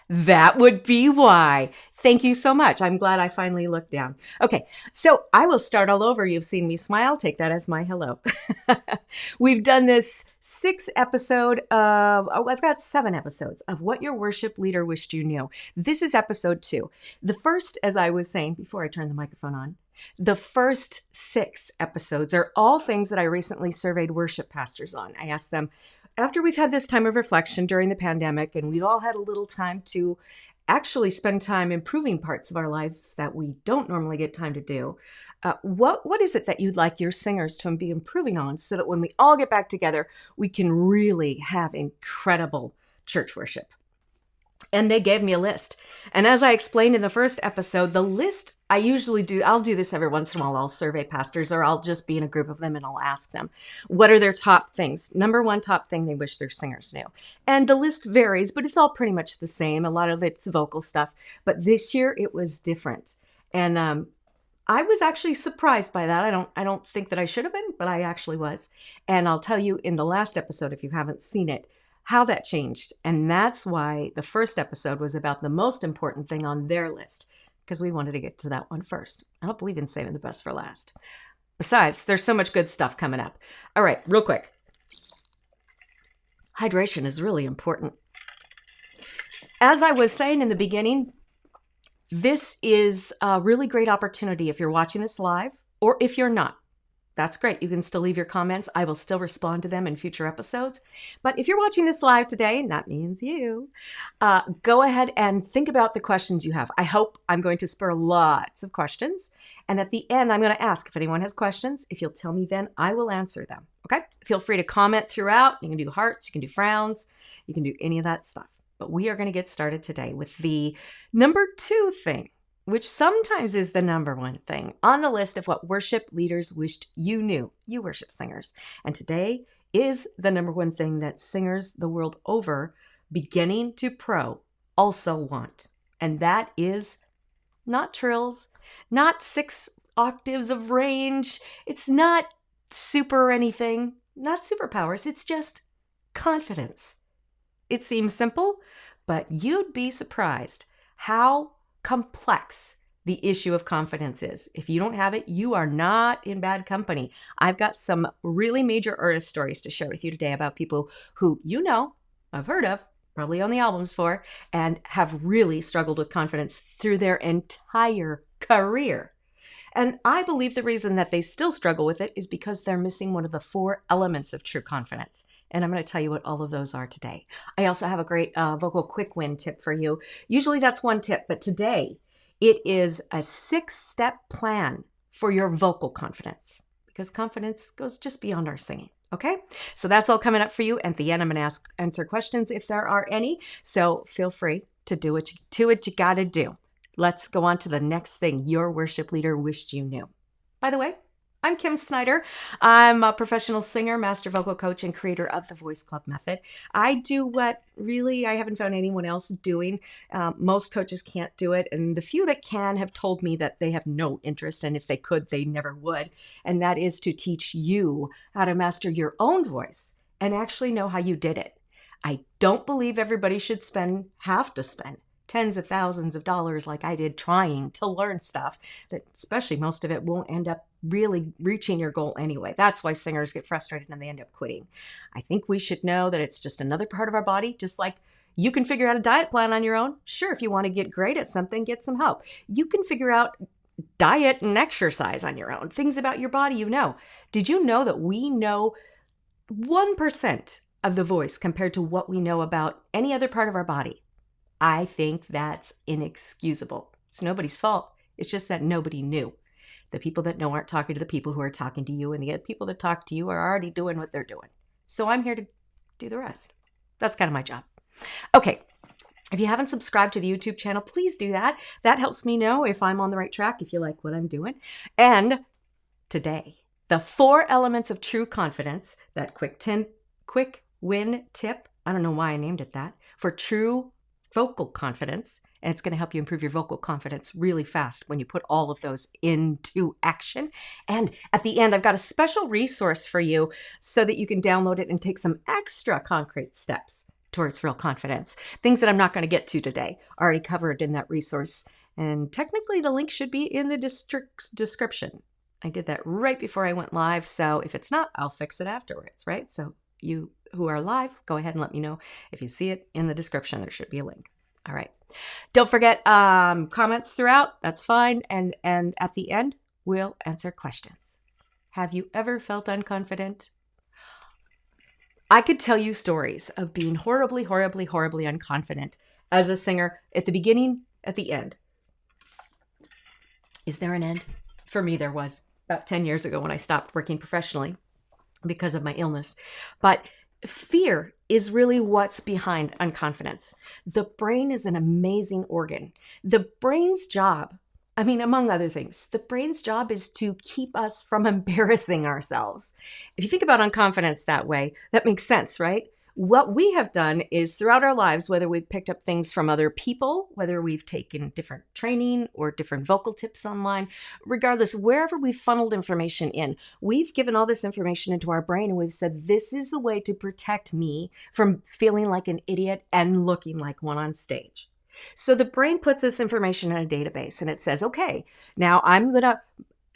That would be why. Thank you so much. I'm glad I finally looked down. Okay, so I will start all over. You've seen me smile. Take that as my hello. We've done this 6 episode of, I've got 7 episodes of What Your Worship Leader Wished You Knew. This is episode 2. The first, as I was saying before I turned the microphone on, the first 6 episodes are all things that I recently surveyed worship pastors on. I asked them, after we've had this time of reflection during the pandemic and we've all had a little time to actually spend time improving parts of our lives that we don't normally get time to do, what is it that you'd like your singers to be improving on so that when we all get back together, we can really have incredible church worship? And they gave me a list. And as I explained in the first episode, the list I usually do, I'll do this every once in a while. I'll survey pastors or I'll just be in a group of them and I'll ask them, what are their top things? Number one top thing they wish their singers knew. And the list varies, but it's all pretty much the same. A lot of it's vocal stuff. But this year it was different. And I was actually surprised by that. I don't think that I should have been, but I actually was. And I'll tell you in the last episode, if you haven't seen it, how that changed. And that's why the first episode was about the most important thing on their list, because we wanted to get to that one first. I don't believe in saving the best for last. Besides, there's so much good stuff coming up. All right, real quick. Hydration is really important. As I was saying in the beginning, this is a really great opportunity if you're watching this live or if you're not. That's great. You can still leave your comments. I will still respond to them in future episodes. But if you're watching this live today, and that means you, go ahead and think about the questions you have. I hope I'm going to spur lots of questions. And at the end, I'm going to ask if anyone has questions. If you'll tell me then, I will answer them. Okay? Feel free to comment throughout. You can do hearts. You can do frowns. You can do any of that stuff. But we are going to get started today with the number 2 thing, which sometimes is the number 1 thing on the list of what worship leaders wished you knew, you worship singers. And today is the number 1 thing that singers the world over, beginning to pro, also want. And that is not trills, not 6 octaves of range. It's not super anything, not superpowers. It's just confidence. It seems simple, but you'd be surprised how complex the issue of confidence is. If you don't have it, you are not in bad company. I've got some really major artist stories to share with you today about people who I've heard of, probably on the albums for, and have really struggled with confidence through their entire career. And I believe the reason that they still struggle with it is because they're missing one of the 4 elements of true confidence. And I'm going to tell you what all of those are today. I also have a great vocal quick win tip for you. Usually that's 1 tip, but today it is a 6-step plan for your vocal confidence, because confidence goes just beyond our singing. Okay, so that's all coming up for you. At the end, I'm going to answer questions if there are any. So feel free to do what you got to do. Let's go on to the next thing your worship leader wished you knew. By the way, I'm Kim Snyder. I'm a professional singer, master vocal coach, and creator of the Voice Club Method. I do what really I haven't found anyone else doing. Most coaches can't do it, and the few that can have told me that they have no interest, and if they could, they never would. And that is to teach you how to master your own voice and actually know how you did it. I don't believe everybody should have to spend tens of thousands of dollars like I did trying to learn stuff that, especially most of it, won't end up really reaching your goal anyway. That's why singers get frustrated and they end up quitting. I think we should know that it's just another part of our body, just like you can figure out a diet plan on your own. Sure, if you want to get great at something, get some help. You can figure out diet and exercise on your own, things about your body Did you know that we know 1% of the voice compared to what we know about any other part of our body? I think that's inexcusable. It's nobody's fault. It's just that nobody knew. The people that know aren't talking to the people who are talking to you, and the people that talk to you are already doing what they're doing. So I'm here to do the rest. That's kind of my job. Okay. If you haven't subscribed to the YouTube channel, please do that. That helps me know if I'm on the right track, if you like what I'm doing. And today, the 4 elements of true confidence, that quick win tip, I don't know why I named it that, for true vocal confidence, and it's going to help you improve your vocal confidence really fast when you put all of those into action. And at the end, I've got a special resource for you so that you can download it and take some extra concrete steps towards real confidence. Things that I'm not going to get to today, already covered in that resource. And technically the link should be in the district's description. I did that right before I went live. So if it's not, I'll fix it afterwards, right? So you who are live, go ahead and let me know. If you see it in the description, there should be a link. All right. Don't forget comments throughout. That's fine. And at the end, we'll answer questions. Have you ever felt unconfident? I could tell you stories of being horribly, horribly, horribly unconfident as a singer at the beginning, at the end. Is there an end? For me, there was about 10 years ago when I stopped working professionally because of my illness. But fear is really what's behind unconfidence. The brain is an amazing organ. The brain's job, I mean, among other things, the brain's job is to keep us from embarrassing ourselves. If you think about unconfidence that way, that makes sense, right? What we have done is throughout our lives, whether we've picked up things from other people, whether we've taken different training or different vocal tips online, regardless, wherever we've funneled information in, we've given all this information into our brain and we've said, this is the way to protect me from feeling like an idiot and looking like one on stage. So the brain puts this information in a database and it says, okay, now I'm going to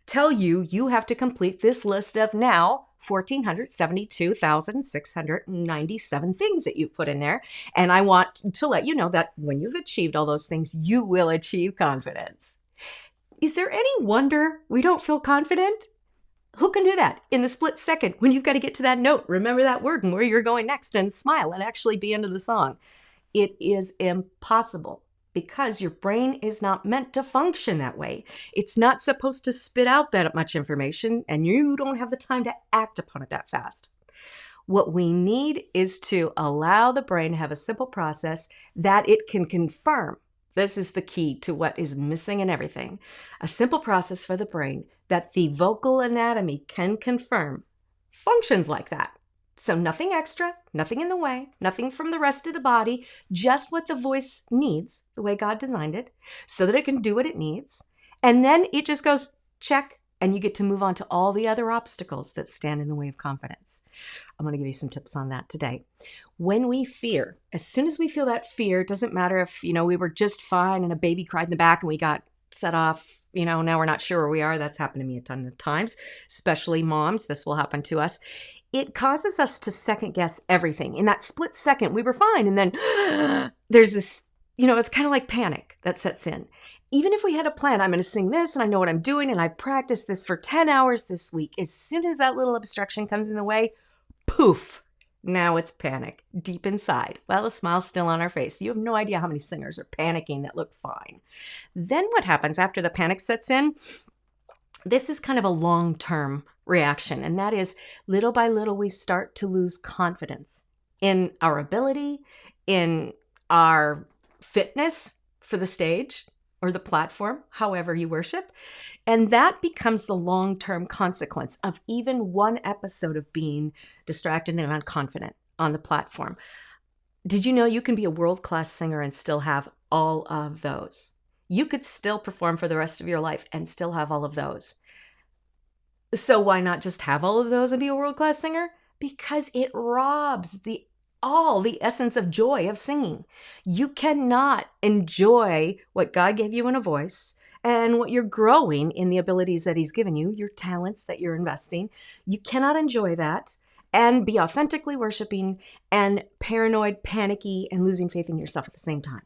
tell you, you have to complete this list of now 1,472,697 things that you've put in there. And I want to let you know that when you've achieved all those things, you will achieve confidence. Is there any wonder we don't feel confident? Who can do that in the split second when you've got to get to that note, remember that word and where you're going next and smile and actually be into the song? It is impossible because your brain is not meant to function that way. It's not supposed to spit out that much information and you don't have the time to act upon it that fast. What we need is to allow the brain to have a simple process that it can confirm. This is the key to what is missing in everything. A simple process for the brain that the vocal anatomy can confirm functions like that. So nothing extra, nothing in the way, nothing from the rest of the body, just what the voice needs, the way God designed it, so that it can do what it needs. And then it just goes, check, and you get to move on to all the other obstacles that stand in the way of confidence. I'm going to give you some tips on that today. When we fear, as soon as we feel that fear, it doesn't matter if, we were just fine and a baby cried in the back and we got set off, now we're not sure where we are. That's happened to me a ton of times, especially moms. This will happen to us. It causes us to second guess everything. In that split second, we were fine. And then there's this, it's kind of like panic that sets in. Even if we had a plan, I'm going to sing this and I know what I'm doing and I've practiced this for 10 hours this week. As soon as that little obstruction comes in the way, poof, now it's panic deep inside. Well, the smile's still on our face. You have no idea how many singers are panicking that look fine. Then what happens after the panic sets in? This is kind of a long-term reaction, and that is little by little we start to lose confidence in our ability, in our fitness for the stage or the platform, however you worship. And that becomes the long-term consequence of even one episode of being distracted and unconfident on the platform. Did you know you can be a world-class singer and still have all of those? You could still perform for the rest of your life and still have all of those. So why not just have all of those and be a world-class singer? Because it robs the essence of joy of singing. You cannot enjoy what God gave you in a voice and what you're growing in the abilities that He's given you, your talents that you're investing. You cannot enjoy that and be authentically worshiping and paranoid, panicky, and losing faith in yourself at the same time.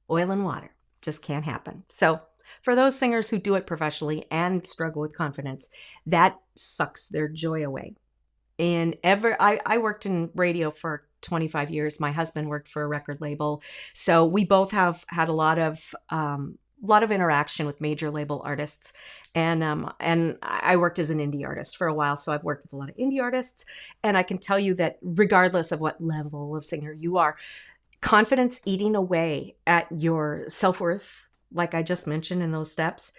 Oil and water just can't happen. So for those singers who do it professionally and struggle with confidence, that sucks their joy away. I worked in radio for 25 years. My husband worked for a record label. So we both have had a lot of interaction with major label artists. And I worked as an indie artist for a while. So I've worked with a lot of indie artists. And I can tell you that regardless of what level of singer you are, confidence eating away at your self-worth, like I just mentioned in those steps,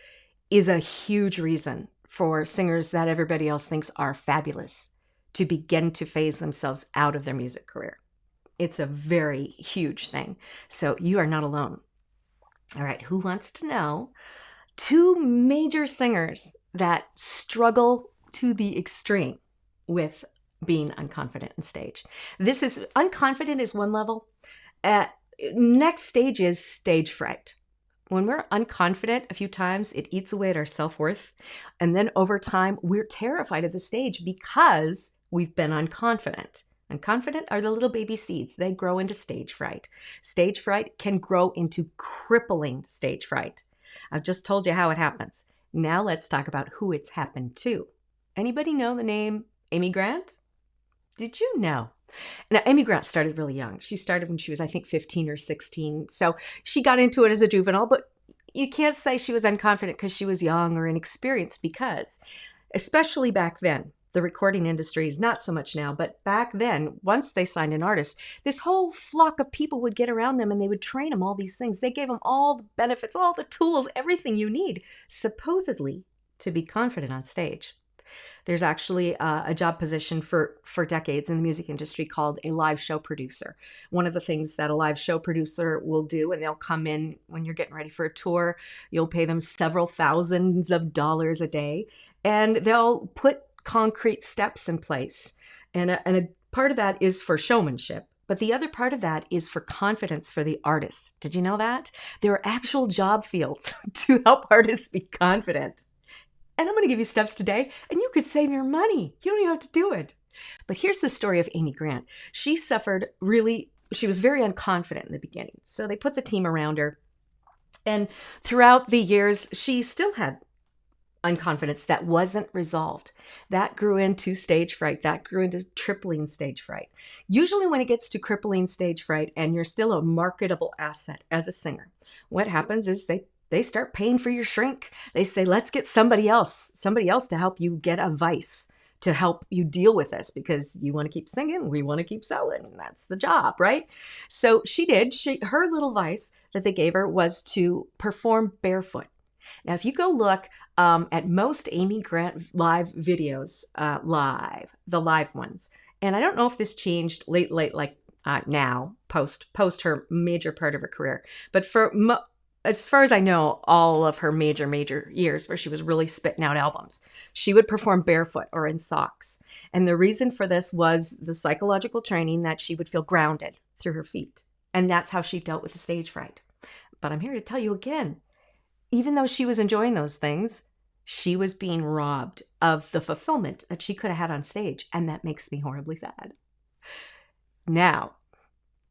is a huge reason for singers that everybody else thinks are fabulous to begin to phase themselves out of their music career. It's a very huge thing. So you are not alone. All right, who wants to know 2 major singers that struggle to the extreme with being unconfident in stage. This is unconfident is one level. Next stage is stage fright. When we're unconfident a few times, it eats away at our self-worth. And then over time, we're terrified of the stage because we've been unconfident. Unconfident are the little baby seeds. They grow into stage fright. Stage fright can grow into crippling stage fright. I've just told you how it happens. Now let's talk about who it's happened to. Anybody know the name Amy Grant? Did you know? Now, Amy Grant started really young. She started when she was, I think, 15 or 16. So she got into it as a juvenile, but you can't say she was unconfident because she was young or inexperienced, because, especially back then, the recording industry is not so much now, but back then, once they signed an artist, this whole flock of people would get around them and they would train them all these things. They gave them all the benefits, all the tools, everything you need, supposedly, to be confident on stage. There's actually a job position for decades in the music industry called a live show producer. One of the things that a live show producer will do, and they'll come in when you're getting ready for a tour, you'll pay them several thousands of dollars a day, and they'll put concrete steps in place. And a part of that is for showmanship. But the other part of that is for confidence for the artist. Did you know that? There are actual job fields to help artists be confident. And I'm going to give you steps today, and you could save your money. You don't even have to do it. But here's the story of Amy Grant. She was very unconfident in the beginning. So they put the team around her. And throughout the years, she still had unconfidence that wasn't resolved. That grew into stage fright. That grew into crippling stage fright. Usually when it gets to crippling stage fright and you're still a marketable asset as a singer, what happens is they start paying for your shrink. They say, let's get somebody else to help you get a vice, to help you deal with this, because you want to keep singing, we want to keep selling. That's the job, right? So she did. Her little vice that they gave her was to perform barefoot. Now, if you go look at most Amy Grant live videos, the live ones, and I don't know if this changed late, like now, post her major part of her career, but as far as I know, all of her major years where she was really spitting out albums, she would perform barefoot or in socks. And the reason for this was the psychological training that she would feel grounded through her feet. And that's how she dealt with the stage fright. But I'm here to tell you again, even though she was enjoying those things, she was being robbed of the fulfillment that she could have had on stage. And that makes me horribly sad. Now,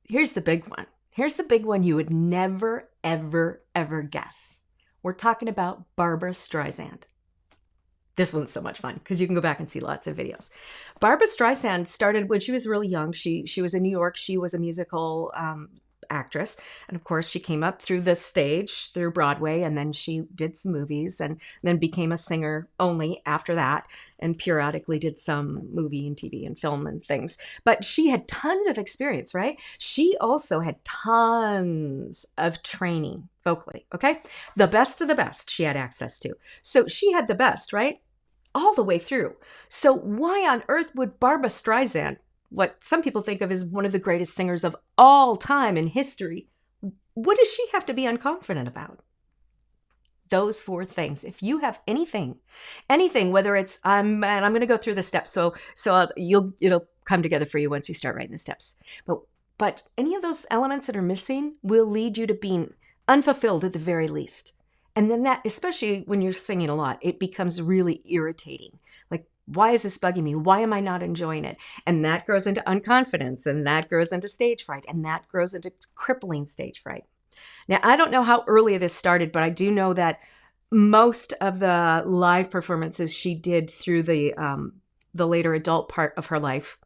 here's the big one. Here's the big one you would never, ever, ever guess. We're talking about Barbra Streisand. This one's so much fun because you can go back and see lots of videos. Barbra Streisand started when she was really young. She was in New York. She was a musical actress. And of course, she came up through the stage, through Broadway, and then she did some movies and then became a singer only after that, and periodically did some movie and TV and film and things. But she had tons of experience, right? She also had tons of training vocally, okay? The best of the best she had access to. So she had the best, right? All the way through. So why on earth would Barbra Streisand, what some people think of as one of the greatest singers of all time in history, what does she have to be unconfident about? Those four things. If you have anything, whether it's and I'm going to go through the steps, so it'll come together for you once you start writing the steps. But any of those elements that are missing will lead you to being unfulfilled at the very least. And then that, especially when you're singing a lot, it becomes really irritating. Like, why is this bugging me? Why am I not enjoying it? And that grows into unconfidence, and that grows into stage fright, and that grows into crippling stage fright. Now, I don't know how early this started, but I do know that most of the live performances she did through the later adult part of her life,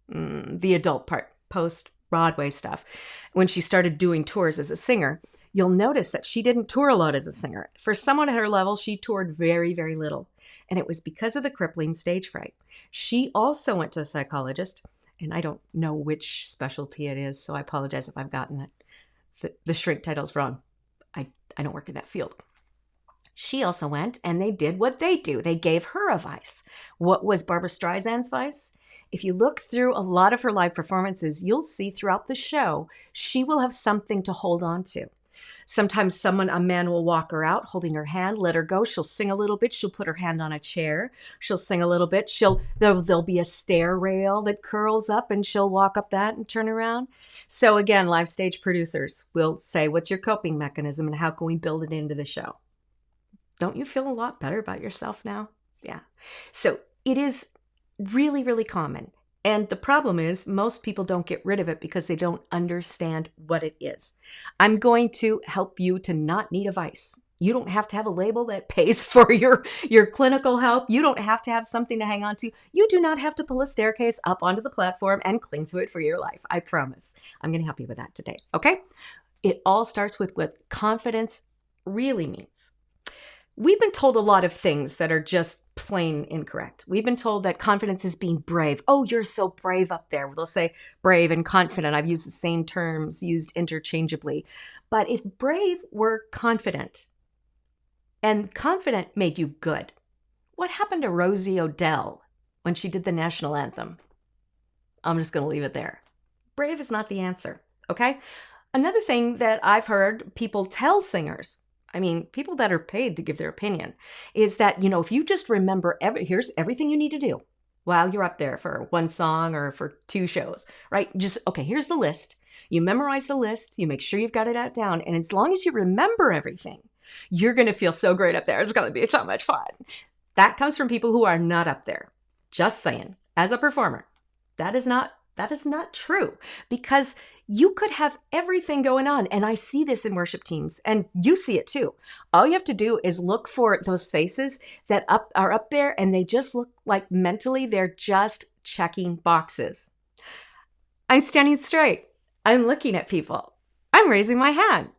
the adult part, post-Broadway stuff, when she started doing tours as a singer, you'll notice that she didn't tour a lot as a singer. For someone at her level, she toured very, very little. And it was because of the crippling stage fright. She also went to a psychologist, and I don't know which specialty it is, so I apologize if I've gotten the shrink titles wrong. I don't work in that field. She also went, and they did what they do. They gave her a vice. What was Barbra Streisand's vice? If you look through a lot of her live performances, you'll see throughout the show, she will have something to hold on to. Sometimes a man will walk her out holding her hand, let her go. She'll sing a little bit. She'll put her hand on a chair. She'll sing a little bit. There'll be a stair rail that curls up and she'll walk up that and turn around. So again, live stage producers will say, what's your coping mechanism and how can we build it into the show? Don't you feel a lot better about yourself now? Yeah. So it is really, really common. And the problem is most people don't get rid of it because they don't understand what it is. I'm going to help you to not need a vice. You don't have to have a label that pays for your clinical help. You don't have to have something to hang on to. You do not have to pull a staircase up onto the platform and cling to it for your life. I promise. I'm going to help you with that today. Okay? It all starts with what confidence really means. We've been told a lot of things that are just plain incorrect. We've been told that confidence is being brave. Oh, you're so brave up there. They'll say brave and confident. I've used the same terms used interchangeably. But if brave were confident and confident made you good, what happened to Rosie O'Dell when she did the national anthem? I'm just going to leave it there. Brave is not the answer, okay? Another thing that I've heard people tell singers, people that are paid to give their opinion, is that, if you just remember, here's everything you need to do while you're up there for one song or for two shows, right? Here's the list. You memorize the list. You make sure you've got it out down. And as long as you remember everything, you're going to feel so great up there. It's going to be so much fun. That comes from people who are not up there. Just saying, as a performer, that is not true, because you could have everything going on. And I see this in worship teams, and you see it too. All you have to do is look for those faces that are up there, and they just look like mentally they're just checking boxes. I'm standing straight. I'm looking at people. I'm raising my hand,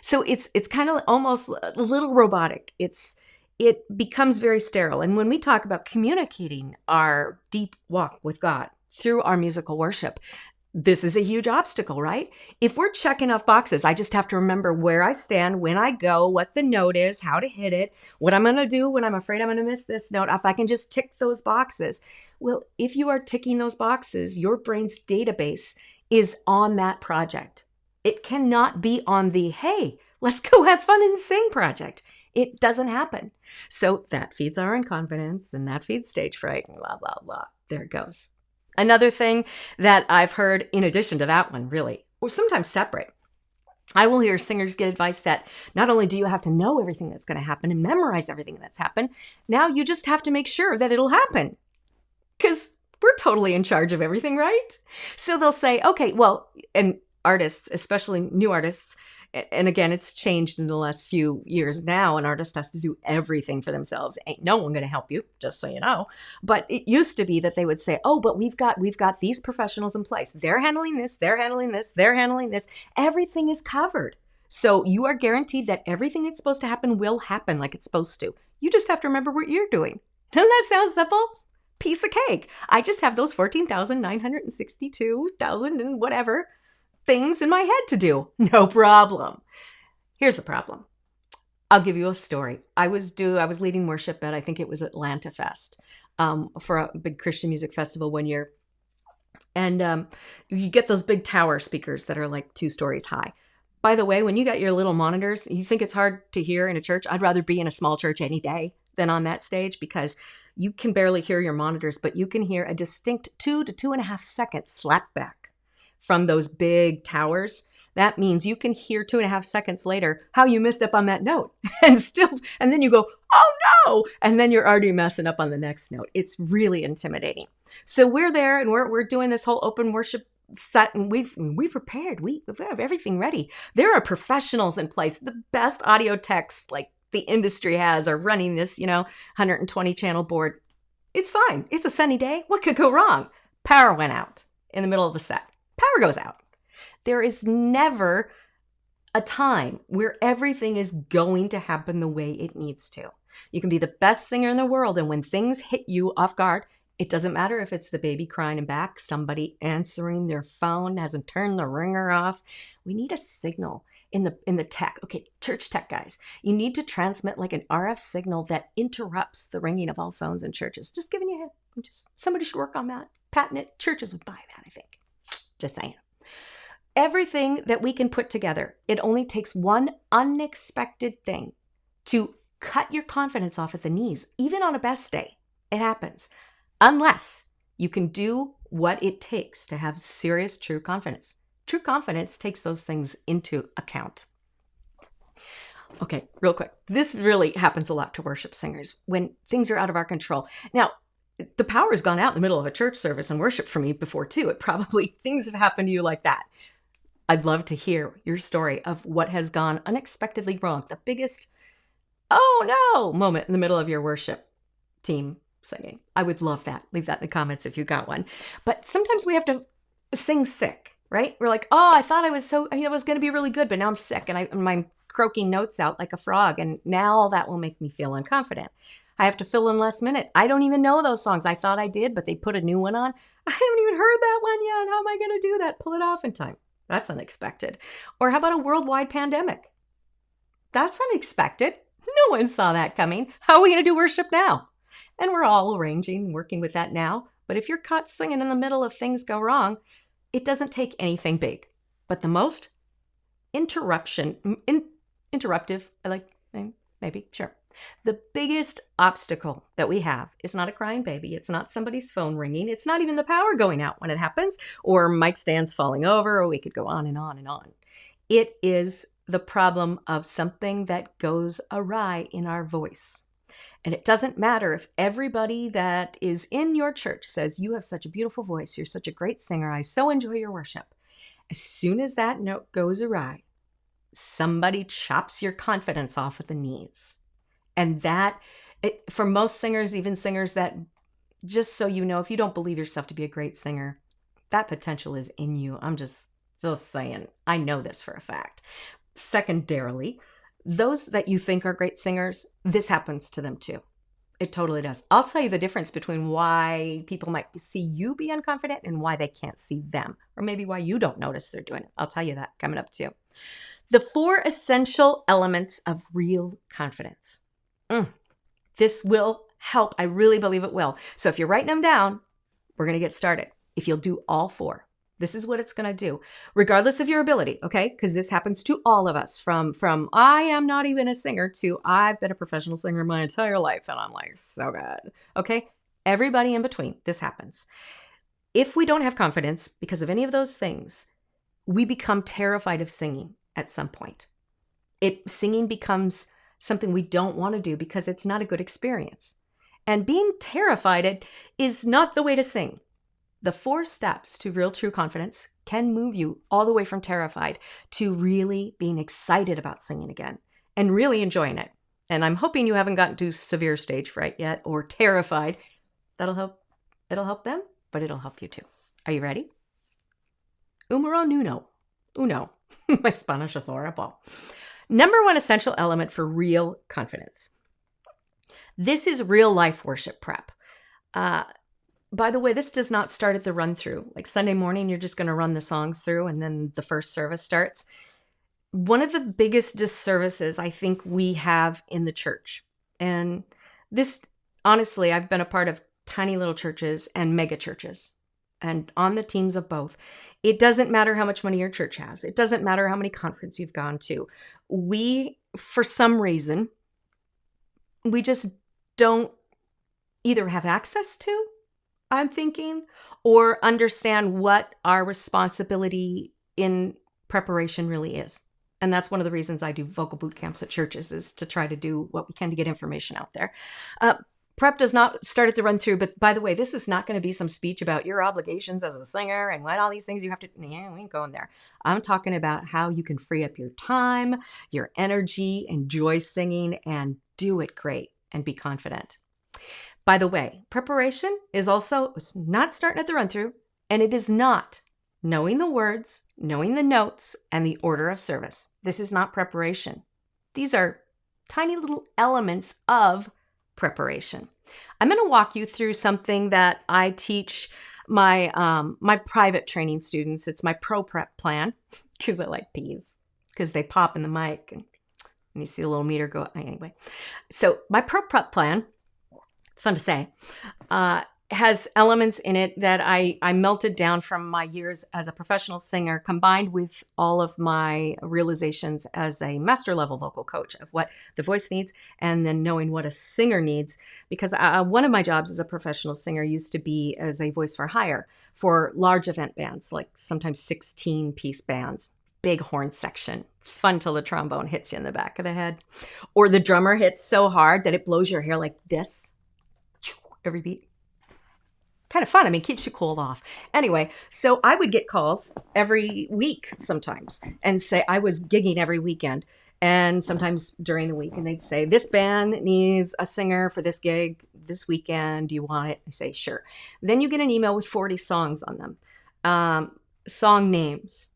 So it's kind of almost a little robotic. It becomes very sterile. And when we talk about communicating our deep walk with God through our musical worship, this is a huge obstacle, right? If we're checking off boxes, I just have to remember where I stand, when I go, what the note is, how to hit it, what I'm going to do when I'm afraid I'm going to miss this note, if I can just tick those boxes. Well, if you are ticking those boxes, your brain's database is on that project. It cannot be on the, hey, let's go have fun and sing project. It doesn't happen. So that feeds our inconfidence, and that feeds stage fright, and blah, blah, blah. There it goes. Another thing that I've heard in addition to that one, really, or sometimes separate, I will hear singers get advice that not only do you have to know everything that's going to happen and memorize everything that's happened, now you just have to make sure that it'll happen, because we're totally in charge of everything, right? So they'll say, okay, well, and artists, especially new artists, and again, it's changed in the last few years now. An artist has to do everything for themselves. Ain't no one going to help you, just so you know. But it used to be that they would say, oh, but we've got these professionals in place. They're handling this, they're handling this, they're handling this. Everything is covered. So you are guaranteed that everything that's supposed to happen will happen like it's supposed to. You just have to remember what you're doing. Doesn't that sound simple? Piece of cake. I just have those 14,962,000 and whatever things in my head to do. No problem. Here's the problem. I'll give you a story. I was leading worship at, I think it was Atlanta Fest, for a big Christian music festival one year. And you get those big tower speakers that are like 2 stories high. By the way, when you got your little monitors, you think it's hard to hear in a church. I'd rather be in a small church any day than on that stage, because you can barely hear your monitors, but you can hear a distinct 2 to 2.5 second slap back from those big towers. That means you can hear 2.5 seconds later how you messed up on that note, and then you go, oh no, and then you're already messing up on the next note. It's really intimidating. So we're there, and we're doing this whole open worship set, and we've prepared. We have everything ready. There are professionals in place. The best audio techs like the industry has are running this, 120 channel board. It's fine. It's a sunny day. What could go wrong? Power went out in the middle of the set. Power goes out. There is never a time where everything is going to happen the way it needs to. You can be the best singer in the world, and when things hit you off guard, it doesn't matter if it's the baby crying in back, somebody answering their phone hasn't turned the ringer off. We need a signal in the tech. Okay, church tech guys, you need to transmit like an RF signal that interrupts the ringing of all phones in churches. Just giving you a hint. Somebody should work on that. Patent it. Churches would buy that, I think. Just saying. Everything that we can put together, it only takes one unexpected thing to cut your confidence off at the knees, even on a best day. It happens. Unless you can do what it takes to have serious, true confidence. True confidence takes those things into account. Okay, real quick. This really happens a lot to worship singers when things are out of our control. Now, the power has gone out in the middle of a church service and worship for me before too. Things have happened to you like that. I'd love to hear your story of what has gone unexpectedly wrong. The biggest, oh no, moment in the middle of your worship team singing. I would love that. Leave that in the comments if you got one. But sometimes we have to sing sick, right? We're like, oh, I thought I was going to be really good, but now I'm sick and I'm croaking notes out like a frog. And now that will make me feel unconfident. I have to fill in last minute. I don't even know those songs. I thought I did, but they put a new one on. I haven't even heard that one yet. How am I going to do that? Pull it off in time. That's unexpected. Or how about a worldwide pandemic? That's unexpected. No one saw that coming. How are we going to do worship now? And we're all arranging, working with that now. But if you're caught singing in the middle of things go wrong, it doesn't take anything big. But the most interruptive, sure. The biggest obstacle that we have is not a crying baby. It's not somebody's phone ringing. It's not even the power going out when it happens, or mic stands falling over, or we could go on and on and on. It is the problem of something that goes awry in our voice. And it doesn't matter if everybody that is in your church says, you have such a beautiful voice, you're such a great singer, I so enjoy your worship. As soon as that note goes awry, somebody chops your confidence off at the knees. And for most singers, even singers that, just so you know, if you don't believe yourself to be a great singer, that potential is in you. I'm just saying, I know this for a fact. Secondarily, those that you think are great singers, this happens to them too. It totally does. I'll tell you the difference between why people might see you be unconfident and why they can't see them, or maybe why you don't notice they're doing it. I'll tell you that coming up too. The 4 essential elements of real confidence. This will help. I really believe it will. So if you're writing them down, we're going to get started. If you'll do all 4, this is what it's going to do, regardless of your ability, okay? Because this happens to all of us, from I am not even a singer to I've been a professional singer my entire life and I'm like so good, okay? Everybody in between, this happens. If we don't have confidence because of any of those things, we become terrified of singing at some point. Singing becomes something we don't want to do because it's not a good experience. And being terrified is not the way to sing. The 4 steps to real true confidence can move you all the way from terrified to really being excited about singing again and really enjoying it. And I'm hoping you haven't gotten to severe stage fright yet or terrified. That'll help. It'll help them, but it'll help you too. Are you ready? Numero uno. My Spanish is horrible. Number 1 essential element for real confidence. This is real life worship prep. By the way, this does not start at the run through. Like Sunday morning, you're just going to run the songs through and then the first service starts. One of the biggest disservices I think we have in the church, and this, honestly, I've been a part of tiny little churches and mega churches and on the teams of both. It doesn't matter how much money your church has. It doesn't matter how many conferences you've gone to. We, for some reason, we just don't either have access to, I'm thinking, or understand what our responsibility in preparation really is. And that's one of the reasons I do vocal boot camps at churches, is to try to do what we can to get information out there. Prep does not start at the run through, but by the way, this is not going to be some speech about your obligations as a singer and what all these things you have to, yeah, we ain't going there. I'm talking about how you can free up your time, your energy, enjoy singing, and do it great and be confident. By the way, preparation is also not starting at the run through, and it is not knowing the words, knowing the notes, and the order of service. This is not preparation. These are tiny little elements of preparation. I'm going to walk you through something that I teach my private training students. It's my pro prep plan, because I like peas, because they pop in the mic and you see the little meter go up. Anyway, so my pro prep plan, it's fun to say, has elements in it that I melted down from my years as a professional singer, combined with all of my realizations as a master level vocal coach of what the voice needs, and then knowing what a singer needs. Because one of my jobs as a professional singer used to be as a voice for hire for large event bands, like sometimes 16-piece bands, big horn section. It's fun till the trombone hits you in the back of the head, or the drummer hits so hard that it blows your hair like this every beat. Kind of fun. I mean, keeps you cooled off. Anyway, so I would get calls every week sometimes and say I was gigging every weekend and sometimes during the week. And they'd say, this band needs a singer for this gig this weekend. Do you want it? I say, sure. Then you get an email with 40 songs on them, song names.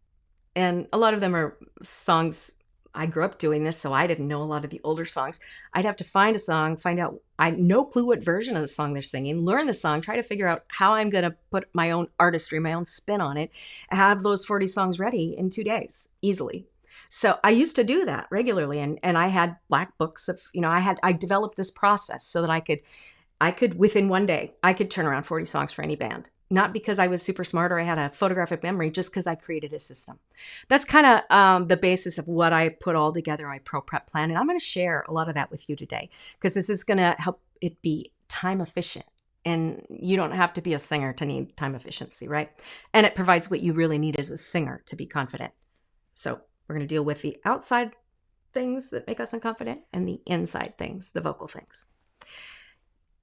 And a lot of them are songs. I grew up doing this, so I didn't know a lot of the older songs. I'd have to find a song, find out, I had no clue what version of the song they're singing, learn the song, try to figure out how I'm going to put my own artistry, my own spin on it, and have those 40 songs ready in 2 days, easily. So I used to do that regularly. And I had black books of, I developed this process so that I could within 1 day, I could turn around 40 songs for any band. Not because I was super smart or I had a photographic memory, just because I created a system. That's kind of the basis of what I put all together, my pro prep plan. And I'm going to share a lot of that with you today, because this is going to help it be time efficient. And you don't have to be a singer to need time efficiency, right? And it provides what you really need as a singer to be confident. So we're going to deal with the outside things that make us unconfident and the inside things, the vocal things.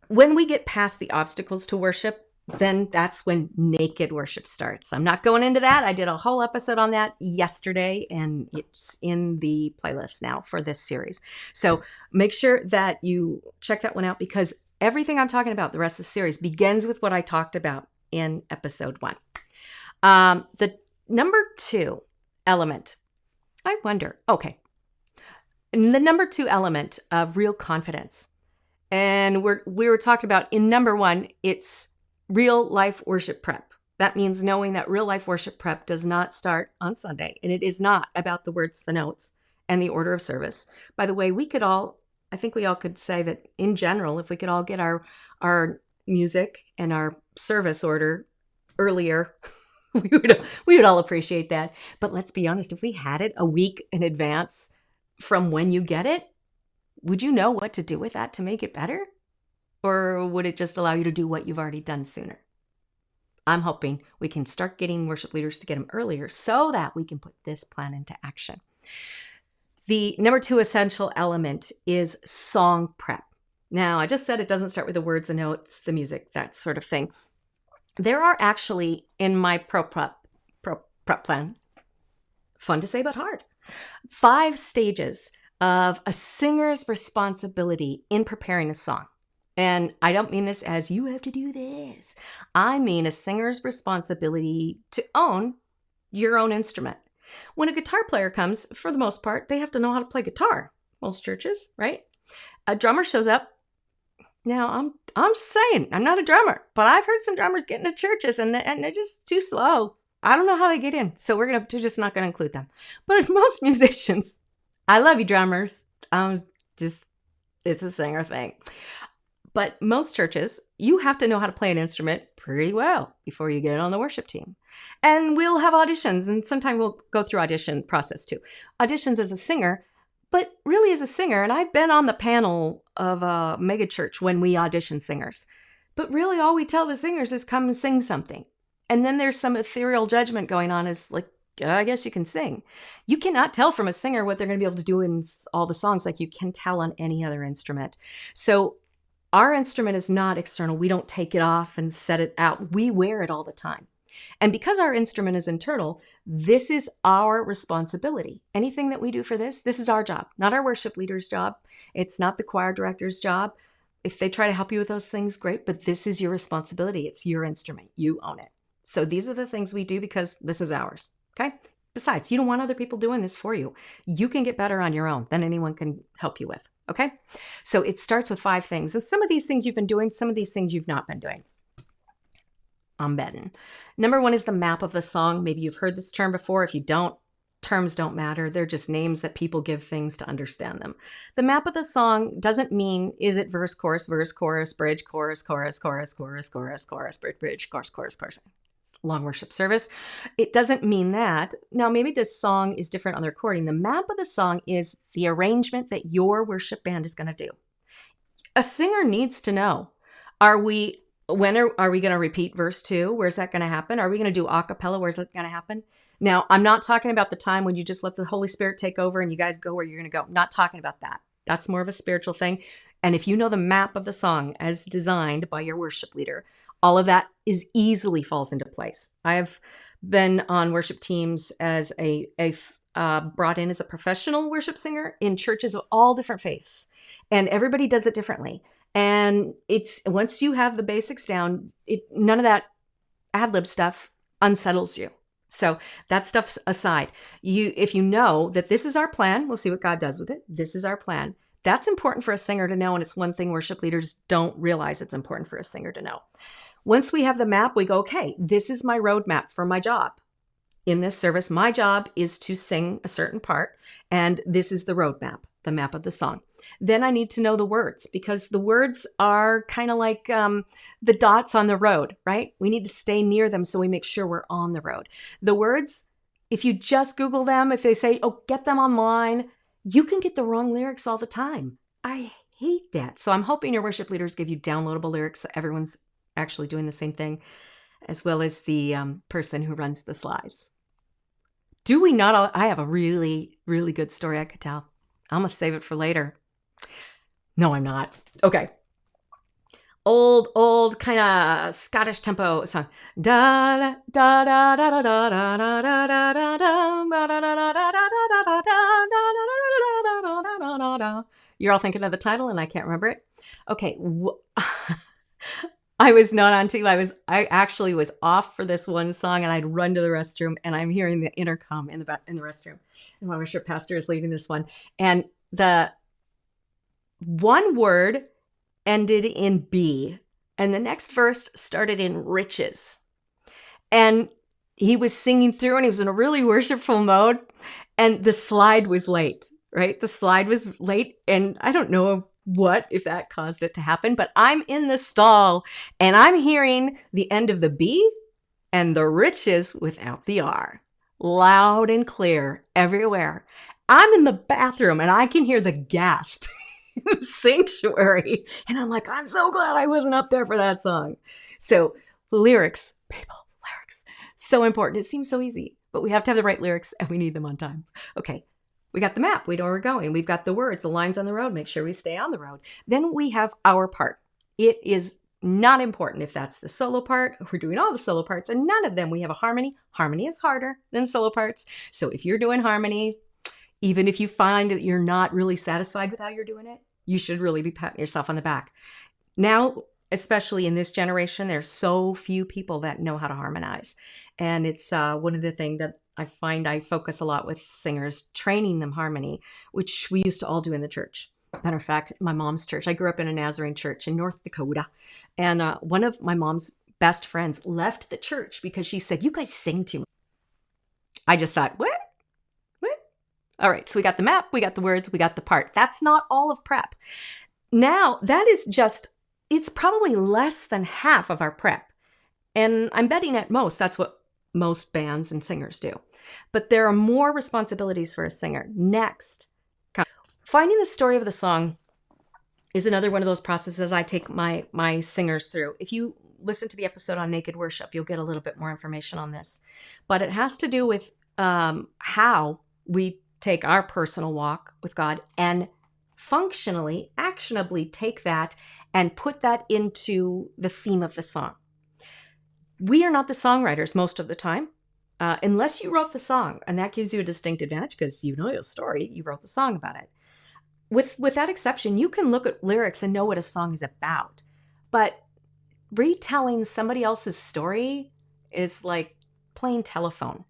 When we get past the obstacles to worship, then that's when naked worship starts. I'm not going into that. I did a whole episode on that yesterday, and it's in the playlist now for this series. So make sure that you check that one out, because everything I'm talking about the rest of the series begins with what I talked about in episode 1. The number 2 element, I wonder, okay. The number 2 element of real confidence, and we were talking about in number 1, it's real life worship prep. That means knowing that real life worship prep does not start on Sunday, and it is not about the words, the notes, and the order of service. By the way, I think we all could say that in general, if we could all get our music and our service order earlier, we would all appreciate that. But let's be honest, if we had it a week in advance from when you get it, would you know what to do with that to make it better? Or would it just allow you to do what you've already done sooner? I'm hoping we can start getting worship leaders to get them earlier so that we can put this plan into action. The number 2 essential element is song prep. Now, I just said it doesn't start with the words, the notes, the music, that sort of thing. There are actually, in my pro prep plan, fun to say but hard, 5 stages of a singer's responsibility in preparing a song. And I don't mean this as you have to do this. I mean a singer's responsibility to own your own instrument. When a guitar player comes, for the most part, they have to know how to play guitar. Most churches, right? A drummer shows up. Now, I'm just saying, I'm not a drummer, but I've heard some drummers get into churches and they're just too slow. I don't know how they get in, so we're just not going to include them. But most musicians, I love you, drummers. It's a singer thing. But most churches, you have to know how to play an instrument pretty well before you get on the worship team. And we'll have auditions, and sometimes we'll go through audition process too. Auditions as a singer, but really as a singer, and I've been on the panel of a mega church when we audition singers. But really all we tell the singers is come and sing something. And then there's some ethereal judgment going on as like, I guess you can sing. You cannot tell from a singer what they're going to be able to do in all the songs like you can tell on any other instrument. So our instrument is not external. We don't take it off and set it out. We wear it all the time. And because our instrument is internal, this is our responsibility. Anything that we do for this is our job, not our worship leader's job. It's not the choir director's job. If they try to help you with those things, great, but this is your responsibility. It's your instrument. You own it. So these are the things we do because this is ours, okay? Besides, you don't want other people doing this for you. You can get better on your own than anyone can help you with. Okay, so it starts with 5 things. And some of these things you've been doing, some of these things you've not been doing. I'm betting. Number 1 is the map of the song. Maybe you've heard this term before. If you don't, terms don't matter. They're just names that people give things to understand them. The map of the song doesn't mean, is it verse, chorus, bridge, chorus, bridge, chorus. Long worship service. It doesn't mean that. Now, maybe this song is different on the recording. The map of the song is the arrangement that your worship band is going to do. A singer needs to know, are we going to repeat verse 2? Where's that going to happen? Are we going to do a cappella? Where's that going to happen? Now, I'm not talking about the time when you just let the Holy Spirit take over and you guys go where you're going to go. I'm not talking about that. That's more of a spiritual thing. And if you know the map of the song as designed by your worship leader, all of that is easily falls into place. I have been on worship teams as brought in as a professional worship singer in churches of all different faiths, and everybody does it differently. And it's once you have the basics down, none of that ad-lib stuff unsettles you. So that stuff's aside. If you know that this is our plan, we'll see what God does with it. This is our plan. That's important for a singer to know, and it's one thing worship leaders don't realize it's important for a singer to know. Once we have the map, we go, okay, this is my roadmap for my job. In this service, my job is to sing a certain part, and this is the roadmap, the map of the song. Then I need to know the words, because the words are kind of like the dots on the road, right? We need to stay near them so we make sure we're on the road. The words, if you just Google them, if they say, oh, get them online, you can get the wrong lyrics all the time. I hate that. So I'm hoping your worship leaders give you downloadable lyrics so everyone's actually doing the same thing, as well as the person who runs the slides. Do we not all? I have a really, really good story I could tell. I'm going to save it for later. No, I'm not. Okay. Old kind of Scottish tempo song. Da da da da da da da da da da da da. You're all thinking of the title and I can't remember it. Okay. I was not on too. I actually was off for this one song, and I'd run to the restroom, and I'm hearing the intercom in the restroom, and my worship pastor is leading this one, and the one word ended in B, and the next verse started in riches, and he was singing through, and he was in a really worshipful mode, and the slide was late. Right, the slide was late, and I don't know if that caused it to happen, but I'm in the stall and I'm hearing the end of the B and the riches without the R, loud and clear everywhere. I'm in the bathroom and I can hear the gasp in the sanctuary. And I'm like, I'm so glad I wasn't up there for that song. So lyrics, people, lyrics, so important. It seems so easy, but we have to have the right lyrics and we need them on time. Okay. We got the map. We know where we're going. We've got the words, the lines on the road. Make sure we stay on the road. Then we have our part. It is not important if that's the solo part. We're doing all the solo parts, and none of them we have a harmony. Harmony is harder than solo parts. So if you're doing harmony, even if you find that you're not really satisfied with how you're doing it, you should really be patting yourself on the back. Now, especially in this generation, there's so few people that know how to harmonize. And it's one of the things that I find I focus a lot with singers, training them harmony, which we used to all do in the church. Matter of fact, my mom's church, I grew up in a Nazarene church in North Dakota. And one of my mom's best friends left the church because she said, you guys sing too much. I just thought, what? All right, so we got the map, we got the words, we got the part. That's not all of prep. Now, that is just, it's probably less than half of our prep. And I'm betting at most, that's what most bands and singers do. But there are more responsibilities for a singer. Next, finding the story of the song is another one of those processes I take my singers through. If you listen to the episode on naked worship, you'll get a little bit more information on this. But it has to do with how we take our personal walk with God and functionally, actionably take that and put that into the theme of the song. We are not the songwriters most of the time, unless you wrote the song, and that gives you a distinct advantage because you know your story, you wrote the song about it. With that exception, you can look at lyrics and know what a song is about, but retelling somebody else's story is like playing telephone.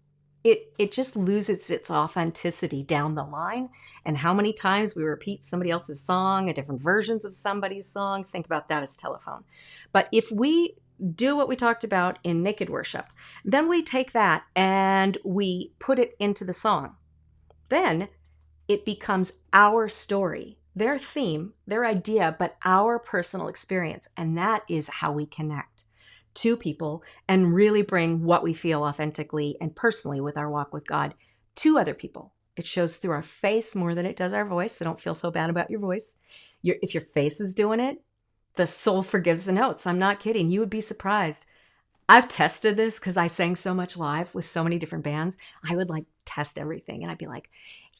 It just loses its authenticity down the line, and how many times we repeat somebody else's song, different versions of somebody's song, think about that as telephone. But if we do what we talked about in naked worship, then we take that and we put it into the song. then it becomes our story, their theme, their idea, but our personal experience. And that is how we connect to people and really bring what we feel authentically and personally with our walk with God to other people. It shows through our face more than it does our voice, so don't feel so bad about your voice. If your face is doing it, the soul forgives the notes. I'm not kidding. You would be surprised. I've tested this because I sang so much live with so many different bands. I would like test everything and I'd be like,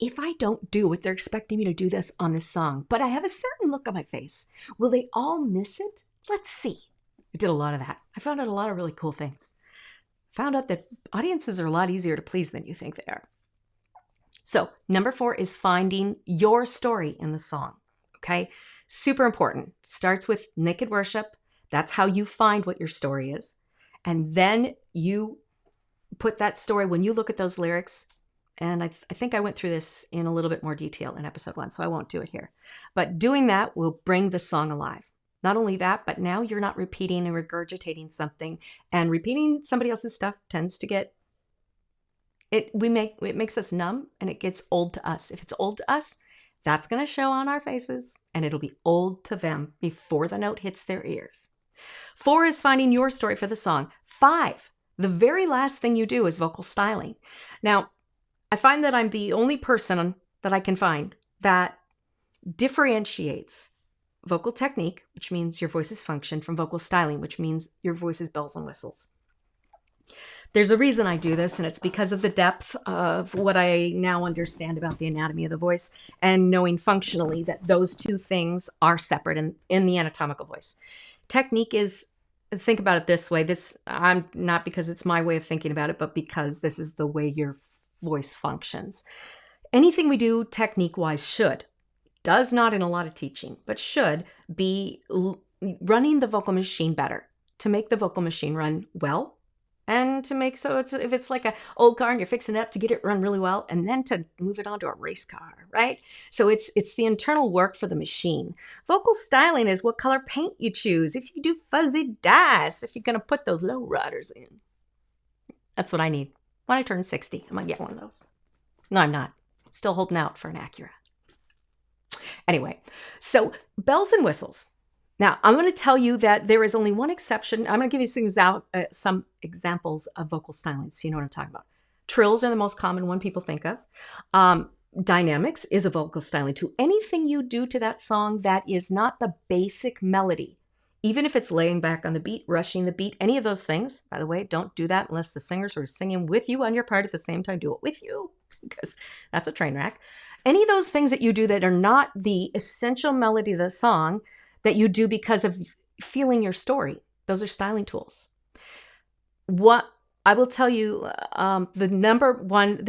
if I don't do what they're expecting me to do this on this song, but I have a certain look on my face, will they all miss it? Let's see. I did a lot of that. I found out a lot of really cool things. Found out that audiences are a lot easier to please than you think they are. So number 4 is finding your story in the song. Okay. Super important. Starts with naked worship. That's how you find what your story is. And then you put that story, when you look at those lyrics, and I think I went through this in a little bit more detail in episode 1, so I won't do it here. But doing that will bring the song alive. Not only that, but now you're not repeating and regurgitating something. And repeating somebody else's stuff tends to get, it makes us numb and it gets old to us. If it's old to us, that's going to show on our faces and it'll be old to them before the note hits their ears. 4 is finding your story for the song. 5, the very last thing you do is vocal styling. Now, I find that I'm the only person that I can find that differentiates vocal technique, which means your voice's function, from vocal styling, which means your voice's bells and whistles. There's a reason I do this, and it's because of the depth of what I now understand about the anatomy of the voice and knowing functionally that those two things are separate in the anatomical voice. Technique is, think about it this way. I'm not because it's my way of thinking about it, but because this is the way your voice functions. Anything we do technique-wise does not in a lot of teaching, but should be running the vocal machine better, to make the vocal machine run well, and to make so if it's like an old car and you're fixing it up to get it run really well, and then to move it onto a race car, right? So it's the internal work for the machine. Vocal styling is what color paint you choose, if you do fuzzy dice, if you're going to put those low riders in. That's what I need. When I turn 60, I'm going to get one of those. No, I'm not. Still holding out for an Acura. Anyway, so bells and whistles. Now, I'm going to tell you that there is only one exception. I'm going to give you some examples of vocal styling so you know what I'm talking about. Trills are the most common one people think of. Dynamics is a vocal styling too. Anything you do to that song that is not the basic melody, even if it's laying back on the beat, rushing the beat, any of those things, by the way, don't do that unless the singers are singing with you on your part at the same time. Do it with you, because that's a train wreck. Any of those things that you do that are not the essential melody of the song, that you do because of feeling your story, those are styling tools. What I will tell you, the number one,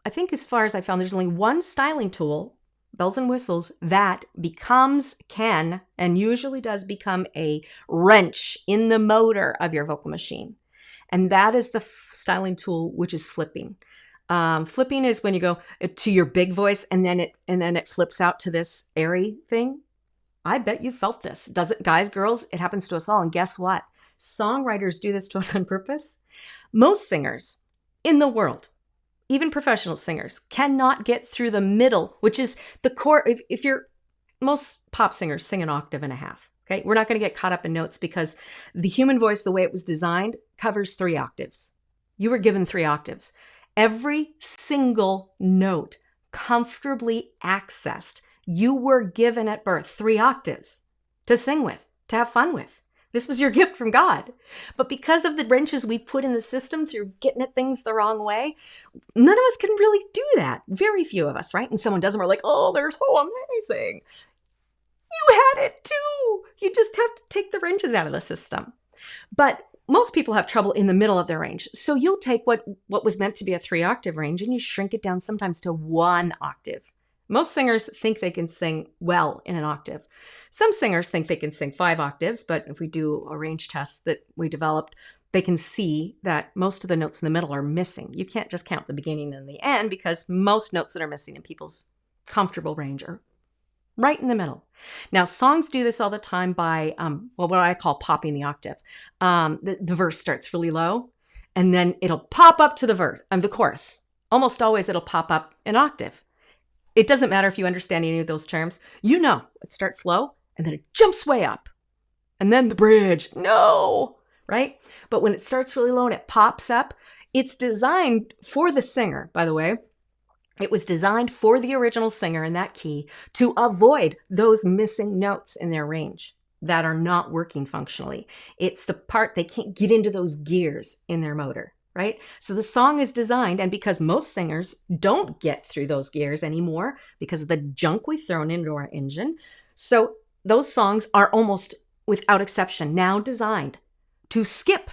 I think as far as I found, there's only one styling tool, bells and whistles, that can and usually does become a wrench in the motor of your vocal machine. And that is the styling tool, which is flipping. Flipping is when you go to your big voice and then it flips out to this airy thing. I bet you felt this. Does it, guys, girls? It happens to us all. And guess what? Songwriters do this to us on purpose. Most singers in the world, even professional singers, cannot get through the middle, which is the core. Most pop singers sing an octave and a half. Okay, we're not going to get caught up in notes because the human voice, the way it was designed, covers 3 octaves. You were given 3 octaves. Every single note comfortably accessed. You were given at birth 3 octaves to sing with, to have fun with. This was your gift from God. But because of the wrenches we put in the system through getting at things the wrong way, none of us can really do that. Very few of us, right? And someone does them, we're like, oh, they're so amazing. You had it too. You just have to take the wrenches out of the system. But most people have trouble in the middle of their range. So you'll take what was meant to be a 3 octave range and you shrink it down sometimes to 1 octave. Most singers think they can sing well in an octave. Some singers think they can sing 5 octaves, but if we do a range test that we developed, they can see that most of the notes in the middle are missing. You can't just count the beginning and the end because most notes that are missing in people's comfortable range are right in the middle. Now, songs do this all the time by, what I call popping the octave. The verse starts really low, and then it'll pop up to the chorus. almost always it'll pop up an octave. It doesn't matter if you understand any of those terms. You know, it starts low and then it jumps way up. And then the bridge, no, right? But when it starts really low and it pops up, it's designed for the singer, by the way. It was designed for the original singer in that key to avoid those missing notes in their range that are not working functionally. It's the part they can't get into those gears in their motor, right? So the song is designed, and because most singers don't get through those gears anymore because of the junk we've thrown into our engine, so those songs are almost without exception now designed to skip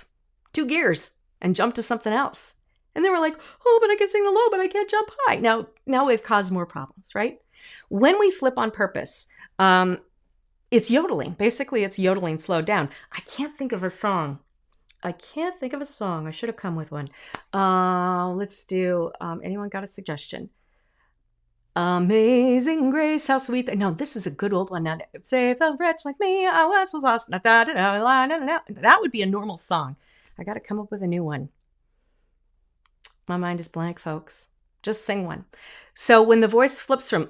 2 gears and jump to something else. And then we're like, oh, but I can sing the low, but I can't jump high. Now we've caused more problems, right? When we flip on purpose, it's yodeling. Basically, it's yodeling slowed down. I can't think of a song. I should have come with one. Let's do, anyone got a suggestion? Amazing grace, how sweet. No, this is a good old one. Now, save the wretch like me, I was lost. That would be a normal song. I got to come up with a new one. My mind is blank, folks. Just sing one. So when the voice flips from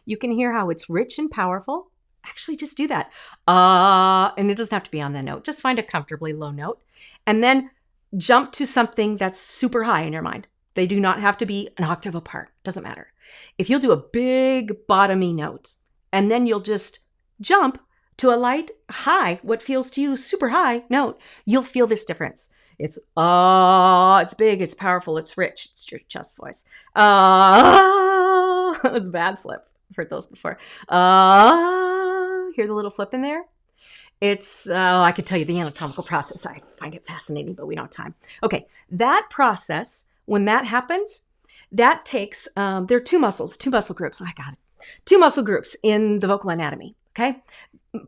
you can hear how it's rich and powerful. Actually, just do that. And it doesn't have to be on the note. Just find a comfortably low note. And then jump to something that's super high in your mind. They do not have to be an octave apart. Doesn't matter. If you'll do a big bottomy note, and then you'll just jump to a light high, what feels to you super high note, you'll feel this difference. It's it's big, it's powerful, it's rich. It's your chest voice. That was a bad flip. I've heard those before. Hear the little flip in there? It's, I could tell you the anatomical process. I find it fascinating, but we don't have time. Okay, that process, when that happens, that takes, there are two muscle groups. I got it. 2 muscle groups in the vocal anatomy, okay?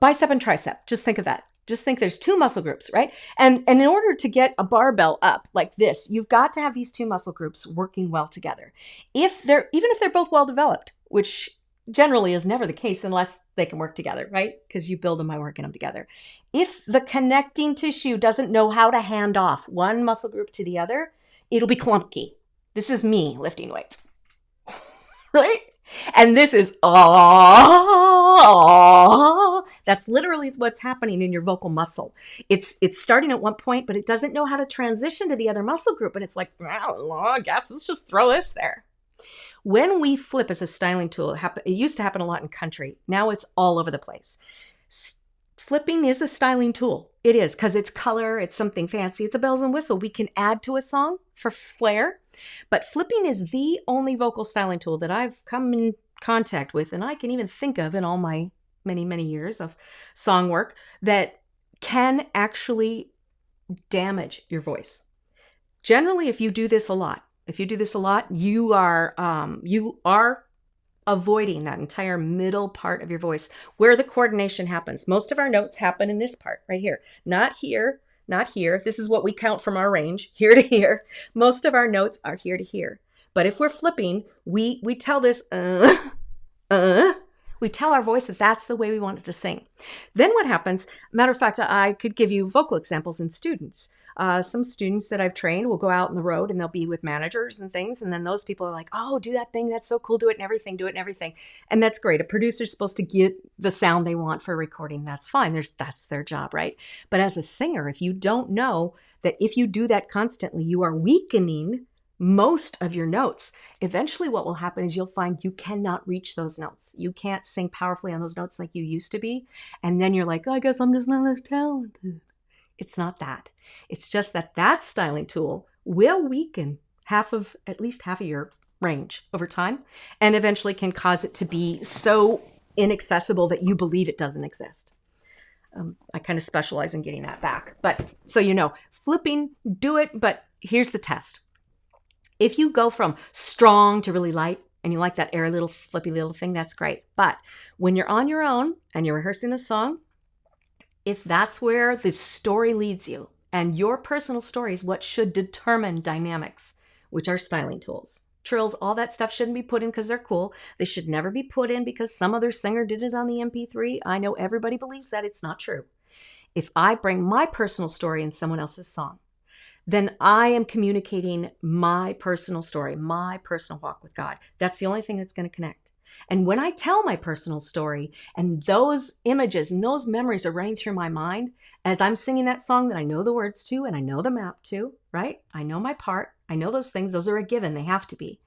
Bicep and tricep. Just think of that. Just think there's 2 muscle groups, right? And in order to get a barbell up like this, you've got to have these 2 muscle groups working well together. Even if they're both well developed, which generally is never the case unless they can work together, right? Because you build them by working them together. If the connecting tissue doesn't know how to hand off one muscle group to the other, it'll be clunky. This is me lifting weights, right? And this is, that's literally what's happening in your vocal muscle. It's starting at one point, but it doesn't know how to transition to the other muscle group. And it's like, well, I guess let's just throw this there. When we flip as a styling tool, it used to happen a lot in country. Now it's all over the place. Flipping is a styling tool. It is, because it's color, it's something fancy, it's a bells and whistle. We can add to a song for flair, but flipping is the only vocal styling tool that I've come in contact with, and I can even think of in all my many, many years of song work, that can actually damage your voice. Generally, if you do this a lot, you are avoiding that entire middle part of your voice where the coordination happens. Most of our notes happen in this part right here, not here, not here. This is what we count from our range, here to here. Most of our notes are here to here. But if we're flipping, we tell this, we tell our voice that that's the way we want it to sing. Then what happens, matter of fact, I could give you vocal examples in students. Some students that I've trained will go out on the road and they'll be with managers and things. And then those people are like, oh, do that thing. That's so cool. Do it and everything. And that's great. A producer's supposed to get the sound they want for a recording. That's fine. That's their job, right? But as a singer, if you don't know that if you do that constantly, you are weakening most of your notes, eventually what will happen is you'll find you cannot reach those notes. You can't sing powerfully on those notes like you used to be. And then you're like, oh, I guess I'm just not that talented. It's not that. It's just that styling tool will weaken at least half of your range over time, and eventually can cause it to be so inaccessible that you believe it doesn't exist. I kind of specialize in getting that back. But so flipping, do it, but here's the test. If you go from strong to really light, and you like that airy little flippy little thing, that's great. But when you're on your own and you're rehearsing a song, if that's where the story leads you, and your personal story is what should determine dynamics, which are styling tools. Trills, all that stuff shouldn't be put in because they're cool. They should never be put in because some other singer did it on the MP3. I know everybody believes that. It's not true. If I bring my personal story in someone else's song, then I am communicating my personal story, my personal walk with God. That's the only thing that's going to connect. And when I tell my personal story and those images and those memories are running through my mind as I'm singing that song that I know the words to and I know the map to, right? I know my part. I know those things. Those are a given. They have to be.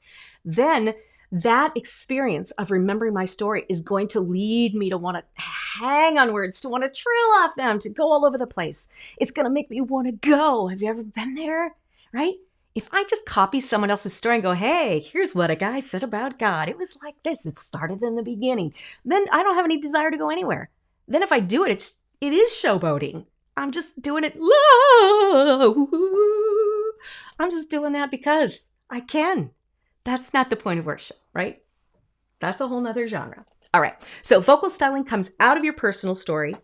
Then that experience of remembering my story is going to lead me to want to hang on words, to want to trill off them, to go all over the place. It's going to make me want to go. Have you ever been there? Right? If I just copy someone else's story and go, hey, here's what a guy said about God. It was like this. It started in the beginning. Then I don't have any desire to go anywhere. Then if I do it, it is showboating. I'm just doing it. I'm just doing that because I can. That's not the point of worship, right? That's a whole nother genre. All right. So vocal styling comes out of your personal story.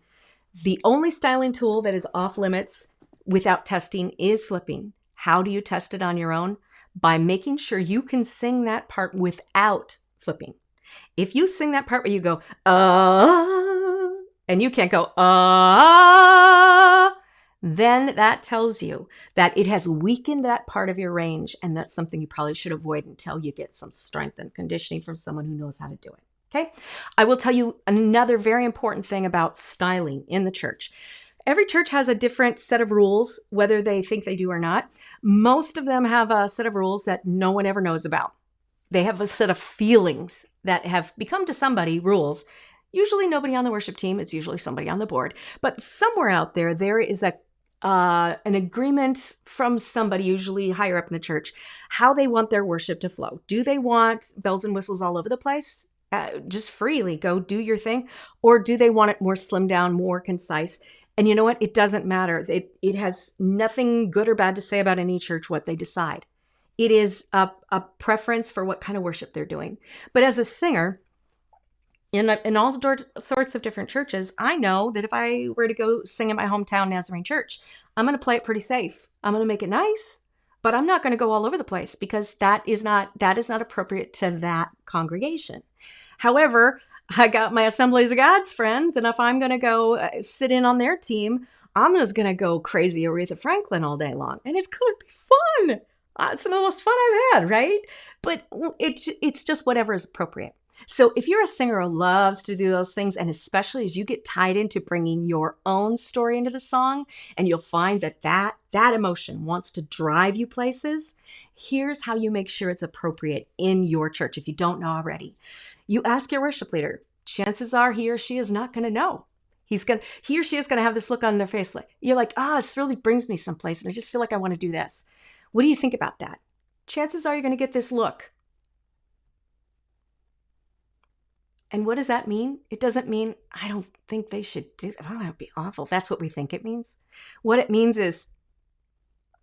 The only styling tool that is off limits without testing is flipping. How do you test it on your own? By making sure you can sing that part without flipping. If you sing that part where you go, and you can't go, then that tells you that it has weakened that part of your range, and that's something you probably should avoid until you get some strength and conditioning from someone who knows how to do it. Okay? I will tell you another very important thing about styling in the church. Every church has a different set of rules, whether they think they do or not. Most of them have a set of rules that no one ever knows about. They have a set of feelings that have become to somebody rules. Usually nobody on the worship team. It's usually somebody on the board. But somewhere out there, there is an agreement from somebody, usually higher up in the church, how they want their worship to flow. Do they want bells and whistles all over the place? Just freely go do your thing? Or do they want it more slimmed down, more concise? And you know what? It doesn't matter. It has nothing good or bad to say about any church what they decide. It is a preference for what kind of worship they're doing. But as a singer, in all sorts of different churches, I know that if I were to go sing in my hometown Nazarene church, I'm going to play it pretty safe. I'm going to make it nice, but I'm not going to go all over the place because that is not appropriate to that congregation. However, I got my Assemblies of God's friends, and if I'm going to go sit in on their team, I'm just going to go crazy Aretha Franklin all day long, and it's going to be fun. It's some of the most fun I've had, right? But it's just whatever is appropriate. So if you're a singer who loves to do those things, and especially as you get tied into bringing your own story into the song, and you'll find that emotion wants to drive you places, here's how you make sure it's appropriate in your church if you don't know already. You ask your worship leader. Chances are he or she is not going to know. He or she is going to have this look on their face like, you're like, this really brings me someplace, and I just feel like I want to do this. What do you think about that? Chances are you're going to get this look. And what does that mean? It doesn't mean, I don't think they should do that. Oh, that would be awful. That's what we think it means. What it means is,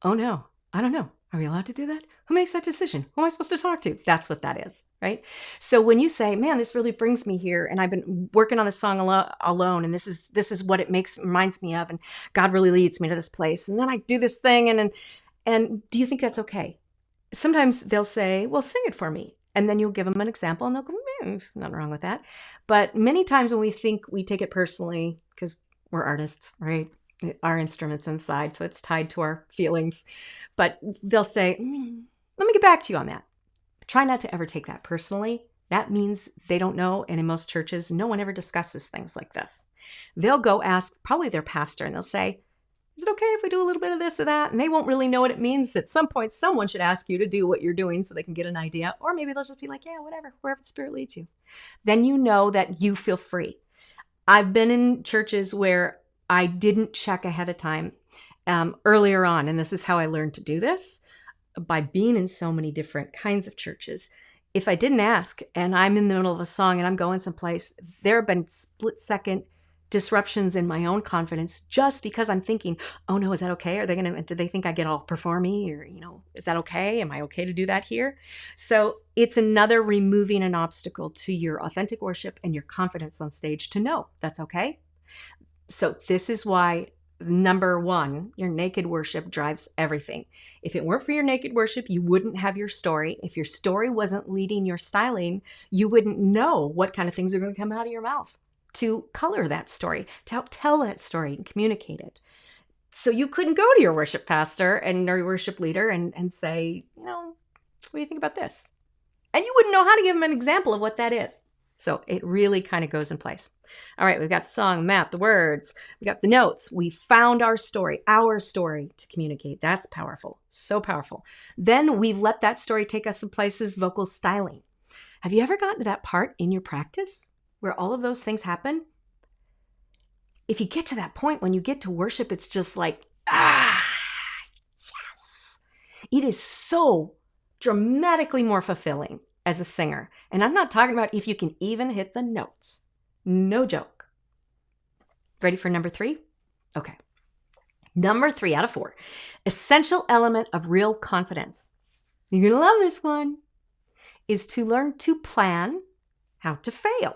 oh no, I don't know. Are we allowed to do that? Who makes that decision? Who am I supposed to talk to? That's what that is, right? So when you say, man, this really brings me here, and I've been working on this song alone, and this is what it reminds me of, and God really leads me to this place, and then I do this thing, and do you think that's okay? Sometimes they'll say, well, sing it for me. And then you'll give them an example, and they'll go, there's nothing wrong with that. But many times when we think we take it personally, because we're artists, right? Our instrument's inside, so it's tied to our feelings. But they'll say, let me get back to you on that. Try not to ever take that personally. That means they don't know. And in most churches, no one ever discusses things like this. They'll go ask probably their pastor, and they'll say, is it okay if we do a little bit of this or that? And they won't really know what it means. At some point, someone should ask you to do what you're doing so they can get an idea. Or maybe they'll just be like, yeah, whatever, wherever the Spirit leads you. Then you know that you feel free. I've been in churches where I didn't check ahead of time earlier on. And this is how I learned to do this, by being in so many different kinds of churches. If I didn't ask and I'm in the middle of a song and I'm going someplace, there have been split-second disruptions in my own confidence just because I'm thinking, oh no, is that okay? Do they think I get all performy, or, is that okay? Am I okay to do that here? So it's another removing an obstacle to your authentic worship and your confidence on stage to know that's okay. So this is why, number one, your naked worship drives everything. If it weren't for your naked worship, you wouldn't have your story. If your story wasn't leading your styling, you wouldn't know what kind of things are going to come out of your mouth to color that story, to help tell that story and communicate it. So you couldn't go to your worship pastor and or your worship leader and say, what do you think about this? And you wouldn't know how to give them an example of what that is. So it really kind of goes in place. All right, we've got the song, the map, the words, we got the notes. We found our story to communicate. That's powerful, so powerful. Then we've let that story take us some places, vocal styling. Have you ever gotten to that part in your practice where all of those things happen? If you get to that point, when you get to worship, it's just like, yes. It is so dramatically more fulfilling as a singer. And I'm not talking about if you can even hit the notes. No joke. Ready for number 3? Okay. Number 3 out of 4. Essential element of real confidence. You're going to love this one. Is to learn to plan how to fail.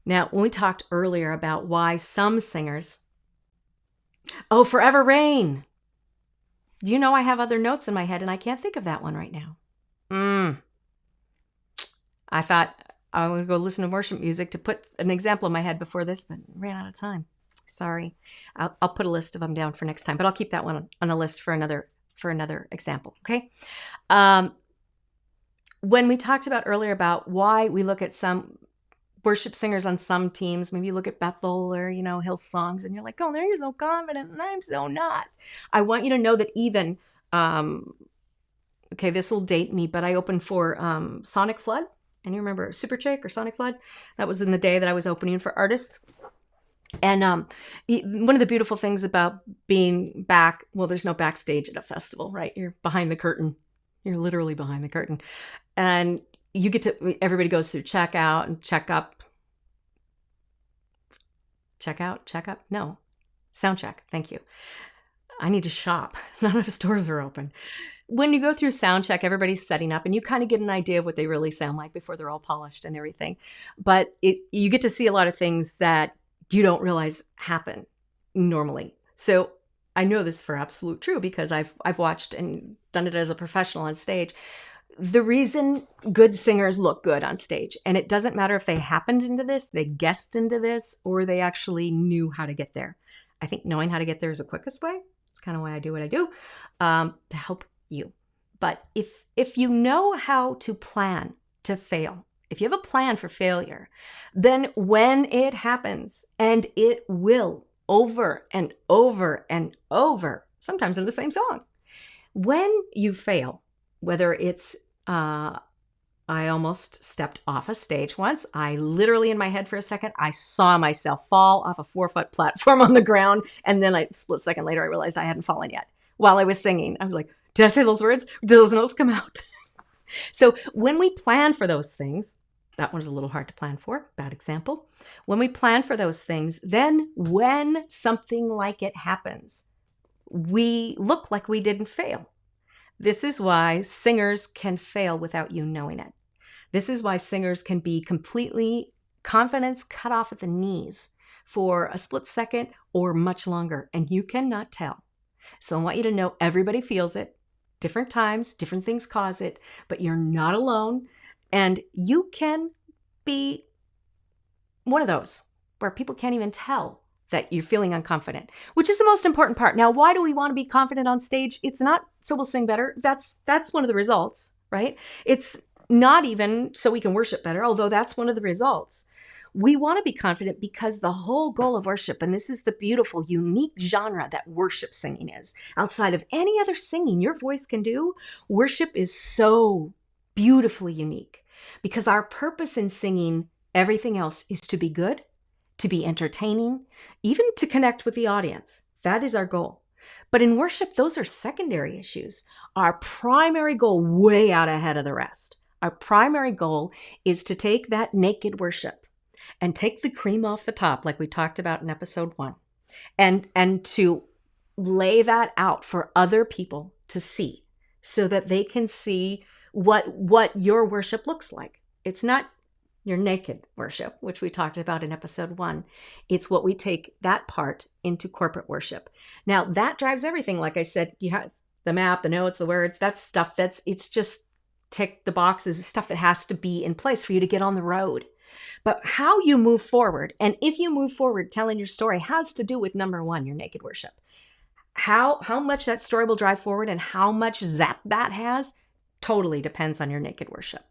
Now, when we talked earlier about why some singers, Forever Rain. Do you know I have other notes in my head and I can't think of that one right now? I thought I would go listen to worship music to put an example in my head before this, but ran out of time. Sorry. I'll put a list of them down for next time, but I'll keep that one on the list for another example. Okay. When we talked about earlier about why we look at some worship singers on some teams, maybe you look at Bethel or, Hillsongs and you're like, oh, they're so confident and I'm so not. I want you to know that even, okay, this will date me, but I opened for Sonic Flood. And you remember Super Chick or Sonic Flood? That was in the day that I was opening for artists. And one of the beautiful things about being back, well, there's no backstage at a festival, right? You're behind the curtain. You're literally behind the curtain. And you get to, everybody goes through checkout and checkup. Checkup? No. Sound check. Thank you. I need to shop. None of the stores are open. When you go through sound check, everybody's setting up and you kind of get an idea of what they really sound like before they're all polished and everything. But you get to see a lot of things that you don't realize happen normally. So I know this for absolute true because I've watched and done it as a professional on stage. The reason good singers look good on stage, and it doesn't matter if they happened into this, they guessed into this, or they actually knew how to get there. I think knowing how to get there is the quickest way. It's kind of why I do what I do, to help you. But if you know how to plan to fail, if you have a plan for failure, then when it happens, and it will over and over and over, sometimes in the same song, when you fail, whether it's, I almost stepped off a stage once. I literally, in my head for a second, I saw myself fall off a 4-foot platform on the ground. And then a split second later, I realized I hadn't fallen yet. While I was singing, I was like, did I say those words? Did those notes come out? So when we plan for those things, that one's a little hard to plan for, bad example. When we plan for those things, then when something like it happens, we look like we didn't fail. This is why singers can fail without you knowing it. This is why singers can be completely confidence cut off at the knees for a split second or much longer, and you cannot tell. So I want you to know everybody feels it. Different times, different things cause it, but you're not alone. And you can be one of those where people can't even tell that you're feeling unconfident, which is the most important part. Now, why do we want to be confident on stage? It's not so we'll sing better. That's one of the results, right? It's not even so we can worship better, although that's one of the results. We want to be confident because the whole goal of worship, and this is the beautiful, unique genre that worship singing is, outside of any other singing your voice can do, worship is so beautifully unique because our purpose in singing everything else is to be good, to be entertaining, even to connect with the audience. That is our goal. But in worship, those are secondary issues. Our primary goal, way out ahead of the rest, our primary goal is to take that naked worship and take the cream off the top, like we talked about in episode 1, and to lay that out for other people to see so that they can see what your worship looks like. It's not your naked worship, which we talked about in episode 1. It's what we take that part into corporate worship. Now that drives everything. Like I said, you have the map, the notes, the words, that's stuff it's just tick the boxes, stuff that has to be in place for you to get on the road. But how you move forward, and if you move forward telling your story, has to do with number one, your naked worship. How much that story will drive forward and how much zap that has totally depends on your naked worship.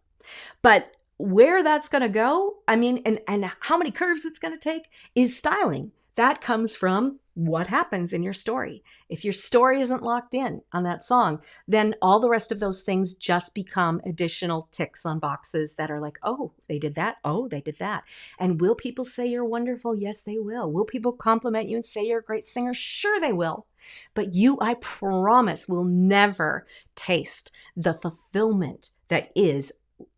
But where that's going to go, I mean, and how many curves it's going to take is styling. That comes from what happens in your story. If your story isn't locked in on that song, then all the rest of those things just become additional ticks on boxes that are like, oh, they did that. Oh, they did that. And will people say you're wonderful? Yes, they will. Will people compliment you and say you're a great singer? Sure, they will. But you, I promise, will never taste the fulfillment that is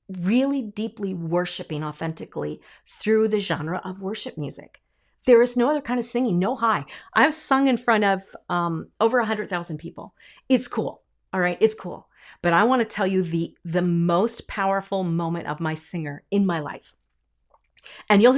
really deeply worshiping authentically through the genre of worship music. There is no other kind of singing, no high. I've sung in front of over 100,000 people. It's cool. All right, it's cool. But I want to tell you the most powerful moment of my singer in my life. And you'll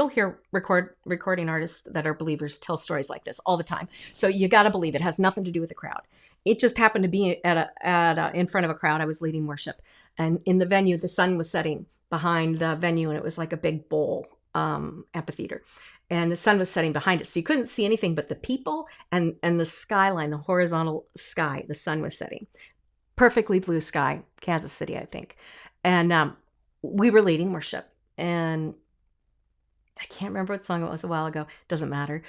hear recording artists that are believers tell stories like this all the time. So you got to believe it has nothing to do with the crowd. It just happened to be in front of a crowd. I was leading worship, and in the venue, the sun was setting behind the venue, and it was like a big bowl amphitheater, and the sun was setting behind it, so you couldn't see anything but the people and the skyline, the horizontal sky. The sun was setting, perfectly blue sky, Kansas City, I think, and we were leading worship, and I can't remember what song it was a while ago. Doesn't matter.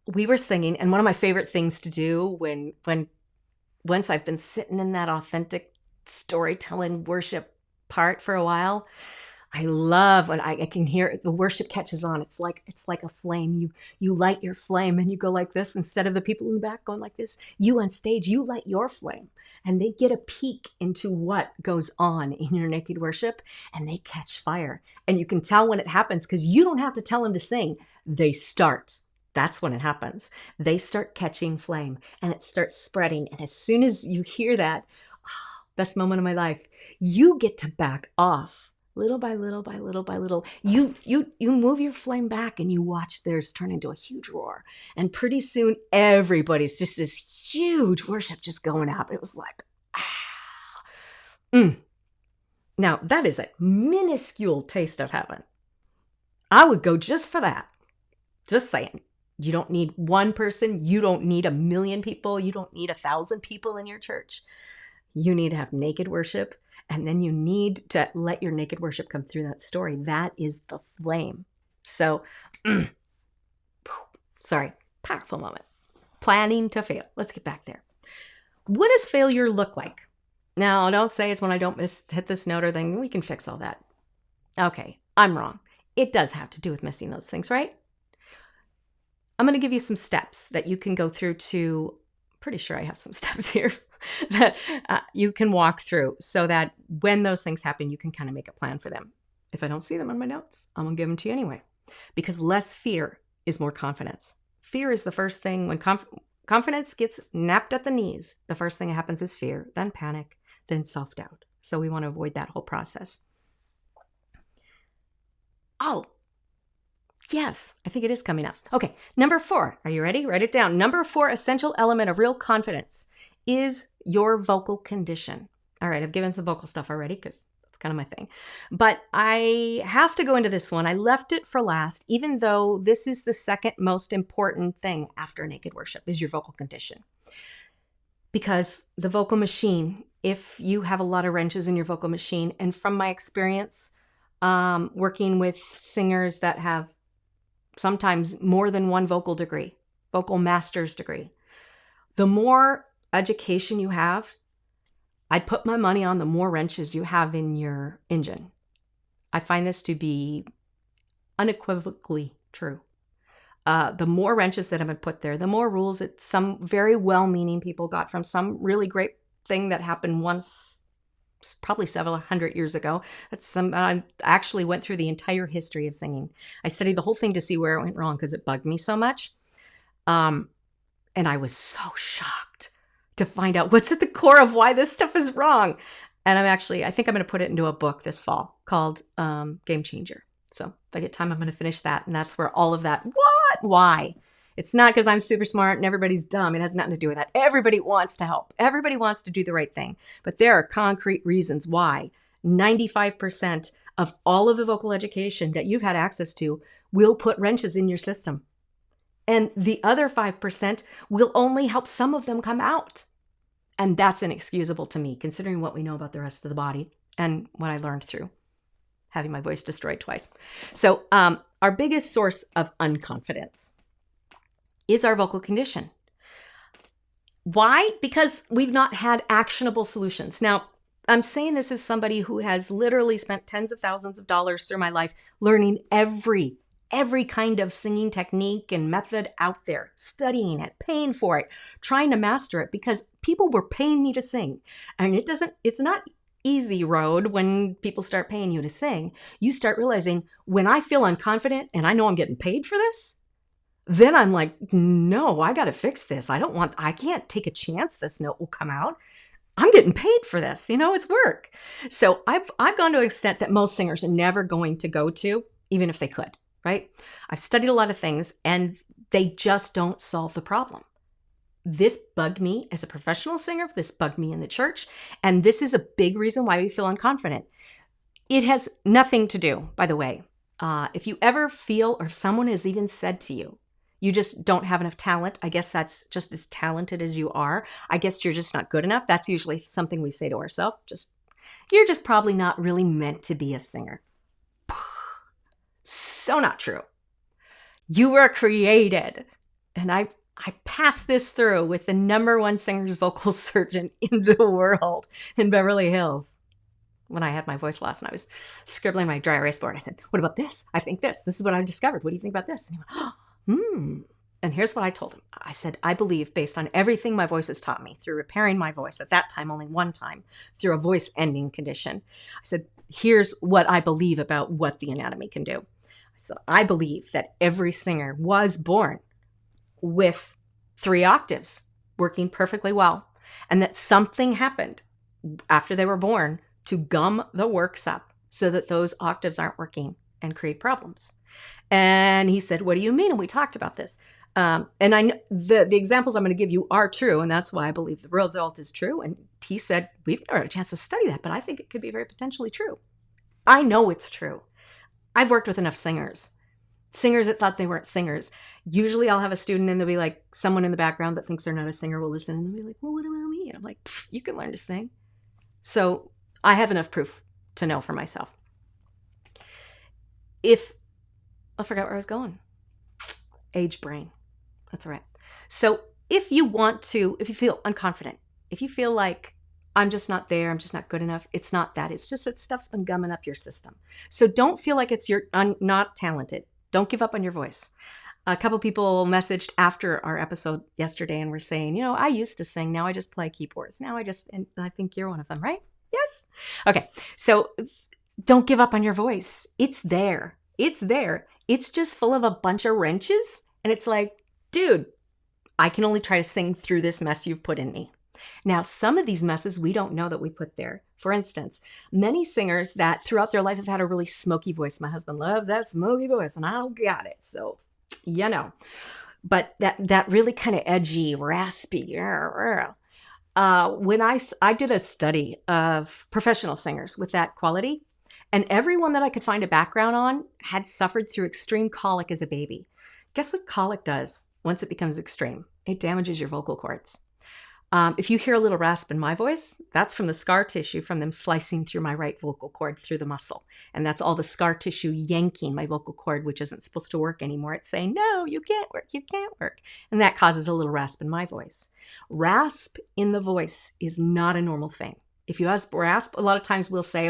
We were singing, and one of my favorite things to do when once I've been sitting in that authentic storytelling worship part for a while, I love when I can hear the worship catches on. It's like a flame. You light your flame and you go like this instead of the people in the back going like this. You on stage, you light your flame, and they get a peek into what goes on in your naked worship, and they catch fire. And you can tell when it happens because you don't have to tell them to sing. They start. That's when it happens. They start catching flame and it starts spreading. And as soon as you hear that, oh, best moment of my life, you get to back off little by little by little by little. You move your flame back and you watch theirs turn into a huge roar. And pretty soon everybody's just this huge worship just going out. It was like, Now that is a minuscule taste of heaven. I would go just for that. Just saying. You don't need one person. You don't need 1 million people. You don't need 1,000 people in your church. You need to have naked worship. And then you need to let your naked worship come through that story. That is the flame. So, sorry, powerful moment. Planning to fail. Let's get back there. What does failure look like? Now, don't say it's when I don't hit this note or then we can fix all that. Okay, I'm wrong. It does have to do with missing those things, right? I'm going to give you some steps that you can go through to, pretty sure I have some steps here that you can walk through so that when those things happen, you can kind of make a plan for them. If I don't see them on my notes, I'm going to give them to you anyway, because less fear is more confidence. Fear is the first thing when confidence gets napped at the knees. The first thing that happens is fear, then panic, then self-doubt. So we want to avoid that whole process. Oh, yes, I think it is coming up. Okay, number 4. Are you ready? Write it down. Number 4 essential element of real confidence is your vocal condition. All right, I've given some vocal stuff already because that's kind of my thing. But I have to go into this one. I left it for last, even though this is the second most important thing after naked worship is your vocal condition. Because the vocal machine, if you have a lot of wrenches in your vocal machine, and from my experience working with singers that have sometimes more than one vocal degree, vocal master's degree, the more education you have, I'd put my money on the more wrenches you have in your engine. I find this to be unequivocally true. The more wrenches that have been put there, the more rules that some very well-meaning people got from some really great thing that happened once, probably several hundred years ago. I actually went through the entire history of singing. I studied the whole thing to see where it went wrong because it bugged me so much. And I was so shocked to find out what's at the core of why this stuff is wrong. And I think I'm going to put it into a book this fall called Game Changer. So if I get time, I'm going to finish that. And that's where all of that, why? It's not because I'm super smart and everybody's dumb. It has nothing to do with that. Everybody wants to help. Everybody wants to do the right thing. But there are concrete reasons why 95% of all of the vocal education that you've had access to will put wrenches in your system. And the other 5% will only help some of them come out. And that's inexcusable to me, considering what we know about the rest of the body and what I learned through having my voice destroyed twice. So our biggest source of unconfidence is our vocal condition. Why? Because we've not had actionable solutions. Now, I'm saying this as somebody who has literally spent tens of thousands of dollars through my life learning every kind of singing technique and method out there, studying it, paying for it, trying to master it because people were paying me to sing. And it's not easy road when people start paying you to sing. You start realizing when I feel unconfident and I know I'm getting paid for this, then I'm like, no, I got to fix this. I can't take a chance this note will come out. I'm getting paid for this. It's work. So I've gone to an extent that most singers are never going to go to, even if they could, right? I've studied a lot of things and they just don't solve the problem. This bugged me as a professional singer. This bugged me in the church. And this is a big reason why we feel unconfident. It has nothing to do, by the way. If you ever feel, or if someone has even said to you, you just don't have enough talent. I guess that's just as talented as you are. I guess you're just not good enough. That's usually something we say to ourselves. You're just probably not really meant to be a singer. So not true. You were created. And I passed this through with the #1 singer's vocal surgeon in the world in Beverly Hills. When I had my voice loss and I was scribbling my dry erase board, I said, what about this? I think this. This is what I've discovered. What do you think about this? And he went, And here's what I told him. I said, I believe, based on everything my voice has taught me through repairing my voice, at that time, only one time, through a voice ending condition. I said, here's what I believe about what the anatomy can do. So I believe that every singer was born with 3 octaves working perfectly well, and that something happened after they were born to gum the works up so that those octaves aren't working and create problems. And he said, what do you mean? And we talked about this. And I know the examples I'm going to give you are true, and that's why I believe the result is true. And he said, we've never had a chance to study that, but I think it could be very potentially true. I know it's true. I've worked with enough singers that thought they weren't singers. Usually I'll have a student and there'll be like someone in the background that thinks they're not a singer will listen and they'll be like, well, what about me? And I'm like, you can learn to sing. So I have enough proof to know for myself. I forgot where I was going. Age brain. That's all right. So if you feel unconfident, if you feel like I'm just not there, I'm just not good enough, it's not that. It's just that stuff's been gumming up your system. So don't feel like you're not talented. Don't give up on your voice. A couple people messaged after our episode yesterday and were saying, I used to sing. Now I just play keyboards. And I think you're one of them, right? Yes. Okay. So don't give up on your voice. It's there. It's there. It's just full of a bunch of wrenches. And it's like, dude, I can only try to sing through this mess you've put in me. Now, some of these messes we don't know that we put there. For instance, many singers that throughout their life have had a really smoky voice. My husband loves that smoky voice and I don't got it. So, but that really kind of edgy, raspy. When I did a study of professional singers with that quality, and everyone that I could find a background on had suffered through extreme colic as a baby. Guess what colic does once it becomes extreme? It damages your vocal cords. If you hear a little rasp in my voice, that's from the scar tissue from them slicing through my right vocal cord through the muscle. And that's all the scar tissue yanking my vocal cord, which isn't supposed to work anymore. It's saying, no, you can't work. And that causes a little rasp in my voice. Rasp in the voice is not a normal thing. If you ask rasp, a lot of times we'll say,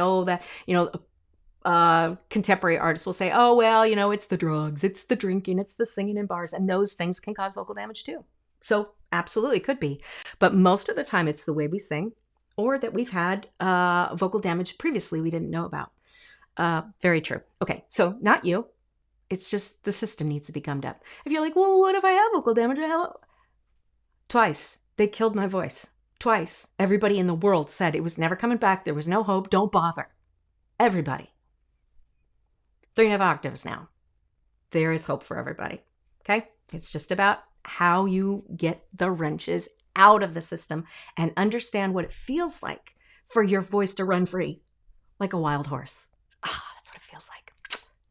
contemporary artists will say, oh, well, it's the drugs, it's the drinking, it's the singing in bars. And those things can cause vocal damage too. So absolutely could be. But most of the time it's the way we sing or that we've had vocal damage previously we didn't know about. Very true. Okay, so not you. It's just the system needs to be gummed up. If you're like, well, what if I have vocal damage? Twice. They killed my voice. Twice. Everybody in the world said it was never coming back. There was no hope. Don't bother. Everybody. 3.5 octaves now. There is hope for everybody. Okay? It's just about how you get the wrenches out of the system and understand what it feels like for your voice to run free like a wild horse. That's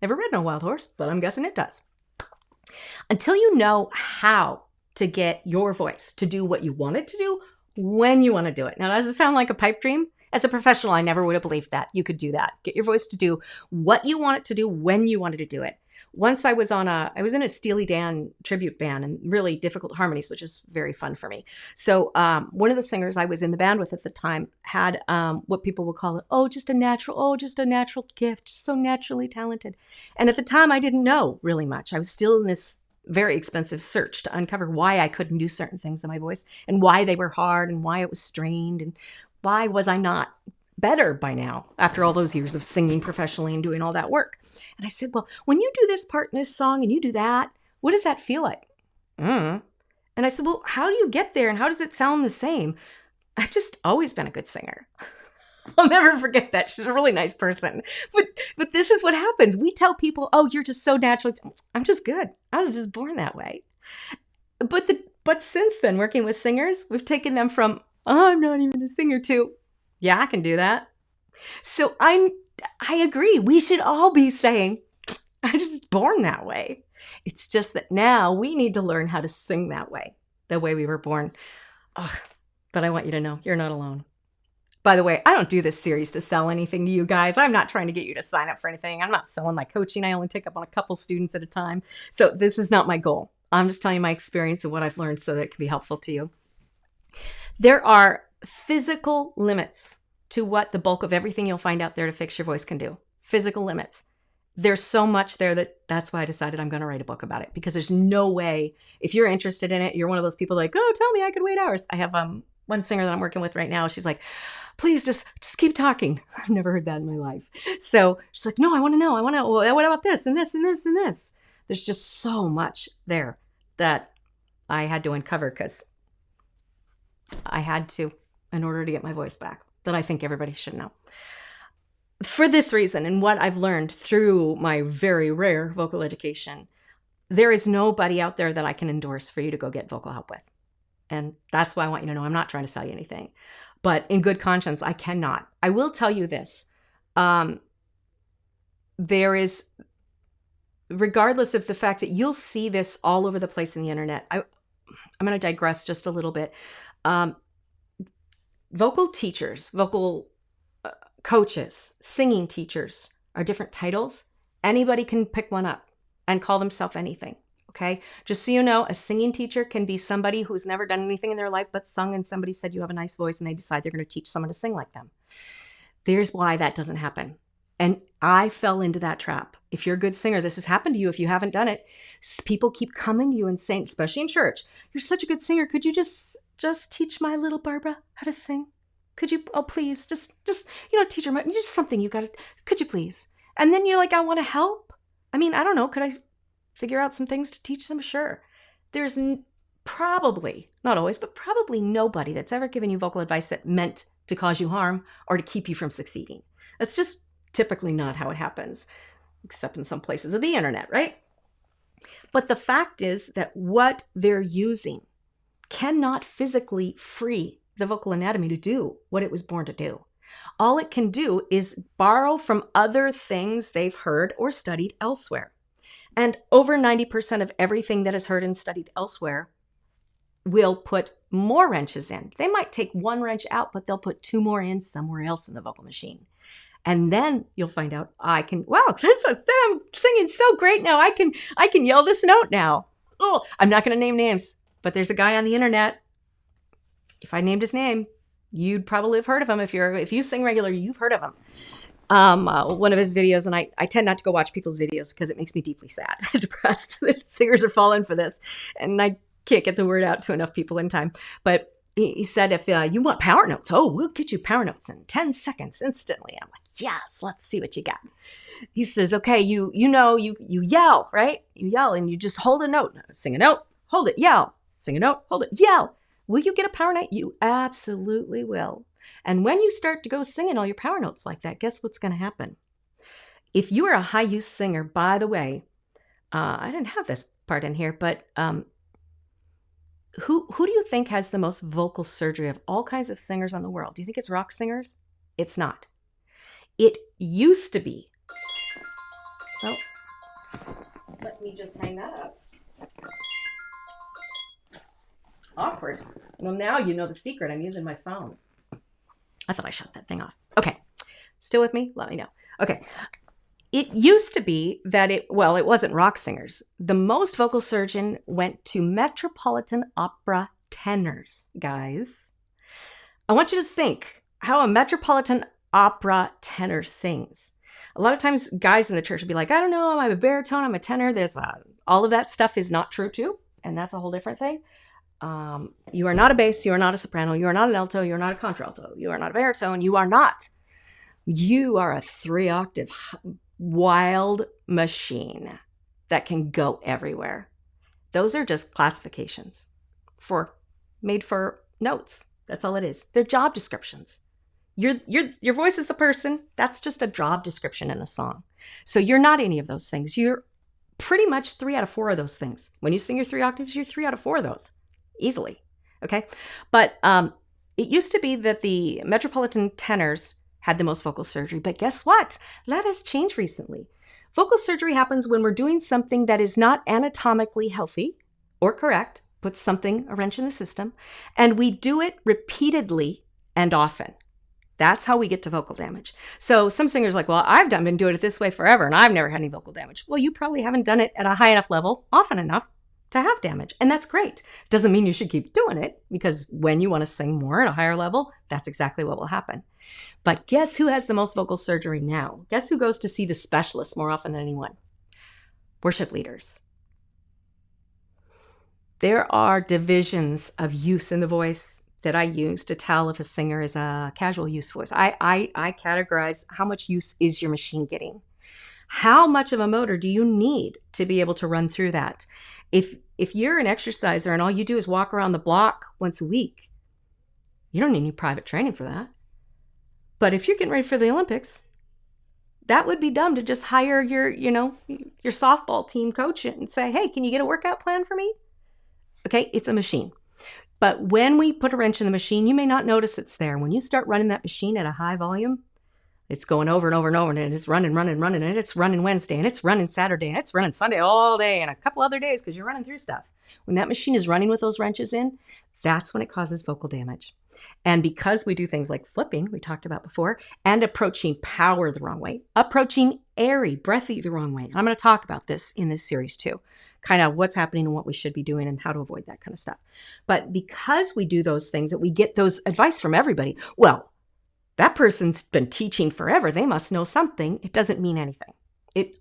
Never ridden a wild horse, but I'm guessing it does. Until you know how to get your voice to do what you want it to do when you want to do it. Now, does it sound like a pipe dream? As a professional, I never would have believed that you could do that. Get your voice to do what you want it to do when you wanted to do it. Once I was in a Steely Dan tribute band and really difficult harmonies, which is very fun for me. So one of the singers I was in the band with at the time had what people would call it, just a natural gift, so naturally talented. And at the time, I didn't know really much. I was still in this very expensive search to uncover why I couldn't do certain things in my voice and why they were hard and why it was strained and why was I not better by now after all those years of singing professionally and doing all that work. And I said, well, when you do this part in this song and you do that, what does that feel like? And I said, well, how do you get there and how does it sound the same? I've just always been a good singer. I'll never forget that. She's a really nice person. But this is what happens. We tell people, oh, you're just so natural. I'm just good. I was just born that way. But since then, working with singers, we've taken them from, I'm not even a singer to, yeah, I can do that. So I agree. We should all be saying, I'm just born that way. It's just that now we need to learn how to sing that way, the way we were born. But I want you to know you're not alone. By the way, I don't do this series to sell anything to you guys. I'm not trying to get you to sign up for anything. I'm not selling my coaching. I only take up on a couple students at a time. So this is not my goal. I'm just telling you my experience and what I've learned so that it can be helpful to you. There are physical limits to what the bulk of everything you'll find out there to fix your voice can do. Physical limits. There's so much there that's why I decided I'm going to write a book about it, because there's no way, if you're interested in it, you're one of those people like, oh, tell me I could wait hours. I have one singer that I'm working with right now. She's like, please just keep talking. I've never heard that in my life. So she's like, no, I want to know. Well, what about this and this and this and this? There's just so much there that I had to uncover because I had to in order to get my voice back, that I think everybody should know. For this reason, and what I've learned through my very rare vocal education, there is nobody out there that I can endorse for you to go get vocal help with. And that's why I want you to know I'm not trying to sell you anything. But in good conscience, I cannot. I will tell you this. There is, regardless of the fact that you'll see this all over the place in the internet, I'm going to digress just a little bit. Vocal teachers, vocal coaches, singing teachers are different titles. Anybody can pick one up and call themselves anything. Okay. Just so you know, a singing teacher can be somebody who's never done anything in their life but sung, and somebody said you have a nice voice and they decide they're going to teach someone to sing like them. There's why that doesn't happen. And I fell into that trap. If you're a good singer, this has happened to you. If you haven't done it, people keep coming to you and saying, especially in church, you're such a good singer. Could you just teach my little Barbara how to sing? Could you, please, just, teach her, just something you got to, could you please? And then you're like, I want to help. I mean, I don't know. Could I figure out some things to teach them? Sure. There's probably, not always, but probably nobody that's ever given you vocal advice that meant to cause you harm or to keep you from succeeding. That's just typically not how it happens, except in some places of the internet, right? But the fact is that what they're using cannot physically free the vocal anatomy to do what it was born to do. All it can do is borrow from other things they've heard or studied elsewhere. And over 90% of everything that is heard and studied elsewhere will put more wrenches in. They might take one wrench out, but they'll put two more in somewhere else in the vocal machine. And then you'll find out, I'm singing so great now. I can yell this note now. Oh, I'm not going to name names, but there's a guy on the internet. If I named his name, you'd probably have heard of him. If you sing regularly, you've heard of him. One of his videos, and I tend not to go watch people's videos because it makes me deeply sad, depressed that singers are falling for this, and I can't get the word out to enough people in time. But he said, if you want power notes, we'll get you power notes in 10 seconds instantly. I'm like, yes, let's see what you got. He says, okay, you yell, right? You yell and you just hold a note, sing a note, hold it, yell, sing a note, hold it, yell. Will you get a power note? You absolutely will. And when you start to go singing all your power notes like that, guess what's going to happen? If you are a high use singer, by the way, I didn't have this part in here, but who do you think has the most vocal surgery of all kinds of singers on the world? Do you think it's rock singers? It's not. It used to be. Well, Let me just hang that up. Awkward. Well, now you know the secret. I'm using my phone. I thought I shut that thing off. Okay. Still with me? Let me know. Okay. It used to be that it wasn't rock singers. The most vocal surgeon went to Metropolitan Opera tenors, guys. I want you to think how a Metropolitan Opera tenor sings. A lot of times guys in the church would be like, I don't know, I'm a baritone, I'm a tenor. There's all of that stuff is not true too. And that's a whole different thing. You are not a bass, you are not a soprano, you are not an alto, you are not a contralto, you are not a baritone, you are not. You are a 3-octave wild machine that can go everywhere. Those are just classifications made for notes. That's all it is. They're job descriptions. Your voice is the person. That's just a job description in a song. So you're not any of those things. You're pretty much 3 out of 4 of those things. When you sing your 3 octaves, you're 3 out of 4 of those. Easily. Okay? But it used to be that the Metropolitan tenors had the most vocal surgery. But guess what? That has changed recently. Vocal surgery happens when we're doing something that is not anatomically healthy or correct, puts a wrench in the system, and we do it repeatedly and often. That's how we get to vocal damage. So some singers are like, well, I've been doing it this way forever and I've never had any vocal damage. Well, you probably haven't done it at a high enough level often enough to have damage. And that's great. Doesn't mean you should keep doing it, because when you want to sing more at a higher level, that's exactly what will happen. But guess who has the most vocal surgery now? Guess who goes to see the specialist more often than anyone? Worship leaders. There are divisions of use in the voice that I use to tell if a singer is a casual use voice. I categorize how much use is your machine getting. How much of a motor do you need to be able to run through that? If you're an exerciser and all you do is walk around the block once a week, you don't need any private training for that. But if you're getting ready for the Olympics, that would be dumb to just hire your softball team coach and say, hey, can you get a workout plan for me? Okay, it's a machine. But when we put a wrench in the machine, you may not notice it's there. When you start running that machine at a high volume, it's going over and over and over, and it's running, and it's running Wednesday, and it's running Saturday, and it's running Sunday all day, and a couple other days because you're running through stuff. When that machine is running with those wrenches in, that's when it causes vocal damage. And because we do things like flipping, we talked about before, and approaching power the wrong way, approaching airy, breathy the wrong way. I'm going to talk about this in this series too, kind of what's happening and what we should be doing and how to avoid that kind of stuff. But because we do those things, that we get those advice from everybody, well, that person's been teaching forever. They must know something. It doesn't mean anything.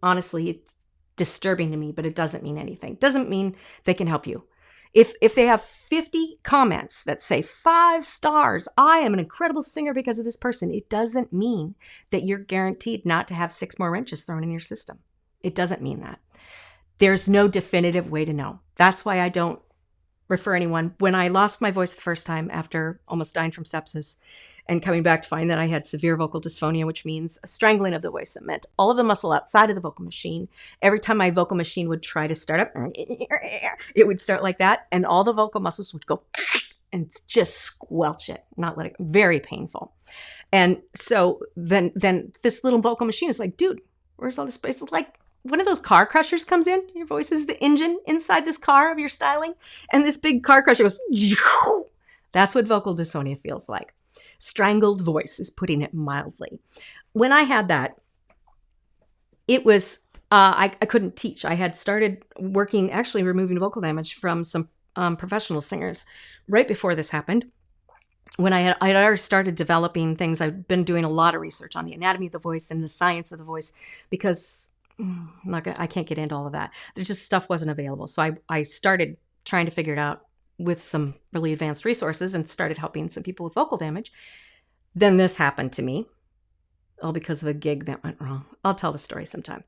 Honestly, it's disturbing to me, but it doesn't mean anything. It doesn't mean they can help you. If they have 50 comments that say 5 stars, I am an incredible singer because of this person, it doesn't mean that you're guaranteed not to have 6 more wrenches thrown in your system. It doesn't mean that. There's no definitive way to know. That's why I don't refer anyone. When I lost my voice the first time after almost dying from sepsis and coming back to find that I had severe vocal dysphonia, which means a strangling of the voice. It meant all of the muscle outside of the vocal machine. Every time my vocal machine would try to start up, it would start like that. And all the vocal muscles would go and just squelch it, not let it, very painful. And so then this little vocal machine is like, dude, where's all this space? It's like one of those car crushers comes in. Your voice is the engine inside this car of your styling. And this big car crusher goes, that's what vocal dysphonia feels like. Strangled voice is putting it mildly. When I had that, it was, I couldn't teach. I had started working, actually removing vocal damage from some professional singers right before this happened. When I had already started developing things, I've been doing a lot of research on the anatomy of the voice and the science of the voice, because I can't get into all of that. There's just stuff wasn't available. So I started trying to figure it out with some really advanced resources and started helping some people with vocal damage. Then this happened to me, all because of a gig that went wrong. I'll tell the story sometime.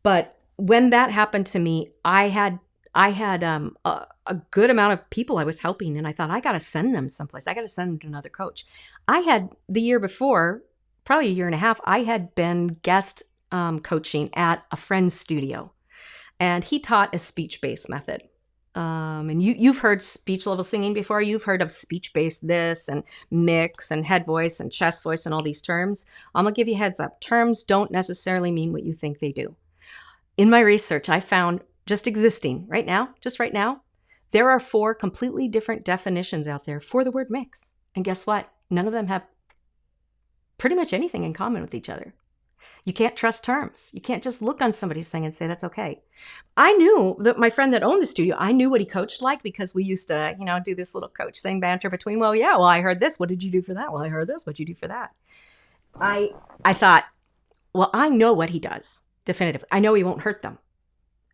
But when that happened to me, I had a good amount of people I was helping, and I thought, I got to send them someplace. I got to send them to another coach. I had, the year before, probably a year and a half, I had been guest coaching at a friend's studio, and he taught a speech-based method. And you've heard speech level singing before. You've heard of speech-based this and mix and head voice and chest voice and all these terms. I'm going to give you a heads up. Terms don't necessarily mean what you think they do. In my research, I found just existing right now, just right now, there are 4 completely different definitions out there for the word mix. And guess what? None of them have pretty much anything in common with each other. You can't trust terms. You can't just look on somebody's thing and say, that's okay. I knew that my friend that owned the studio, I knew what he coached like because we used to, do this little coach thing banter between, I heard this. What did you do for that? Well, I heard this. What'd you do for that? I thought, well, I know what he does definitively. I know he won't hurt them.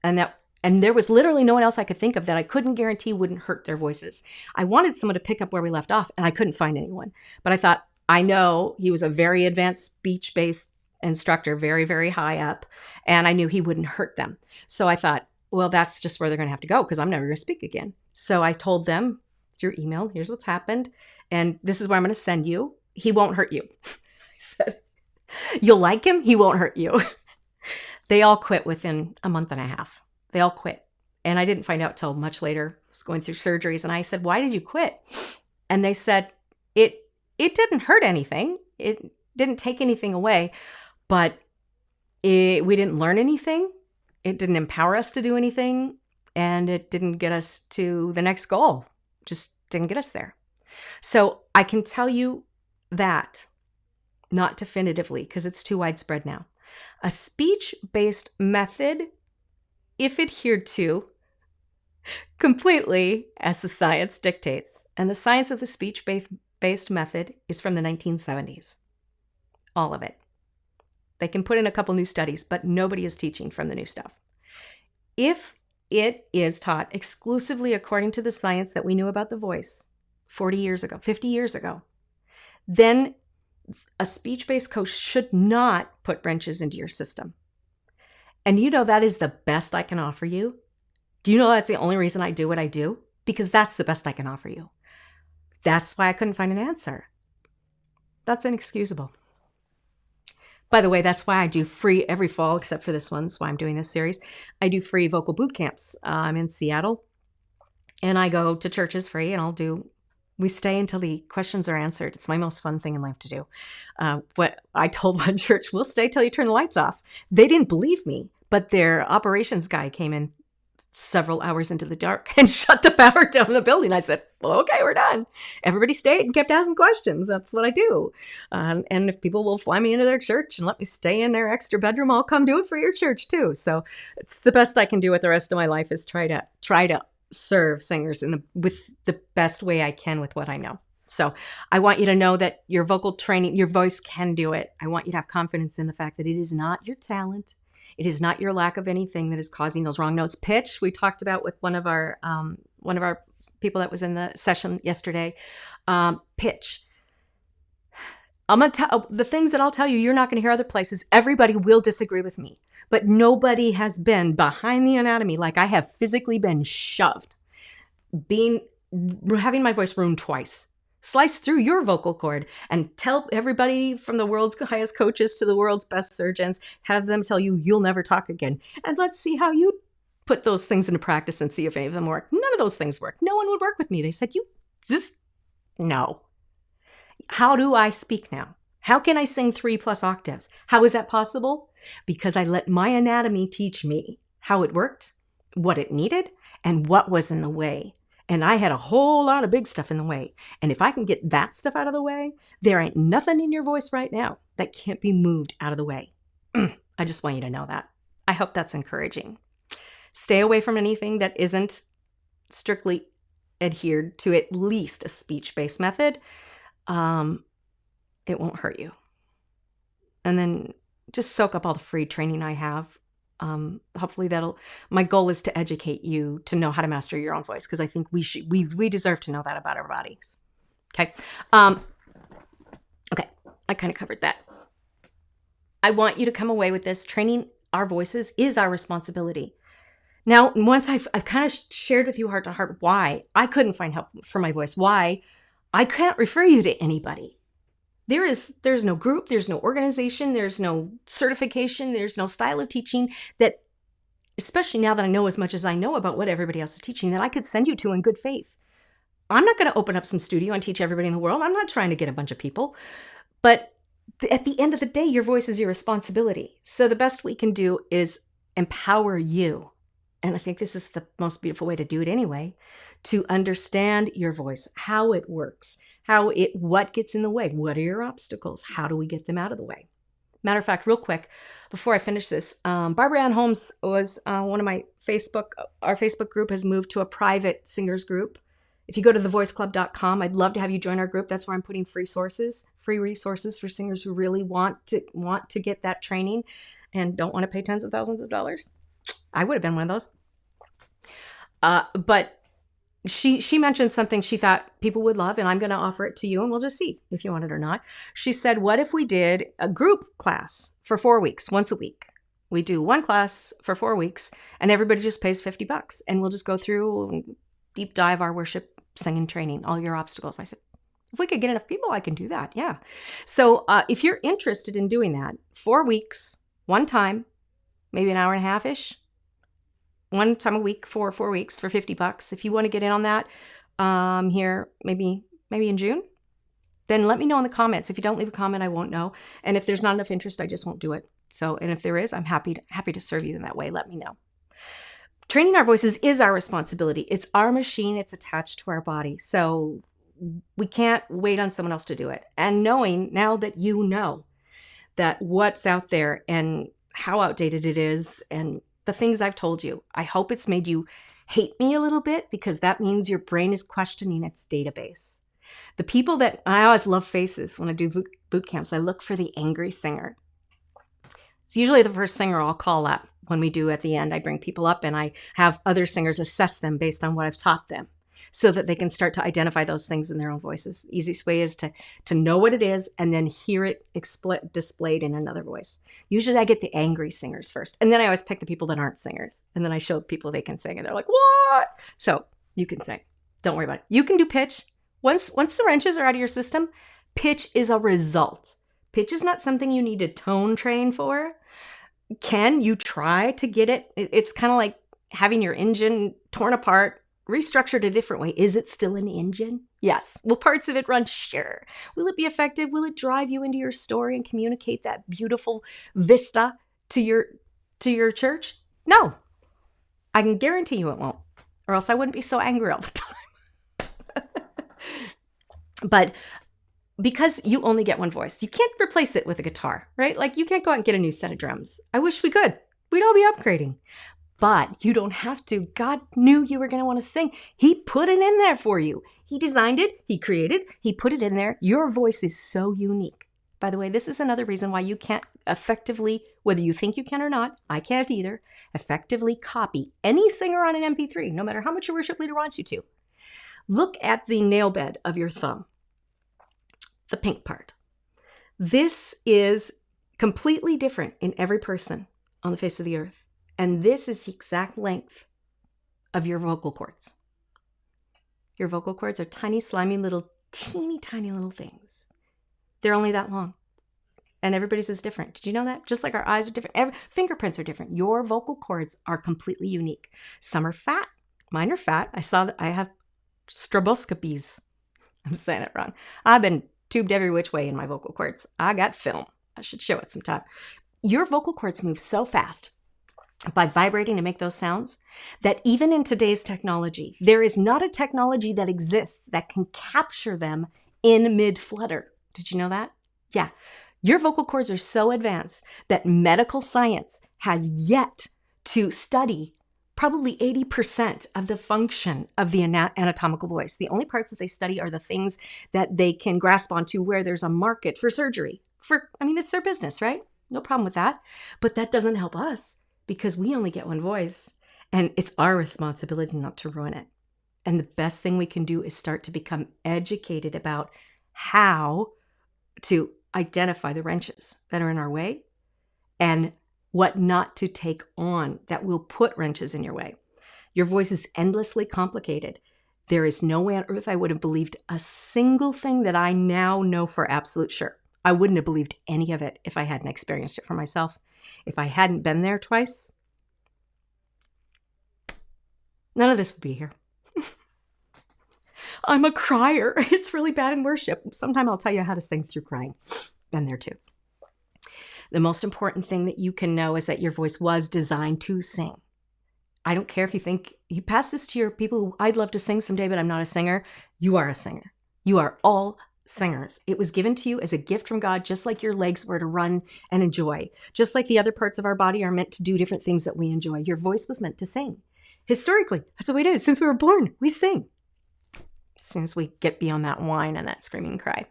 And there was literally no one else I could think of that I couldn't guarantee wouldn't hurt their voices. I wanted someone to pick up where we left off, and I couldn't find anyone. But I thought, I know he was a very advanced speech-based instructor, very, very high up, and I knew he wouldn't hurt them. So I thought, well, that's just where they're going to have to go because I'm never going to speak again. So I told them through email, here's what's happened, and this is where I'm going to send you. He won't hurt you. I said, you'll like him. He won't hurt you. They all quit within a month and a half. They all quit. And I didn't find out till much later. I was going through surgeries and I said, why did you quit? And they said, it didn't hurt anything. It didn't take anything away, but we didn't learn anything. It didn't empower us to do anything. And it didn't get us to the next goal. Just didn't get us there. So I can tell you that, not definitively, because it's too widespread now. A speech-based method, if adhered to completely as the science dictates, and the science of the speech-based method is from the 1970s. All of it. They can put in a couple new studies, but nobody is teaching from the new stuff. If it is taught exclusively according to the science that we knew about the voice 40 years ago, 50 years ago, then a speech-based coach should not put wrenches into your system. And that is the best I can offer you. Do you know that's the only reason I do what I do? Because that's the best I can offer you. That's why I couldn't find an answer. That's inexcusable. By the way, that's why I do free every fall, except for this one. That's why I'm doing this series. I do free vocal boot camps. I'm in Seattle, and I go to churches free, and we stay until the questions are answered. It's my most fun thing in life to do. What I told one church, we'll stay till you turn the lights off. They didn't believe me, but their operations guy came in several hours into the dark and shut the power down in the building. I said, well, okay, we're done. Everybody stayed and kept asking questions. That's what I do. And if people will fly me into their church and let me stay in their extra bedroom, I'll come do it for your church too. So it's the best I can do with the rest of my life is try to serve singers with the best way I can with what I know. So I want you to know that your vocal training, your voice can do it. I want you to have confidence in the fact that it is not your talent. It is not your lack of anything that is causing those wrong notes. Pitch, we talked about with one of our people that was in the session yesterday. Pitch. I'm going to tell the things that I'll tell you, you're not going to hear other places. Everybody will disagree with me, but nobody has been behind the anatomy like I have physically been shoved, having my voice ruined twice. Slice through your vocal cord and tell everybody from the world's highest coaches to the world's best surgeons, have them tell you you'll never talk again. And let's see how you put those things into practice and see if any of them work. None of those things work. No one would work with me. They said, no. How do I speak now? How can I sing 3+ octaves? How is that possible? Because I let my anatomy teach me how it worked, what it needed, and what was in the way. And I had a whole lot of big stuff in the way. And if I can get that stuff out of the way, there ain't nothing in your voice right now that can't be moved out of the way. I just want you to know that. I hope that's encouraging. Stay away from anything that isn't strictly adhered to at least a speech-based method. It won't hurt you. And then just soak up all the free training I have. Hopefully my goal is to educate you to know how to master your own voice, because I think we deserve to know that about our bodies. Okay. Okay. I kind of covered that. I want you to come away with this. Training our voices is our responsibility. Now, once I've kind of shared with you heart to heart why I couldn't find help for my voice, why I can't refer you to anybody. There's no group, there's no organization, there's no certification, there's no style of teaching that, especially now that I know as much as I know about what everybody else is teaching, that I could send you to in good faith. I'm not going to open up some studio and teach everybody in the world. I'm not trying to get a bunch of people. But at the end of the day, your voice is your responsibility. So the best we can do is empower you and I think this is the most beautiful way to do it anyway, to understand your voice, how it works, what gets in the way, what are your obstacles, how do we get them out of the way? Matter of fact, real quick, before I finish this, Barbara Ann Holmes was one of my our Facebook group has moved to a private singers group. If you go to thevoiceclub.com, I'd love to have you join our group. That's where I'm putting free resources for singers who really want to get that training and don't want to pay tens of thousands of dollars. I would have been one of those. But she mentioned something she thought people would love, and I'm going to offer it to you, and we'll just see if you want it or not. She said, what if we did a group class for 4 weeks, once a week? We do one class for 4 weeks, and everybody just pays $50, and we'll just go through and deep dive our worship singing training, all your obstacles. I said, if we could get enough people, I can do that. Yeah. So if you're interested in doing that, 4 weeks, one time, maybe an hour and a half-ish, one time a week for 4 weeks for $50. If you want to get in on that here, maybe in June, then let me know in the comments. If you don't leave a comment, I won't know. And if there's not enough interest, I just won't do it. So, and if there is, I'm happy to serve you in that way. Let me know. Training our voices is our responsibility. It's our machine. It's attached to our body. So we can't wait on someone else to do it. And knowing now that you know that what's out there and how outdated it is and the things I've told you, I hope it's made you hate me a little bit, because that means your brain is questioning its database. The people that I always love faces when I do boot camps, I look for the angry singer. It's usually the first singer I'll call up when we do at the end. I bring people up and I have other singers assess them based on what I've taught them so that they can start to identify those things in their own voices. The easiest way is to know what it is and then hear it displayed in another voice. Usually I get the angry singers first. And then I always pick the people that aren't singers. And then I show people they can sing and they're like, what? So you can sing. Don't worry about it. You can do pitch. Once the wrenches are out of your system, pitch is a result. Pitch is not something you need to tone train for. Can you try to get it? It's kind of like having your engine torn apart, restructured a different way. Is it still an engine? Yes. Will parts of it run? Sure. Will it be effective? Will it drive you into your story and communicate that beautiful vista to your church? No. I can guarantee you it won't, or else I wouldn't be so angry all the time. But because you only get one voice, you can't replace it with a guitar, right? Like you can't go out and get a new set of drums. I wish we could. We'd all be upgrading. But you don't have to. God knew you were going to want to sing. He put it in there for you. He designed it. He created. He put it in there. Your voice is so unique. By the way, this is another reason why you can't effectively, whether you think you can or not, I can't either, effectively copy any singer on an MP3, no matter how much your worship leader wants you to. Look at the nail bed of your thumb, the pink part. This is completely different in every person on the face of the earth. And this is the exact length of your vocal cords. Your vocal cords are tiny, slimy, teeny tiny little things. They're only that long. And everybody's is different. Did you know that? Just like our eyes are different, fingerprints are different. Your vocal cords are completely unique. Some are fat. Mine are fat. I saw that I have stroboscopies. I'm saying it wrong. I've been tubed every which way in my vocal cords. I got film. I should show it sometime. Your vocal cords move so fast by vibrating to make those sounds that even in today's technology, there is not a technology that exists that can capture them in mid-flutter. Did you know that? Yeah. Your vocal cords are so advanced that medical science has yet to study probably 80% of the function of the anatomical voice. The only parts that they study are the things that they can grasp onto where there's a market for surgery. It's their business, right? No problem with that. But that doesn't help us because we only get one voice and it's our responsibility not to ruin it. And the best thing we can do is start to become educated about how to identify the wrenches that are in our way and what not to take on that will put wrenches in your way. Your voice is endlessly complicated. There is no way on earth I would have believed a single thing that I now know for absolute sure. I wouldn't have believed any of it if I hadn't experienced it for myself. If I hadn't been there twice, none of this would be here. I'm a crier. It's really bad in worship. Sometime I'll tell you how to sing through crying. Been there too. The most important thing that you can know is that your voice was designed to sing. I don't care if you think you pass this to your people who I'd love to sing someday, but I'm not a singer. You are a singer. You are all singers. It was given to you as a gift from God, just like your legs were to run and enjoy, just like the other parts of our body are meant to do different things that we enjoy. Your voice was meant to sing. Historically, that's the way it is. Since we were born, we sing. As soon as we get beyond that whine and that screaming cry,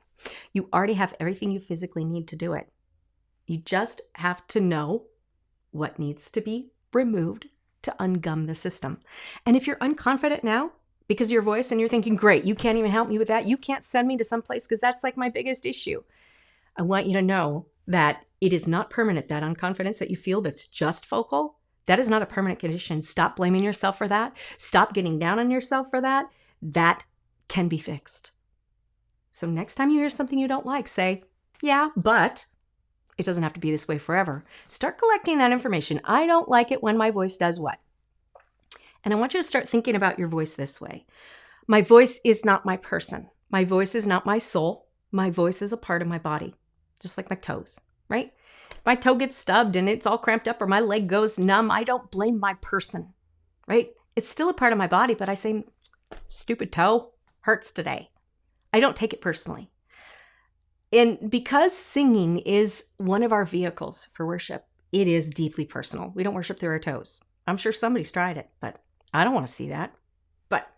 you already have everything you physically need to do it. You just have to know what needs to be removed to ungum the system. And if you're unconfident now because of your voice and you're thinking, great, you can't even help me with that. You can't send me to some place because that's like my biggest issue. I want you to know that it is not permanent. That unconfidence that you feel that's just focal, that is not a permanent condition. Stop blaming yourself for that. Stop getting down on yourself for that. That can be fixed. So next time you hear something you don't like, say, yeah, but it doesn't have to be this way forever. Start collecting that information. I don't like it when my voice does what? And I want you to start thinking about your voice this way. My voice is not my person. My voice is not my soul. My voice is a part of my body, just like my toes, right? If my toe gets stubbed and it's all cramped up or my leg goes numb, I don't blame my person, right? It's still a part of my body, but I say, stupid toe, hurts today. I don't take it personally. And because singing is one of our vehicles for worship, it is deeply personal. We don't worship through our toes. I'm sure somebody's tried it, but I don't want to see that. But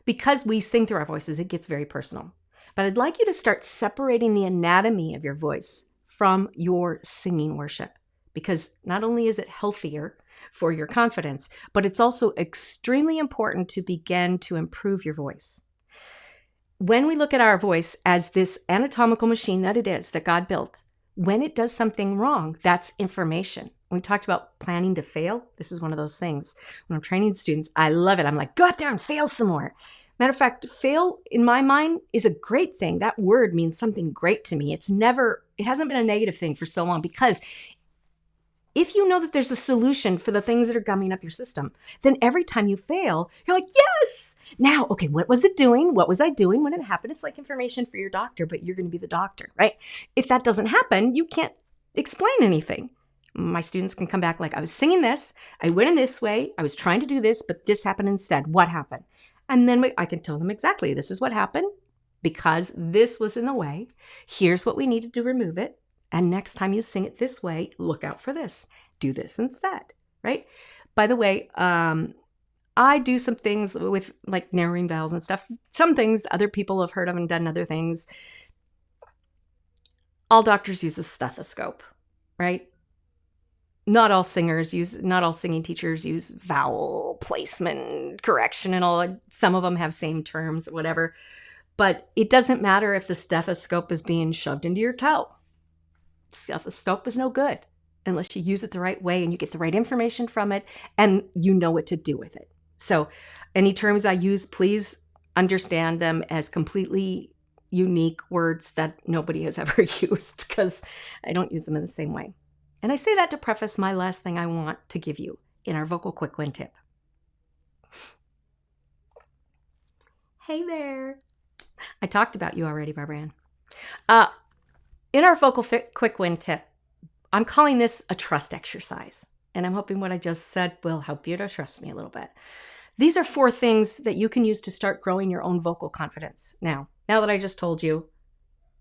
because we sing through our voices, it gets very personal. But I'd like you to start separating the anatomy of your voice from your singing worship, because not only is it healthier for your confidence, but it's also extremely important to begin to improve your voice. When we look at our voice as this anatomical machine that it is, that God built, when it does something wrong, that's information. We talked about planning to fail. This is one of those things. When I'm training students, I love it. I'm like, go out there and fail some more. Matter of fact, fail in my mind is a great thing. That word means something great to me. It hasn't been a negative thing for so long, because if you know that there's a solution for the things that are gumming up your system, then every time you fail, you're like, yes! Now, okay, what was it doing? What was I doing when it happened? It's like information for your doctor, but you're going to be the doctor, right? If that doesn't happen, you can't explain anything. My students can come back like, I was singing this, I went in this way, I was trying to do this, but this happened instead. What happened? And then I can tell them exactly, this is what happened because this was in the way. Here's what we needed to remove it. And next time you sing it this way, look out for this. Do this instead, right? By the way, I do some things with like narrowing vowels and stuff. Some things other people have heard of and done other things. All doctors use a stethoscope, right? Not all singing teachers use vowel placement correction and all. Some of them have same terms, whatever. But it doesn't matter if the stethoscope is being shoved into your toe. Stethoscope is no good unless you use it the right way and you get the right information from it and you know what to do with it. So any terms I use, please understand them as completely unique words that nobody has ever used, because I don't use them in the same way. And I say that to preface my last thing I want to give you in our vocal quick win tip. Hey there. I talked about you already, Barbara Ann. In our vocal quick win tip, I'm calling this a trust exercise. And I'm hoping what I just said will help you to trust me a little bit. These are 4 things that you can use to start growing your own vocal confidence. Now that I just told you,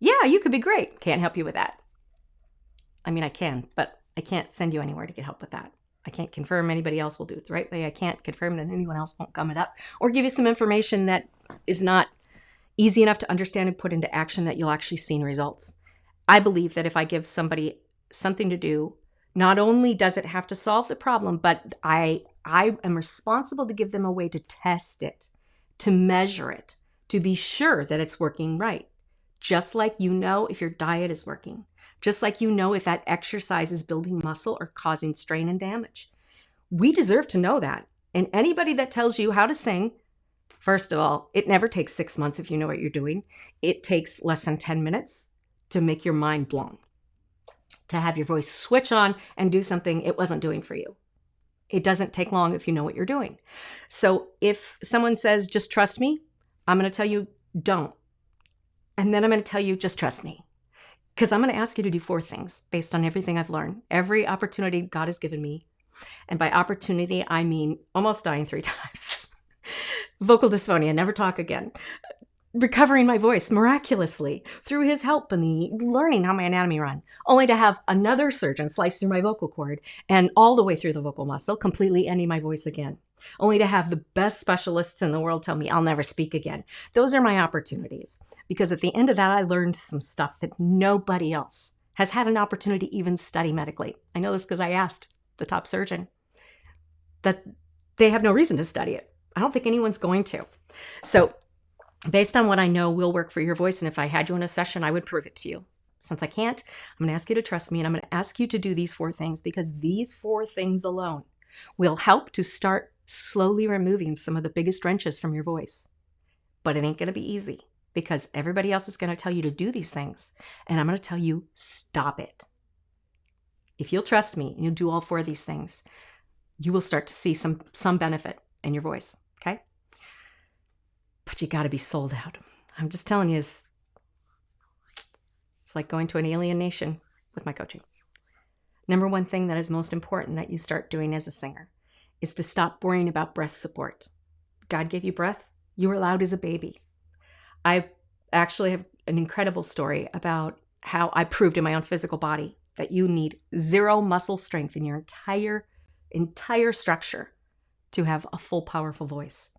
yeah, you could be great. Can't help you with that. I mean, I can, but I can't send you anywhere to get help with that. I can't confirm anybody else will do it the right way. I can't confirm that anyone else won't gum it up or give you some information that is not easy enough to understand and put into action that you'll actually see results. I believe that if I give somebody something to do, not only does it have to solve the problem, but I am responsible to give them a way to test it, to measure it, to be sure that it's working right. Just like you know if your diet is working. Just like you know if that exercise is building muscle or causing strain and damage. We deserve to know that. And anybody that tells you how to sing, first of all, it never takes 6 months if you know what you're doing. It takes less than 10 minutes to make your mind blown. To have your voice switch on and do something it wasn't doing for you. It doesn't take long if you know what you're doing. So if someone says, just trust me, I'm going to tell you, don't. And then I'm going to tell you, just trust me. Because I'm going to ask you to do 4 things based on everything I've learned. Every opportunity God has given me, And by opportunity, I mean almost dying 3 times. Vocal dysphonia, never talk again. Recovering my voice miraculously through his help and the learning how my anatomy run, only to have another surgeon slice through my vocal cord and all the way through the vocal muscle, completely ending my voice again, only to have the best specialists in the world tell me I'll never speak again. Those are my opportunities, because at the end of that, I learned some stuff that nobody else has had an opportunity to even study medically. I know this because I asked the top surgeon that they have no reason to study it. I don't think anyone's going to. So based on what I know will work for your voice, and if I had you in a session, I would prove it to you. Since I can't, I'm going to ask you to trust me, and I'm going to ask you to do these 4 things, because these 4 things alone will help to start slowly removing some of the biggest wrenches from your voice. But it ain't going to be easy, because everybody else is going to tell you to do these things, and I'm going to tell you, stop it. If you'll trust me and you'll do all 4 of these things, you will start to see some benefit in your voice, okay? But you got to be sold out. I'm just telling you, it's like going to an alien nation with my coaching. Number 1 thing that is most important that you start doing as a singer is to stop worrying about breath support. God gave you breath. You were allowed as a baby. I actually have an incredible story about how I proved in my own physical body that you need 0 muscle strength in your entire structure to have a full, powerful voice.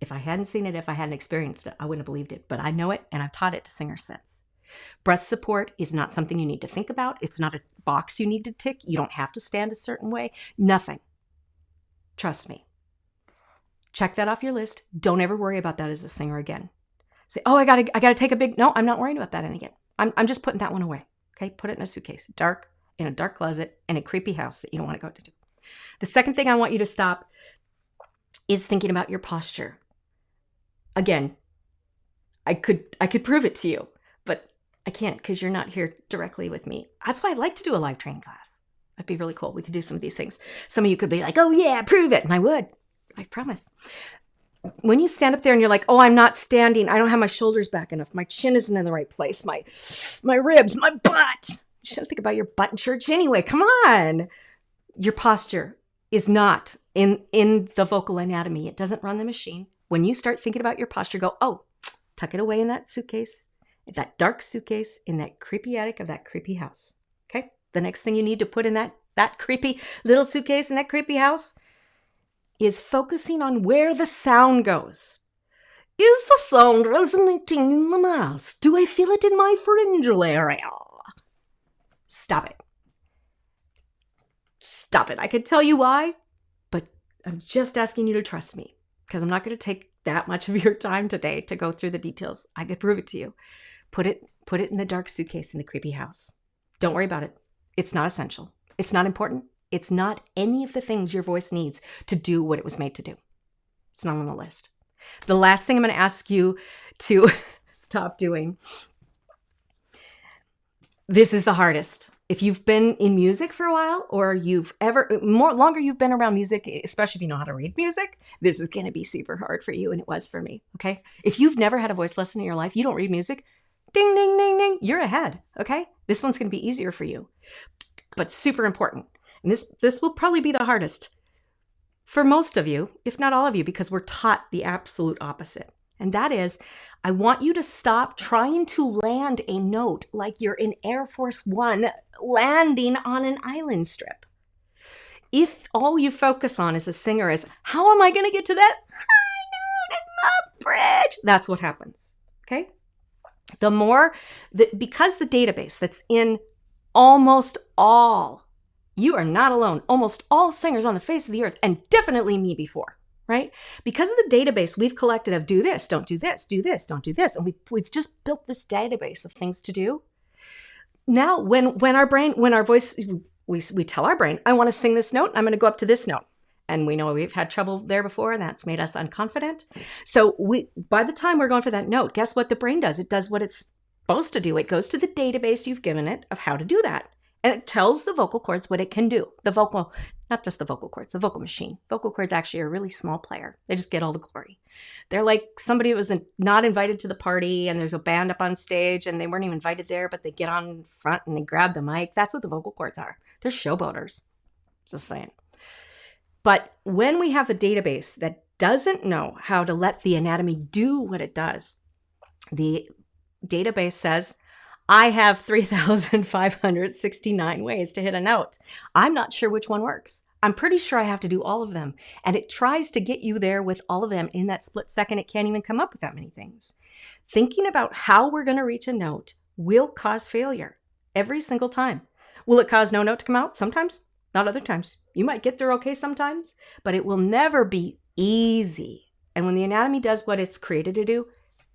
If I hadn't seen it, if I hadn't experienced it, I wouldn't have believed it. But I know it, and I've taught it to singers since. Breath support is not something you need to think about. It's not a box you need to tick. You don't have to stand a certain way. Nothing. Trust me. Check that off your list. Don't ever worry about that as a singer again. Say, oh, I gotta take a big... No, I'm not worrying about that again. I'm just putting that one away. Okay, put it in a suitcase, in a dark closet, in a creepy house that you don't want to go to do. The second thing I want you to stop is thinking about your posture. Again, I could prove it to you, but I can't, because you're not here directly with me. That's why I'd like to do a live training class. That'd be really cool. We could do some of these things. Some of you could be like, oh yeah, prove it. And I would. I promise. When you stand up there and you're like, oh, I'm not standing. I don't have my shoulders back enough. My chin isn't in the right place. My ribs, my butt. You shouldn't think about your butt in church anyway. Come on. Your posture is not in the vocal anatomy. It doesn't run the machine. When you start thinking about your posture, go, oh, tuck it away in that suitcase, in that dark suitcase, in that creepy attic of that creepy house. Okay? The next thing you need to put in that creepy little suitcase in that creepy house is focusing on where the sound goes. Is the sound resonating in the mass? Do I feel it in my pharyngeal area? Stop it. Stop it. I could tell you why, but I'm just asking you to trust me, because I'm not going to take that much of your time today to go through the details. I could prove it to you. Put it in the dark suitcase in the creepy house. Don't worry about it. It's not essential. It's not important. It's not any of the things your voice needs to do what it was made to do. It's not on the list. The last thing I'm going to ask you to stop doing, this is the hardest. If you've been in music for a while, or longer you've been around music, especially if you know how to read music, this is going to be super hard for you, and it was for me, okay? If you've never had a voice lesson in your life, you don't read music, ding, ding, ding, ding, you're ahead, okay? This one's going to be easier for you, but super important. And this will probably be the hardest for most of you, if not all of you, because we're taught the absolute opposite. And that is, I want you to stop trying to land a note like you're in Air Force One landing on an island strip. If all you focus on as a singer is, how am I going to get to that high note in the bridge? That's what happens, okay? Because the database that's in almost all, you are not alone, almost all singers on the face of the earth, and definitely me before, right? Because of the database we've collected of do this, don't do this, do this, don't do this. And we've just built this database of things to do. Now, when our voice, we tell our brain, I want to sing this note, I'm going to go up to this note. And we know we've had trouble there before, and that's made us unconfident. So by the time we're going for that note, guess what the brain does? It does what it's supposed to do. It goes to the database you've given it of how to do that. And it tells the vocal cords what it can do. Not just the vocal cords, the vocal machine. Vocal cords actually are a really small player. They just get all the glory. They're like somebody who was not invited to the party, and there's a band up on stage and they weren't even invited there, but they get on front and they grab the mic. That's what the vocal cords are. They're showboaters. Just saying. But when we have a database that doesn't know how to let the anatomy do what it does, the database says, I have 3,569 ways to hit a note. I'm not sure which one works. I'm pretty sure I have to do all of them. And it tries to get you there with all of them in that split second. It can't even come up with that many things. Thinking about how we're going to reach a note will cause failure every single time. Will it cause no note to come out? Sometimes, not other times. You might get through okay sometimes, but it will never be easy. And when the anatomy does what it's created to do,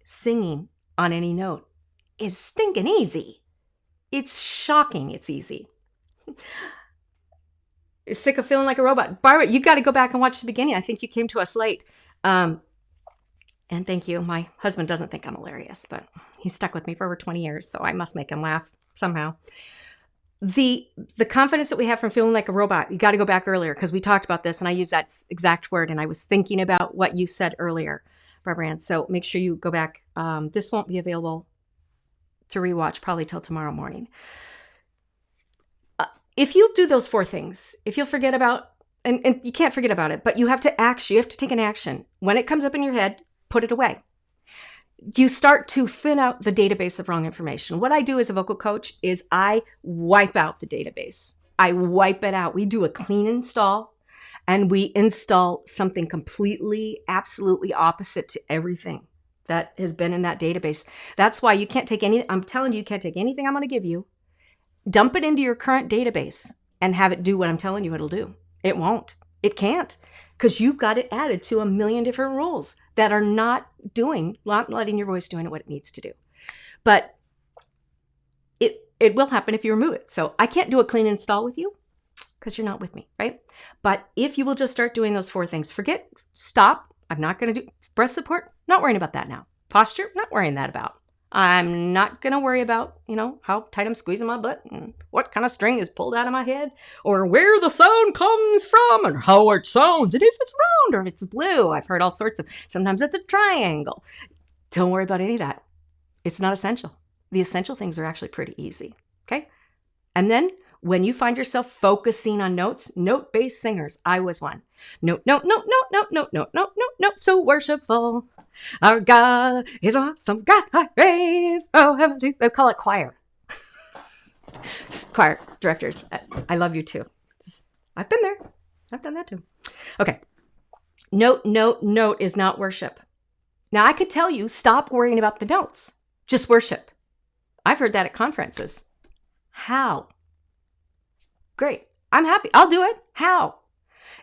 singing on any note is stinking easy. It's shocking it's easy. You're sick of feeling like a robot. Barbara, you got to go back and watch the beginning. I think you came to us late. And thank you. My husband doesn't think I'm hilarious, but he's stuck with me for over 20 years, so I must make him laugh somehow. The confidence that we have from feeling like a robot, you got to go back earlier because we talked about this and I used that exact word and I was thinking about what you said earlier, Barbara Ann. So make sure you go back. This won't be available to rewatch probably till tomorrow morning. If you'll do those 4 things, if you'll forget about, and you can't forget about it, but you have to act, you have to take an action. When it comes up in your head, put it away. You start to thin out the database of wrong information. What I do as a vocal coach is I wipe out the database. I wipe it out. We do a clean install and we install something completely, absolutely opposite to everything that has been in that database. That's why you can't take I'm telling you can't take anything I'm going to give you, dump it into your current database and have it do what I'm telling you it'll do. It won't. It can't. Because you've got it added to a million different rules that are not letting your voice doing what it needs to do. But it will happen if you remove it. So I can't do a clean install with you because you're not with me, right? But if you will just start doing those 4 things, stop. I'm not going to do breast support. Not worrying about that now. Posture, not worrying that about. I'm not going to worry about, how tight I'm squeezing my butt and what kind of string is pulled out of my head or where the sound comes from and how it sounds and if it's round or if it's blue. I've heard all sorts of, sometimes it's a triangle. Don't worry about any of that. It's not essential. The essential things are actually pretty easy. Okay. And then when you find yourself focusing on notes, note-based singers, I was one. Note, note, note, note, note, note, note, note, note, note, so worshipful. Our God is awesome. God, I praise. Oh, heaven, they call it choir. Choir directors, I love you too. I've been there. I've done that too. Okay. Note, note, note is not worship. Now I could tell you, stop worrying about the notes. Just worship. I've heard that at conferences. How? Great. I'm happy. I'll do it. How?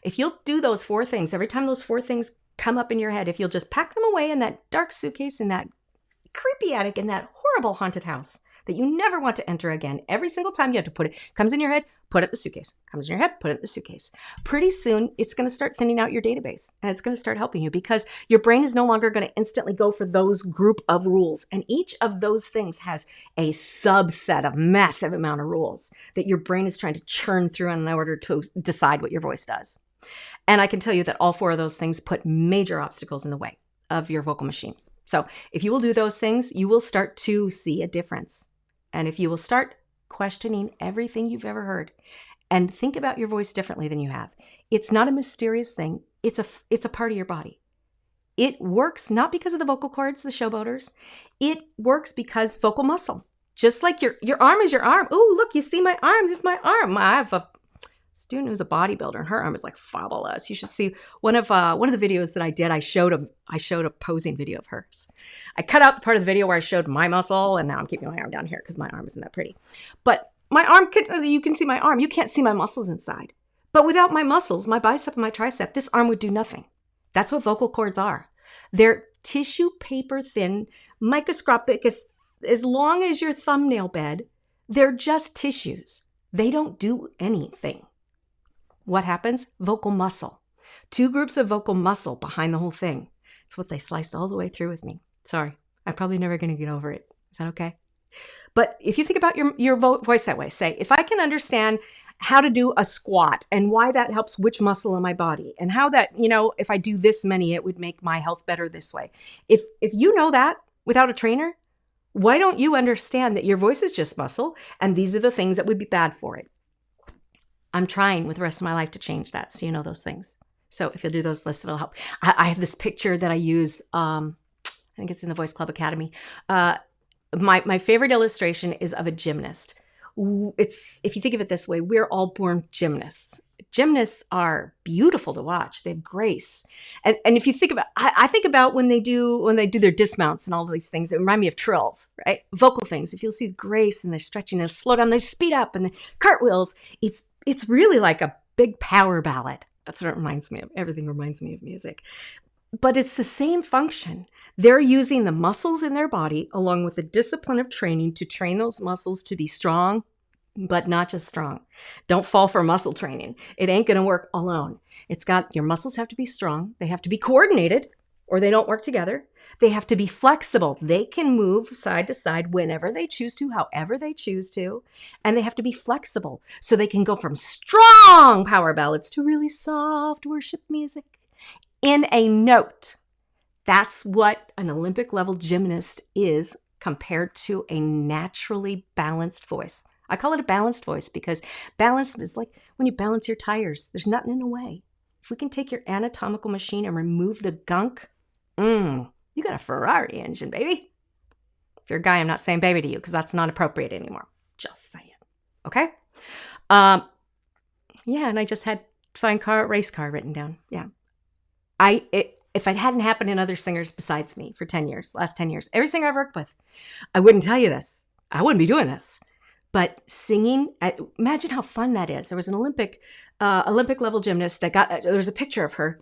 If you'll do those 4 things, every time those 4 things come up in your head, if you'll just pack them away in that dark suitcase, in that creepy attic, in that horrible haunted house that you never want to enter again, every single time you have to put it, comes in your head, put it in the suitcase. Comes in your head, put it in the suitcase. Pretty soon, it's going to start thinning out your database and it's going to start helping you because your brain is no longer going to instantly go for those group of rules. And each of those things has a subset of massive amount of rules that your brain is trying to churn through in order to decide what your voice does. And I can tell you that all 4 of those things put major obstacles in the way of your vocal machine. So if you will do those things, you will start to see a difference. And if you will start questioning everything you've ever heard and think about your voice differently than you have, it's not a mysterious thing. It's a part of your body. It works not because of the vocal cords, the showboaters. It works because vocal muscle. Just like your arm is your arm. Oh, look, you see my arm. This is my arm. I have a student who's a bodybuilder and her arm is like fabulous. You should see one of the videos that I did. I showed a posing video of hers. I cut out the part of the video where I showed my muscle and now I'm keeping my arm down here because my arm isn't that pretty. But my arm, you can see my arm. You can't see my muscles inside. But without my muscles, my bicep and my tricep, this arm would do nothing. That's what vocal cords are. They're tissue paper thin, microscopic, as long as your thumbnail bed. They're just tissues. They don't do anything. What happens? Vocal muscle. 2 groups of vocal muscle behind the whole thing. It's what they sliced all the way through with me. Sorry, I'm probably never going to get over it. Is that okay? But if you think about your voice that way, say, if I can understand how to do a squat and why that helps which muscle in my body and how that, if I do this many, it would make my health better this way. If you know that without a trainer, why don't you understand that your voice is just muscle and these are the things that would be bad for it? I'm trying with the rest of my life to change that. So you know those things. So if you'll do those lists, it'll help. I have this picture that I use. I think it's in the Voice Club Academy. My favorite illustration is of a gymnast. It's, if you think of it this way, we're all born gymnasts. Gymnasts are beautiful to watch. They have grace. And if you think about, I think about when they do their dismounts and all of these things, it remind me of trills, right? Vocal things. If you'll see grace and they're stretching and slow down, they speed up and the cartwheels, it's really like a big power ballad. That's what it reminds me of. Everything reminds me of music. But it's the same function. They're using the muscles in their body along with the discipline of training to train those muscles to be strong, but not just strong. Don't fall for muscle training. It ain't going to work alone. Your muscles have to be strong. They have to be coordinated or they don't work together. They have to be flexible. They can move side to side whenever they choose to, however they choose to. And they have to be flexible so they can go from strong power ballads to really soft worship music in a note. That's what an Olympic level gymnast is compared to a naturally balanced voice. I call it a balanced voice because balance is like when you balance your tires. There's nothing in the way. If we can take your anatomical machine and remove the gunk, you got a Ferrari engine, baby. If you're a guy, I'm not saying baby to you because that's not appropriate anymore. Just saying. Okay? Yeah, and I just had fine car, race car written down. Yeah. If it hadn't happened in other singers besides me for 10 years, last 10 years, every singer I've worked with, I wouldn't tell you this. I wouldn't be doing this. But singing, imagine how fun that is. There was an Olympic level gymnast that there was a picture of her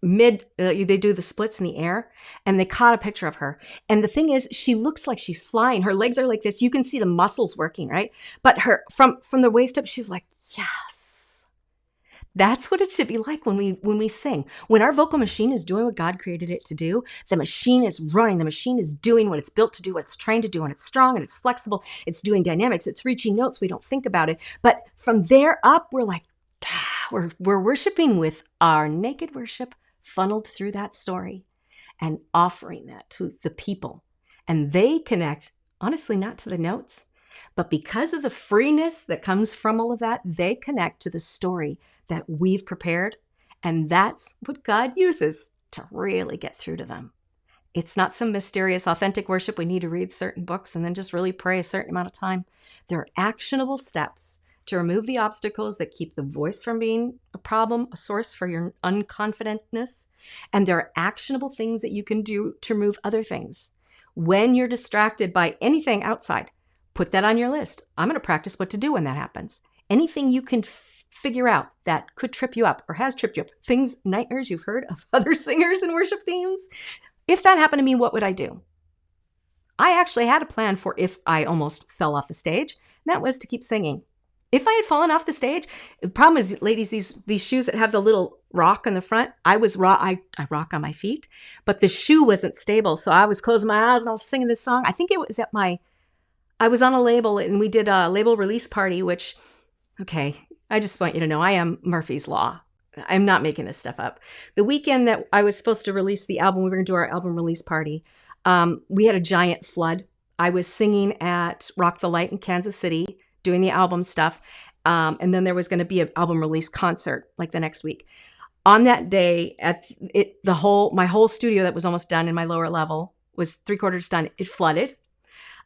they do the splits in the air and they caught a picture of her. And the thing is, she looks like she's flying. Her legs are like this. You can see the muscles working, right? But from the waist up, she's like, yes. That's what it should be like when we sing. When our vocal machine is doing what God created it to do, the machine is running. The machine is doing what it's built to do, what it's trained to do, and it's strong and it's flexible. It's doing dynamics. It's reaching notes. We don't think about it. But from there up, we're like, we're worshiping with our naked worship funneled through that story and offering that to the people. And they connect, honestly, not to the notes, but because of the freeness that comes from all of that, they connect to the story that we've prepared. And that's what God uses to really get through to them. It's not some mysterious, authentic worship. We need to read certain books and then just really pray a certain amount of time. There are actionable steps to remove the obstacles that keep the voice from being a problem, a source for your unconfidentness. And there are actionable things that you can do to remove other things. When you're distracted by anything outside, put that on your list. I'm going to practice what to do when that happens. Anything you can figure out that could trip you up or has tripped you up, nightmares you've heard of other singers and worship teams. If that happened to me, what would I do? I actually had a plan for if I almost fell off the stage, and that was to keep singing. If I had fallen off the stage, the problem is, ladies, these shoes that have the little rock on the front, I rock on my feet, but the shoe wasn't stable. So I was closing my eyes and I was singing this song. I think it was I was on a label and we did a label release party, which, okay, I just want you to know I am Murphy's Law. I'm not making this stuff up. The weekend that I was supposed to release the album, we were going to do our album release party. We had a giant flood. I was singing at Rock the Light in Kansas City, doing the album stuff. And then there was going to be an album release concert like the next week. On that day, my whole studio that was almost done in my lower level was 3/4 done. It flooded.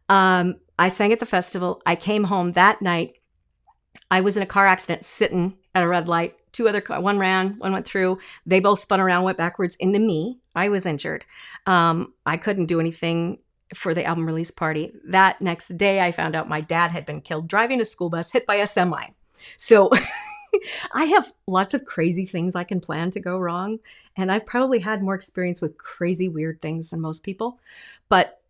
I sang at the festival. I came home that night. I was in a car accident sitting at a red light. Two other cars, one ran, one went through. They both spun around, went backwards into me. I was injured. I couldn't do anything for the album release party. That next day, I found out my dad had been killed driving a school bus hit by a semi. So I have lots of crazy things I can plan to go wrong. And I've probably had more experience with crazy, weird things than most people. But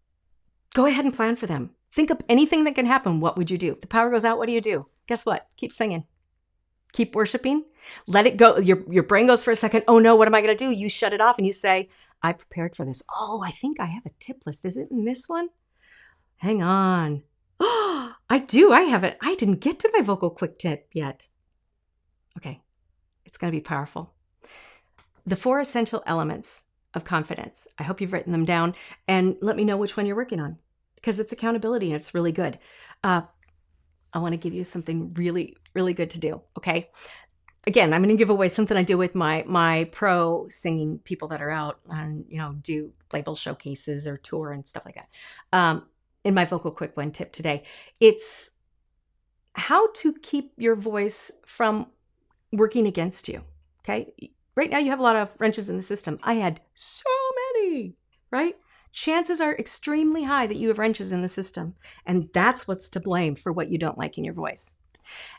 go ahead and plan for them. Think of anything that can happen. What would you do? If the power goes out, what do you do? Guess what? Keep singing. Keep worshiping. Let it go. Your brain goes for a second. Oh no, what am I going to do? You shut it off and you say, I prepared for this. Oh, I think I have a tip list. Is it in this one? Hang on. Oh, I do. I have it. I didn't get to my vocal quick tip yet. Okay. It's going to be powerful. The 4 essential elements of confidence. I hope you've written them down and let me know which one you're working on because it's accountability and it's really good. I want to give you something really, really good to do. Okay. Again, I'm going to give away something I do with my pro singing people that are out and, do label showcases or tour and stuff like that. In my Vocal Quick Win tip today, it's how to keep your voice from working against you. Okay. Right now you have a lot of wrenches in the system. I had so many, right? Chances are extremely high that you have wrenches in the system. And that's what's to blame for what you don't like in your voice.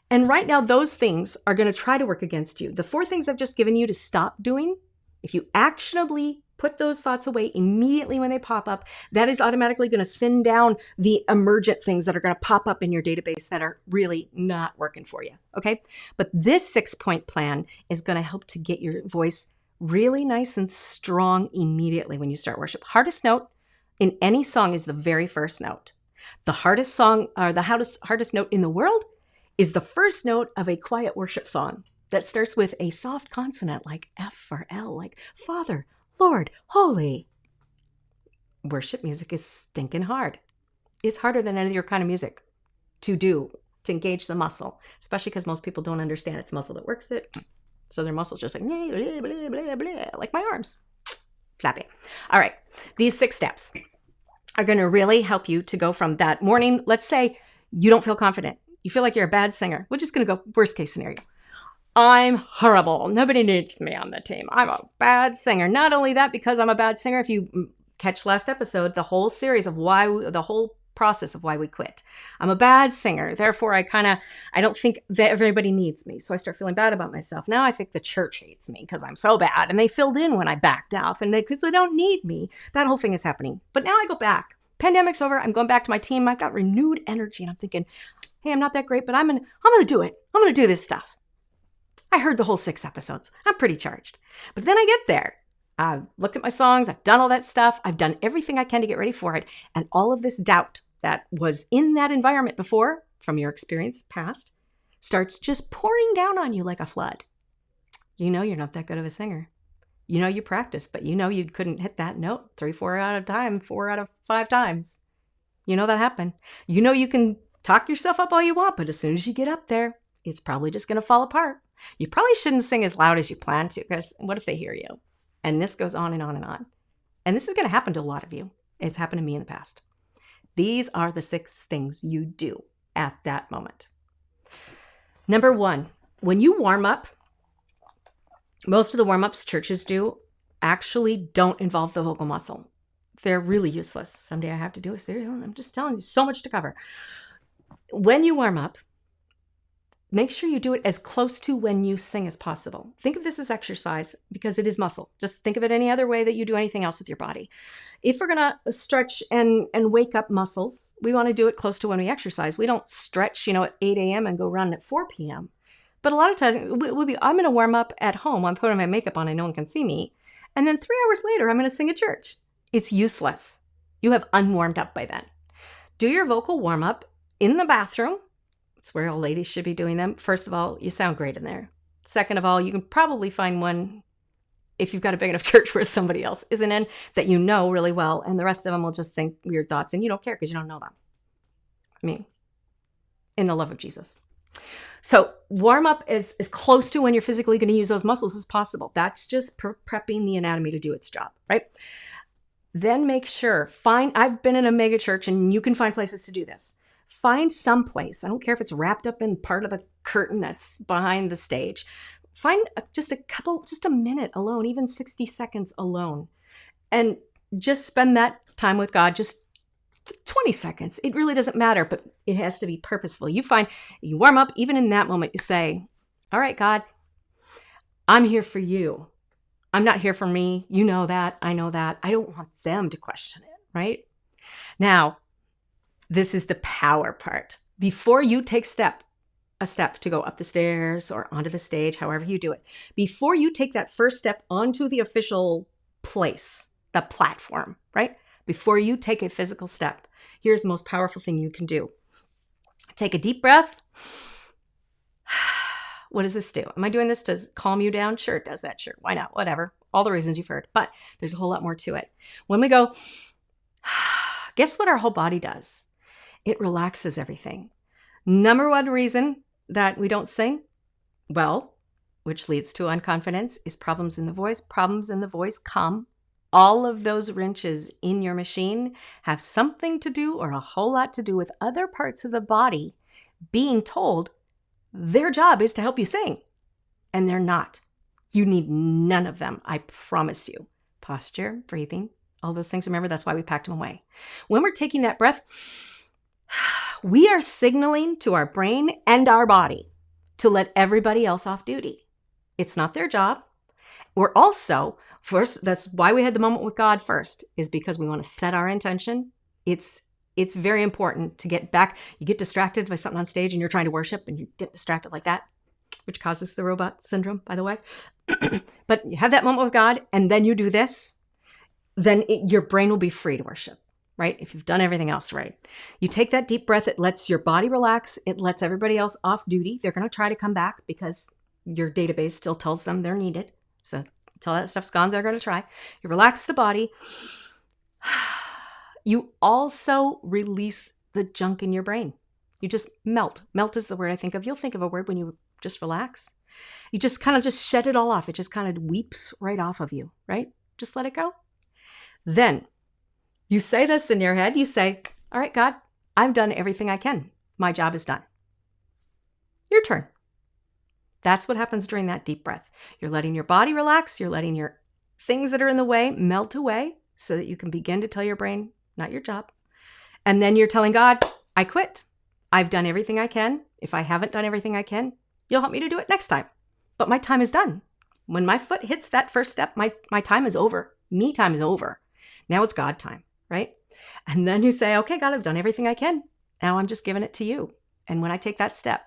And right now, those things are going to try to work against you. The 4 things I've just given you to stop doing, if you actionably put those thoughts away immediately when they pop up, that is automatically going to thin down the emergent things that are going to pop up in your database that are really not working for you. Okay. But this 6-point plan is going to help to get your voice really nice and strong immediately when you start worship. Hardest note in any song is the very first note. The hardest song or the hardest note in the world is the first note of a quiet worship song that starts with a soft consonant like F or L, like Father, Lord, Holy. Worship music is stinking hard. It's harder than any other kind of music to do, to engage the muscle, especially because most people don't understand it's muscle that works it. So their muscles just like, blah, blah, blah, blah, blah, like my arms, flapping. All right, these 6 steps are going to really help you to go from that morning. Let's say you don't feel confident. You feel like you're a bad singer. We're just going to go worst case scenario. I'm horrible. Nobody needs me on the team. I'm a bad singer. Not only that, because I'm a bad singer, if you catch last episode, the whole series of the whole process of why we quit. I'm a bad singer. Therefore, I don't think that everybody needs me. So I start feeling bad about myself. Now I think the church hates me because I'm so bad. And they filled in when I backed off and because they don't need me. That whole thing is happening. But now I go back. Pandemic's over. I'm going back to my team. I've got renewed energy and I'm thinking, hey, I'm not that great, but I'm going to do it. I'm going to do this stuff. I heard the whole 6 episodes. I'm pretty charged. But then I get there. I've looked at my songs. I've done all that stuff. I've done everything I can to get ready for it. And all of this doubt that was in that environment before, from your experience past, starts just pouring down on you like a flood. You know you're not that good of a singer. You know you practiced, but you know you couldn't hit that note 4 out of 5 times. You know that happened. You know you can talk yourself up all you want, but as soon as you get up there, it's probably just going to fall apart. You probably shouldn't sing as loud as you plan to, because what if they hear you? And this goes on and on and on. And this is going to happen to a lot of you. It's happened to me in the past. These are the 6 things you do at that moment. Number 1, when you warm up, most of the warm-ups churches do actually don't involve the vocal muscle. They're really useless. Someday I have to do a series. I'm just telling you, so much to cover. When you warm up, make sure you do it as close to when you sing as possible. Think of this as exercise because it is muscle. Just think of it any other way that you do anything else with your body. If we're going to stretch and wake up muscles, we want to do it close to when we exercise. We don't stretch, at 8 a.m. and go run at 4 p.m. But a lot of times I'm going to warm up at home. I'm putting my makeup on and no one can see me. And then 3 hours later, I'm going to sing at church. It's useless. You have unwarmed up by then. Do your vocal warm up in the bathroom. It's where all ladies should be doing them. First of all, you sound great in there. Second of all, you can probably find one if you've got a big enough church where somebody else isn't in that you know really well. And the rest of them will just think weird thoughts and you don't care because you don't know them. I mean, in the love of Jesus. So warm up as close to when you're physically going to use those muscles as possible. That's just prepping the anatomy to do its job, right? Then make sure, I've been in a mega church and you can find places to do this. Find some place. I don't care if it's wrapped up in part of the curtain that's behind the stage. Find just a minute alone, even 60 seconds alone. And just spend that time with God, just 20 seconds. It really doesn't matter, but it has to be purposeful. You warm up, even in that moment, you say, all right, God, I'm here for you. I'm not here for me. You know that. I know that. I don't want them to question it, right? Now, this is the power part. Before you take a step to go up the stairs or onto the stage, however you do it, before you take that first step onto the official place, the platform, right? Before you take a physical step, here's the most powerful thing you can do. Take a deep breath. What does this do? Am I doing this to calm you down? Sure, it does that. Sure. Why not? Whatever. All the reasons you've heard. But there's a whole lot more to it. When we go, guess what our whole body does? It relaxes everything. Number one reason that we don't sing well, which leads to unconfidence, is problems in the voice. Problems in the voice come. All of those wrenches in your machine have something to do or a whole lot to do with other parts of the body being told their job is to help you sing. And they're not. You need none of them, I promise you. Posture, breathing, all those things. Remember, that's why we packed them away. When we're taking that breath, we are signaling to our brain and our body to let everybody else off duty. It's not their job. We're also, first, that's why we had the moment with God first, is because we want to set our intention. It's very important to get back. You get distracted by something on stage and you're trying to worship and you get distracted like that, which causes the robot syndrome, by the way. But you have that moment with God and then you do this, then your brain will be free to worship, right? If you've done everything else right. You take that deep breath. It lets your body relax. It lets everybody else off duty. They're going to try to come back because your database still tells them they're needed. So until that stuff's gone, they're going to try. You relax the body. You also release the junk in your brain. You just melt. Melt is the word I think of. You'll think of a word when you just relax. You just kind of just shed it all off. It just kind of weeps right off of you, right? Just let it go. Then you say this in your head. You say, all right, God, I've done everything I can. My job is done. Your turn. That's what happens during that deep breath. You're letting your body relax. You're letting your things that are in the way melt away so that you can begin to tell your brain, not your job. And then you're telling God, I quit. I've done everything I can. If I haven't done everything I can, you'll help me to do it next time. But my time is done. When my foot hits that first step, my time is over. Me time is over. Now it's God time, right? And then you say, okay, God, I've done everything I can. Now I'm just giving it to you. And when I take that step,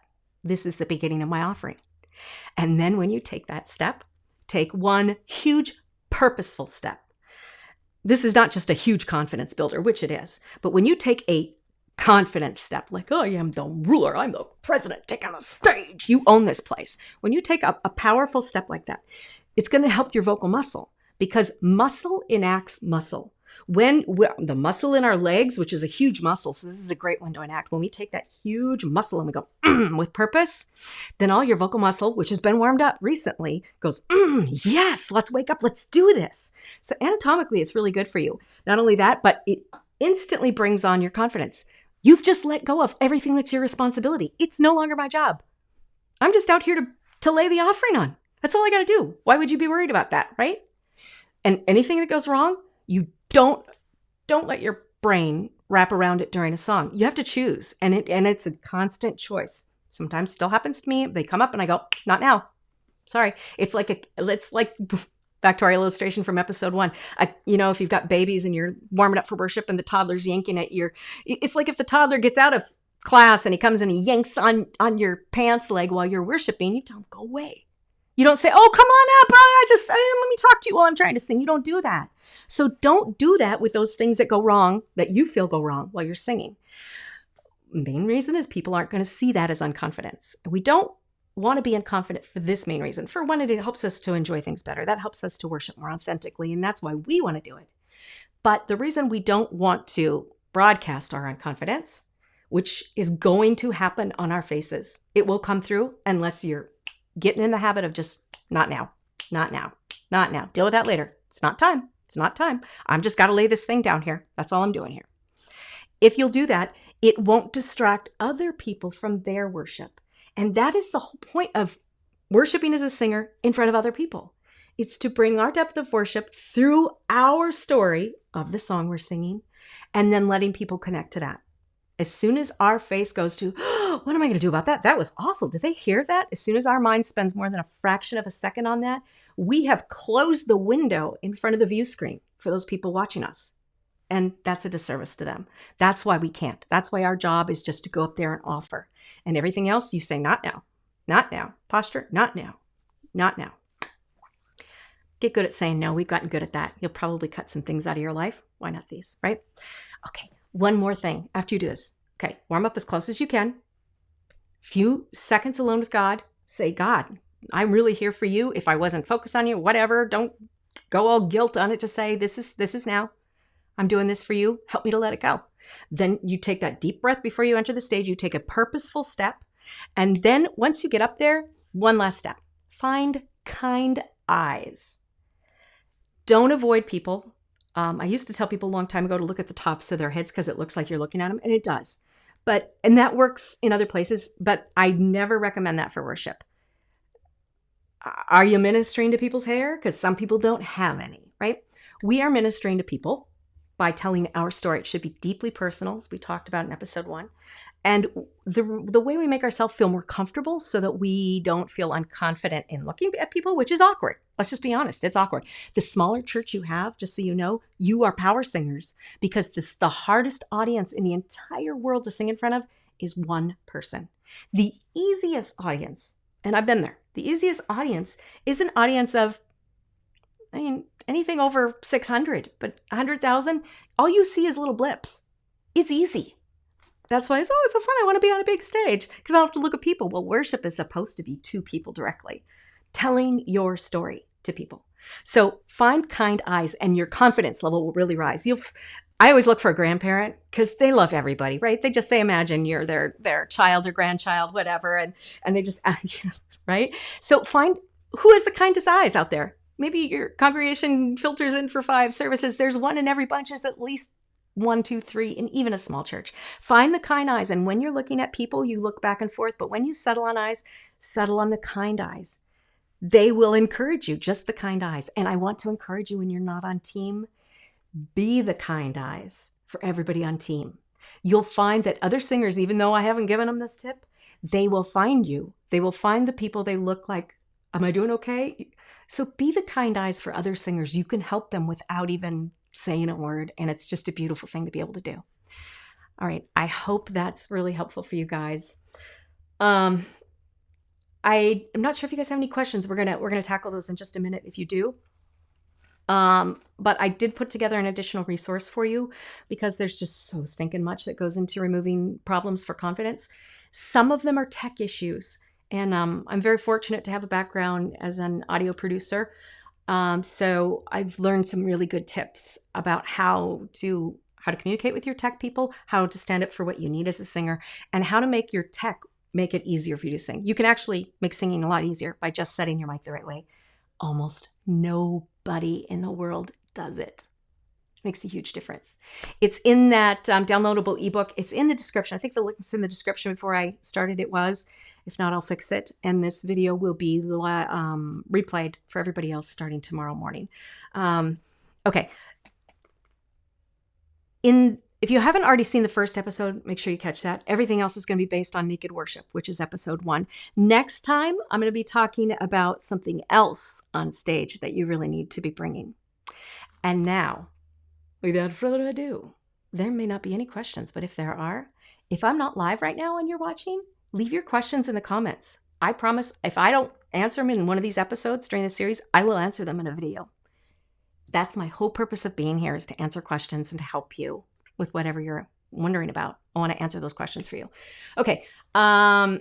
this is the beginning of my offering. And then when you take that step, take one huge purposeful step. This is not just a huge confidence builder, which it is. But when you take a confidence step, like, oh, I am the ruler, I'm the president, take on the stage, you own this place. When you take a powerful step like that, it's going to help your vocal muscle because muscle enacts muscle. When the muscle in our legs, which is a huge muscle, so this is a great one to enact. When we take that huge muscle and we go with purpose, then all your vocal muscle, which has been warmed up recently, goes, yes, let's wake up, let's do this. So anatomically, it's really good for you. Not only that, but it instantly brings on your confidence. You've just let go of everything that's your responsibility. It's no longer my job. I'm just out here to lay the offering on. That's all I got to do. Why would you be worried about that, right? And anything that goes wrong, you don't let your brain wrap around it during a song. You have to choose, and it's a constant choice. Sometimes still happens to me. They come up and I go, not now. Sorry. It's like back to our illustration from episode 1. If you've got babies and you're warming up for worship and the toddler's yanking at it's like if the toddler gets out of class and he comes and he yanks on your pants leg while you're worshiping, you tell him, go away. You don't say, oh, come on up. Let me talk to you while I'm trying to sing. You don't do that. So don't do that with those things that go wrong, that you feel go wrong while you're singing. Main reason is people aren't going to see that as unconfidence. We don't want to be unconfident for this main reason. For one, it helps us to enjoy things better. That helps us to worship more authentically, and that's why we want to do it. But the reason we don't want to broadcast our unconfidence, which is going to happen on our faces, it will come through unless you're getting in the habit of just not now, not now, not now. Deal with that later. It's not time. It's not time. I'm just got to lay this thing down here. That's all I'm doing here. If you'll do that, it won't distract other people from their worship. And that is the whole point of worshiping as a singer in front of other people. It's to bring our depth of worship through our story of the song we're singing and then letting people connect to that. As soon as our face goes to, oh, what am I going to do about that? That was awful. Did they hear that? As soon as our mind spends more than a fraction of a second on that, we have closed the window in front of the view screen for those people watching us. And that's a disservice to them. That's why we can't. That's why our job is just to go up there and offer. And everything else, you say, not now, not now. Posture, not now, not now. Get good at saying no. We've gotten good at that. You'll probably cut some things out of your life. Why not these, right? Okay, one more thing after you do this. Okay, warm up as close as you can. Few seconds alone with God. Say, God, I'm really here for you. If I wasn't focused on you, whatever, don't go all guilt on it. Just say, this is now. I'm doing this for you. Help me to let it go. Then you take that deep breath before you enter the stage. You take a purposeful step. And then once you get up there, one last step. Find kind eyes. Don't avoid people. I used to tell people a long time ago to look at the tops of their heads because it looks like you're looking at them, and it does. And that works in other places, but I never recommend that for worship. Are you ministering to people's hair? Because some people don't have any, right? We are ministering to people by telling our story. It should be deeply personal, as we talked about in episode 1. And the way we make ourselves feel more comfortable so that we don't feel unconfident in looking at people, which is awkward. Let's just be honest. It's awkward. The smaller church you have, just so you know, you are power singers, because the hardest audience in the entire world to sing in front of is one person. The easiest audience, and I've been there, the easiest audience is an audience of, anything over 600, but 100,000, all you see is little blips. It's easy. That's why it's so fun. I want to be on a big stage because I don't have to look at people. Well, worship is supposed to be to people directly, telling your story to people. So find kind eyes and your confidence level will really rise. I always look for a grandparent because they love everybody, right? They imagine you're their child or grandchild, whatever. And they just, right? So find who has the kindest eyes out there. Maybe your congregation filters in for 5 services. There's one in every bunch. There's at least 1, 2, 3, in even a small church. Find the kind eyes. And when you're looking at people, you look back and forth. But when you settle on eyes, settle on the kind eyes. They will encourage you, just the kind eyes. And I want to encourage you when you're not on team, be the kind eyes for everybody on team. You'll find that other singers, even though I haven't given them this tip, they will find you. They will find the people they look like. Am I doing okay? So be the kind eyes for other singers. You can help them without even saying a word. And it's just a beautiful thing to be able to do. All right. I hope that's really helpful for you guys. I'm not sure if you guys have any questions. We're gonna tackle those in just a minute if you do. But I did put together an additional resource for you because there's just so stinking much that goes into removing problems for confidence. Some of them are tech issues. And I'm very fortunate to have a background as an audio producer. So I've learned some really good tips about how to communicate with your tech people, how to stand up for what you need as a singer, and how to make your tech make it easier for you to sing. You can actually make singing a lot easier by just setting your mic the right way. Almost nobody in the world does it. It makes a huge difference. It's in that downloadable ebook. It's in the description. I think the link's in the description. Before I started it was. If not, I'll fix it. And this video will be replayed for everybody else starting tomorrow morning. Okay. If you haven't already seen the first episode, make sure you catch that. Everything else is going to be based on naked worship, which is episode 1. Next time, I'm going to be talking about something else on stage that you really need to be bringing. And now, without further ado, there may not be any questions, but if there are, if I'm not live right now and you're watching, leave your questions in the comments. I promise if I don't answer them in one of these episodes during the series, I will answer them in a video. That's my whole purpose of being here, is to answer questions and to help you with whatever you're wondering about. I want to answer those questions for you. Okay. I'm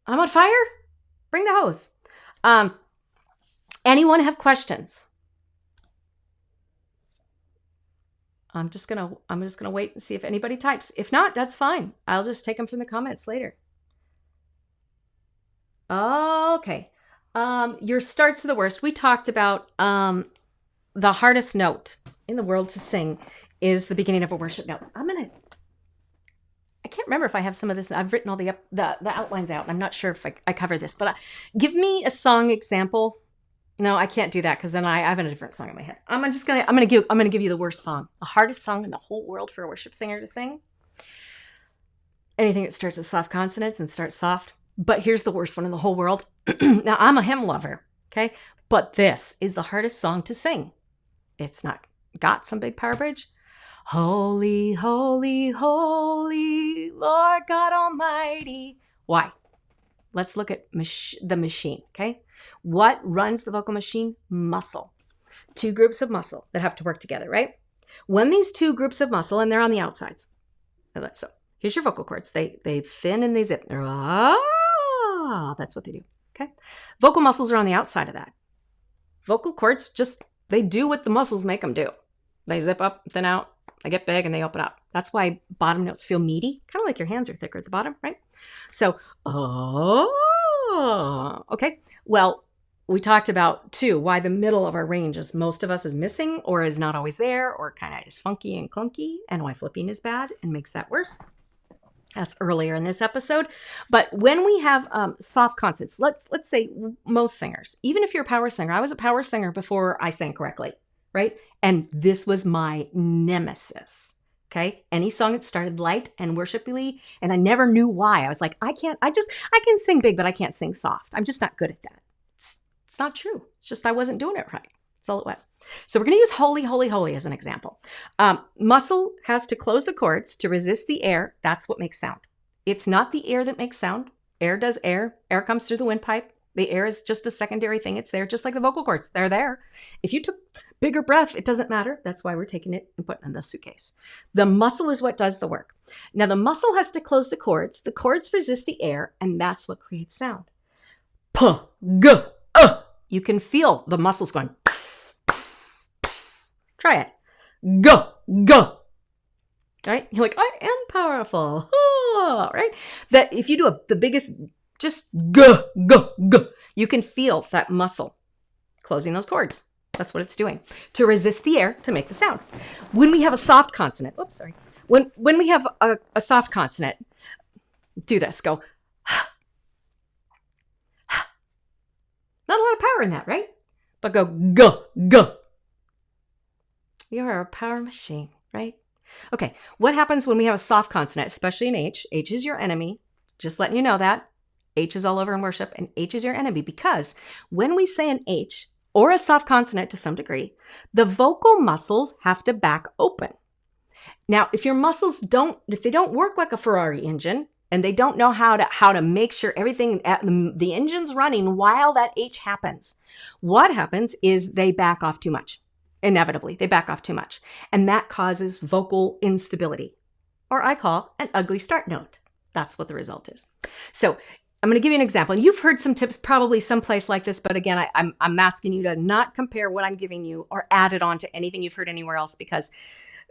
on fire? Bring the hose. Anyone have questions? I'm just gonna wait and see if anybody types. If not, that's fine. I'll just take them from the comments later. Okay. Your starts are the worst. We talked about the hardest note in the world to sing is the beginning of a worship note. I can't remember if I have some of this. I've written all the outlines out. I'm not sure if I cover this, but give me a song example. No, I can't do that because then I have a different song in my head. I'm gonna give you the worst song, the hardest song in the whole world for a worship singer to sing. Anything that starts with soft consonants and starts soft. But here's the worst one in the whole world. Now, I'm a hymn lover, okay? But this is the hardest song to sing. It's not got some big power bridge. Holy, holy, holy, Lord God Almighty. Why? Let's look at the machine, okay? What runs the vocal machine? Muscle. 2 groups of muscle that have to work together, right? When these 2 groups of muscle, and they're on the outsides. So here's your vocal cords. They thin and they zip. That's what they do, okay? Vocal muscles are on the outside of that. Vocal cords they do what the muscles make them do. They zip up, thin out, They get big and they open up. That's why bottom notes feel meaty, kind of like your hands are thicker at the bottom, right? So, okay. Well, we talked about, too, why the middle of our range is most of us is missing or is not always there or kind of is funky and clunky, and why flipping is bad and makes that worse. That's earlier in this episode. But when we have soft consonants, let's say most singers, even if you're a power singer, I was a power singer before I sang correctly, right? And this was my nemesis. Okay. Any song that started light and worshipfully, and I never knew why. I was like, I can sing big, but I can't sing soft. I'm just not good at that. It's not true. It's just I wasn't doing it right. That's all it was. So we're going to use holy, holy, holy as an example. Muscle has to close the cords to resist the air. That's what makes sound. It's not the air that makes sound. Air does air. Air comes through the windpipe. The air is just a secondary thing. It's there, just like the vocal cords. They're there. If you took bigger breath, it doesn't matter. That's why we're taking it and putting it in the suitcase. The muscle is what does the work. Now, the muscle has to close the cords. The cords resist the air, and that's what creates sound. P, g, you can feel the muscles going. Try it. Go, go. Right? You're like, I am powerful. Oh, right? That if you do the biggest, just go, go, go, you can feel that muscle closing those cords. That's what it's doing to resist the air to make the sound. When we have a soft consonant, when we have a soft consonant, do this. Go. Not a lot of power in that, right? But go, go, go. You are a power machine, right? Okay, what happens when we have a soft consonant, especially in H? H is your enemy. Just letting you know that. H is all over in worship, and H is your enemy because when we say an H or a soft consonant to some degree, the vocal muscles have to back open. Now, if your muscles if they don't work like a Ferrari engine, and they don't know how to make sure everything, the engine's running while that H happens, what happens is they back off too much. Inevitably, they back off too much. And that causes vocal instability, or I call an ugly start note. That's what the result is. So I'm going to give you an example. And you've heard some tips probably someplace like this, but again, I'm asking you to not compare what I'm giving you or add it on to anything you've heard anywhere else, because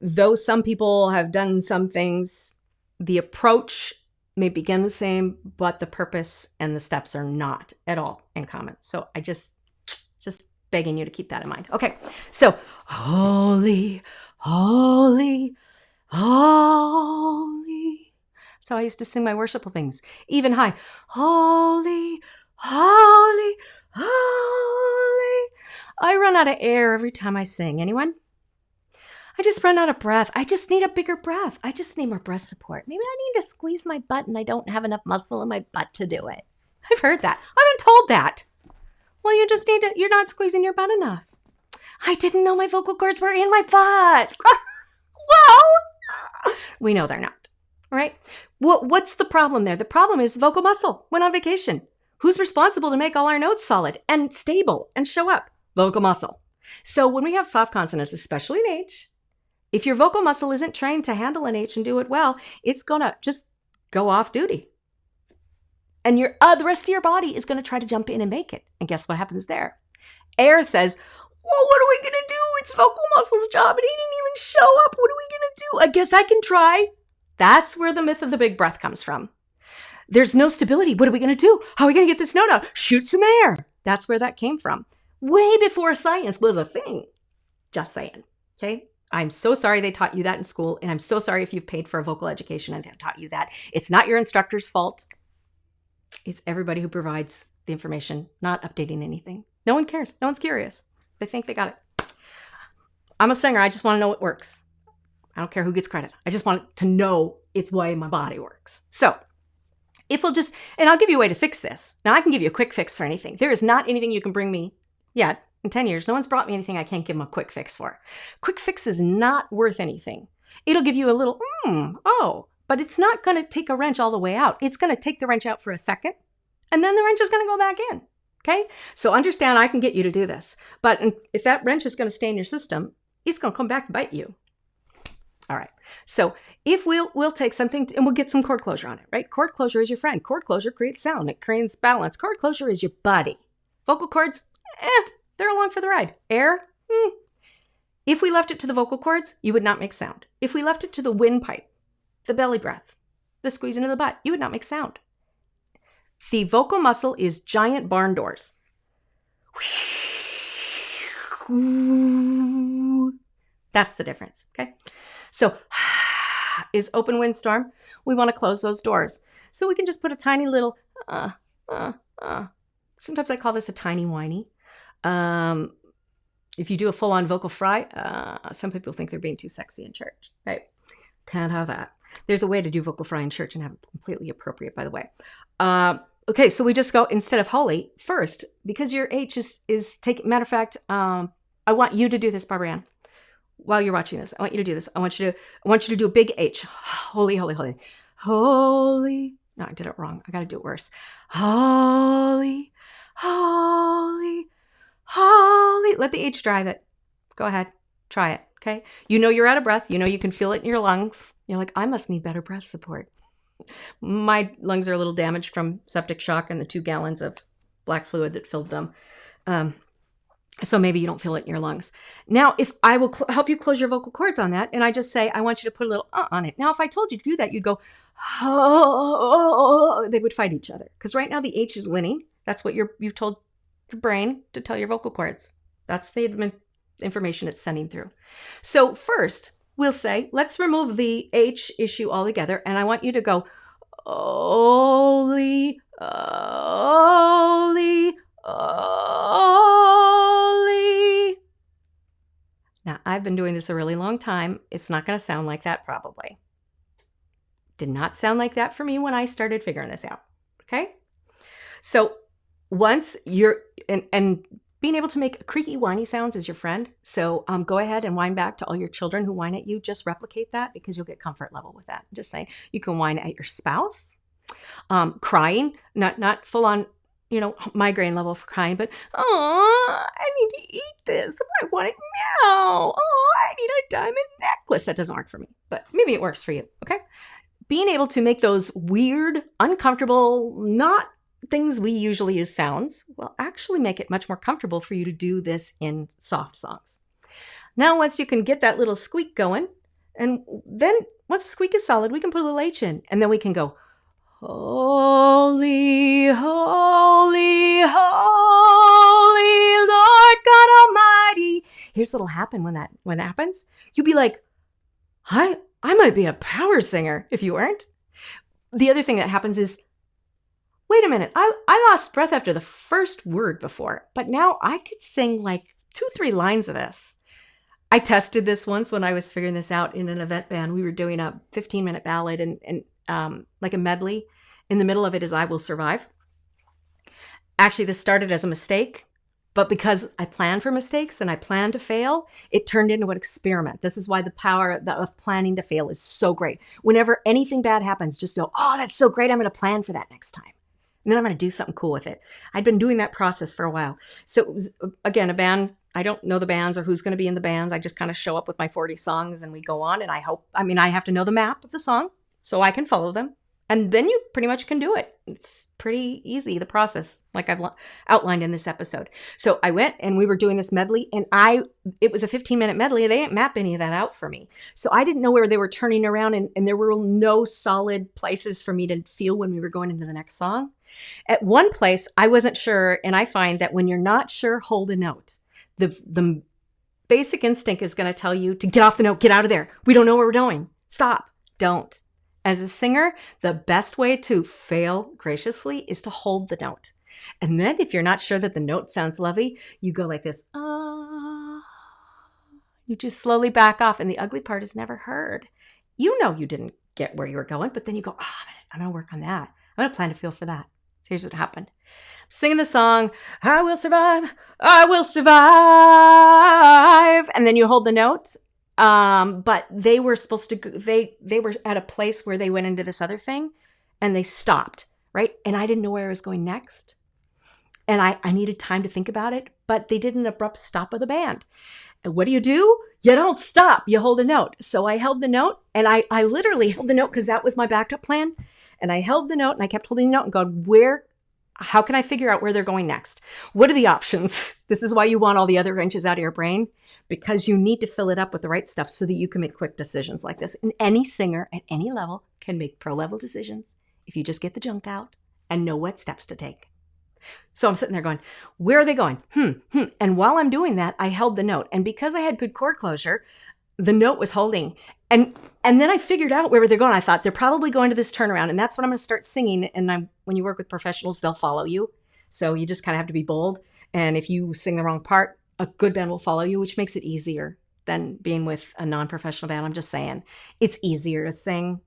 though some people have done some things, the approach may begin the same, but the purpose and the steps are not at all in common. So I just begging you to keep that in mind. Okay, so holy, holy, holy. That's how I used to sing my worshipful things. Even high. Holy, holy, holy. I run out of air every time I sing. Anyone? I just run out of breath. I just need a bigger breath. I just need more breath support. Maybe I need to squeeze my butt and I don't have enough muscle in my butt to do it. I've heard that. I've been told that. Well, you're not squeezing your butt enough. I didn't know my vocal cords were in my butt. Well, we know they're not, right? What's the problem there? The problem is the vocal muscle went on vacation. Who's responsible to make all our notes solid and stable and show up? Vocal muscle. So when we have soft consonants, especially in H, if your vocal muscle isn't trained to handle an H and do it well, it's going to just go off duty. And the rest of your body is going to try to jump in and make it. And guess what happens there? Air says, well, what are we going to do? It's vocal muscle's job and he didn't even show up. What are we going to do? I guess I can try. That's where the myth of the big breath comes from. There's no stability. What are we going to do? How are we going to get this note out? Shoot some air. That's where that came from. Way before science was a thing. Just saying. Okay? I'm so sorry they taught you that in school, and I'm so sorry if you've paid for a vocal education and they've taught you that. It's not your instructor's fault. It's everybody who provides the information, not updating anything. No one cares. No one's curious. They think they got it. I'm a singer. I just want to know what works. I don't care who gets credit. I just want to know it's why my body works. So if we'll just, and I'll give you a way to fix this. Now I can give you a quick fix for anything. There is not anything you can bring me yet. In 10 years, no one's brought me anything I can't give them a quick fix for. Quick fix is not worth anything. It'll give you a little, but it's not going to take a wrench all the way out. It's going to take the wrench out for a second, and then the wrench is going to go back in. Okay? So understand I can get you to do this. But if that wrench is going to stay in your system, it's going to come back and bite you. All right. So if we'll take something and we'll get some chord closure on it, right? Chord closure is your friend. Chord closure creates sound. It creates balance. Chord closure is your buddy. Vocal cords, they're along for the ride. Air, If we left it to the vocal cords, you would not make sound. If we left it to the windpipe, the belly breath, the squeeze into the butt, you would not make sound. The vocal muscle is giant barn doors. That's the difference, okay? So is open windstorm. We want to close those doors. So we can just put a tiny little, sometimes I call this a tiny whiny. If you do a full-on vocal fry, some people think they're being too sexy in church, right? Can't have that. There's a way to do vocal fry in church and have it completely appropriate, by the way. Okay, so we just go, instead of holy, first, because your H is taking, matter of fact, I want you to do this, Barbara Ann. While you're watching this, I want you to do this. I want you to do a big H. Holy, holy, holy. Holy. No, I did it wrong. I got to do it worse. Holy, holy, holy. Let the H drive it. Go ahead. Try it. Okay. You know you're out of breath. You know you can feel it in your lungs. You're like, I must need better breath support. My lungs are a little damaged from septic shock and the 2 gallons of black fluid that filled them. So maybe you don't feel it in your lungs. Now, if I will help you close your vocal cords on that, and I just say, I want you to put a little on it. Now, if I told you to do that, you'd go, oh, they would fight each other. Because right now the H is winning. That's what you've told your brain to tell your vocal cords. That's the information it's sending through. So first, we'll say, let's remove the H issue altogether. And I want you to go, holy, holy, holy. Now, I've been doing this a really long time. It's not going to sound like that probably. Did not sound like that for me when I started figuring this out. Okay? So once you're, and being able to make creaky, whiny sounds is your friend. So go ahead and whine back to all your children who whine at you. Just replicate that because you'll get comfort level with that. Just saying, you can whine at your spouse, crying, not full on, migraine level for crying, but, oh, I need to eat this. I want it now. Oh, I need a diamond necklace. That doesn't work for me, but maybe it works for you. Okay. Being able to make those weird, uncomfortable, not things we usually use sounds will actually make it much more comfortable for you to do this in soft songs. Now, once you can get that little squeak going, and then once the squeak is solid, we can put a little H in, and then we can go, holy, holy, holy Lord God Almighty. Here's what'll happen when that happens. You'll be like, I might be a power singer if you weren't. The other thing that happens is, wait a minute, I lost breath after the first word before, but now I could sing like 2-3 lines of this. I tested this once when I was figuring this out in an event band. We were doing a 15-minute ballad and like a medley. In the middle of it is I Will Survive. Actually, this started as a mistake, but because I planned for mistakes and I planned to fail, it turned into an experiment. This is why the power of planning to fail is so great. Whenever anything bad happens, just go, oh, that's so great. I'm going to plan for that next time. And then I'm going to do something cool with it. I'd been doing that process for a while. So it was, again, a band. I don't know the bands or who's going to be in the bands. I just kind of show up with my 40 songs and we go on. And I have to know the map of the song so I can follow them. And then you pretty much can do it. It's pretty easy, the process, like I've outlined in this episode. So I went and we were doing this medley and it was a 15-minute medley. They didn't map any of that out for me. So I didn't know where they were turning around and there were no solid places for me to feel when we were going into the next song. At one place, I wasn't sure. And I find that when you're not sure, hold a note. The basic instinct is going to tell you to get off the note, get out of there. We don't know where we're going. Stop. Don't. As a singer, the best way to fail graciously is to hold the note. And then if you're not sure that the note sounds lovely, you go like this. You just slowly back off. And the ugly part is never heard. You know you didn't get where you were going, but then you go, I'm going to work on that. I'm going to plan to feel for that. So here's what happened. Singing the song, I will survive, I will survive. And then you hold the note. But they were supposed to, they were at a place where they went into this other thing and they stopped, right? And I didn't know where I was going next. And I needed time to think about it, but they did an abrupt stop of the band. And what do? You don't stop. You hold a note. So I held the note and I literally held the note because that was my backup plan. And I held the note and I kept holding the note and going, How can I figure out where they're going next? What are the options? This is why you want all the other wrenches out of your brain, because you need to fill it up with the right stuff so that you can make quick decisions like this. And any singer at any level can make pro level decisions if you just get the junk out and know what steps to take. So I'm sitting there going, where are they going? And while I'm doing that, I held the note. And because I had good chord closure, the note was holding. And then I figured out where they're going. I thought they're probably going to this turnaround. And that's what I'm going to start singing. And when you work with professionals, they'll follow you. So you just kind of have to be bold. And if you sing the wrong part, a good band will follow you, which makes it easier than being with a non-professional band. I'm just saying it's easier to sing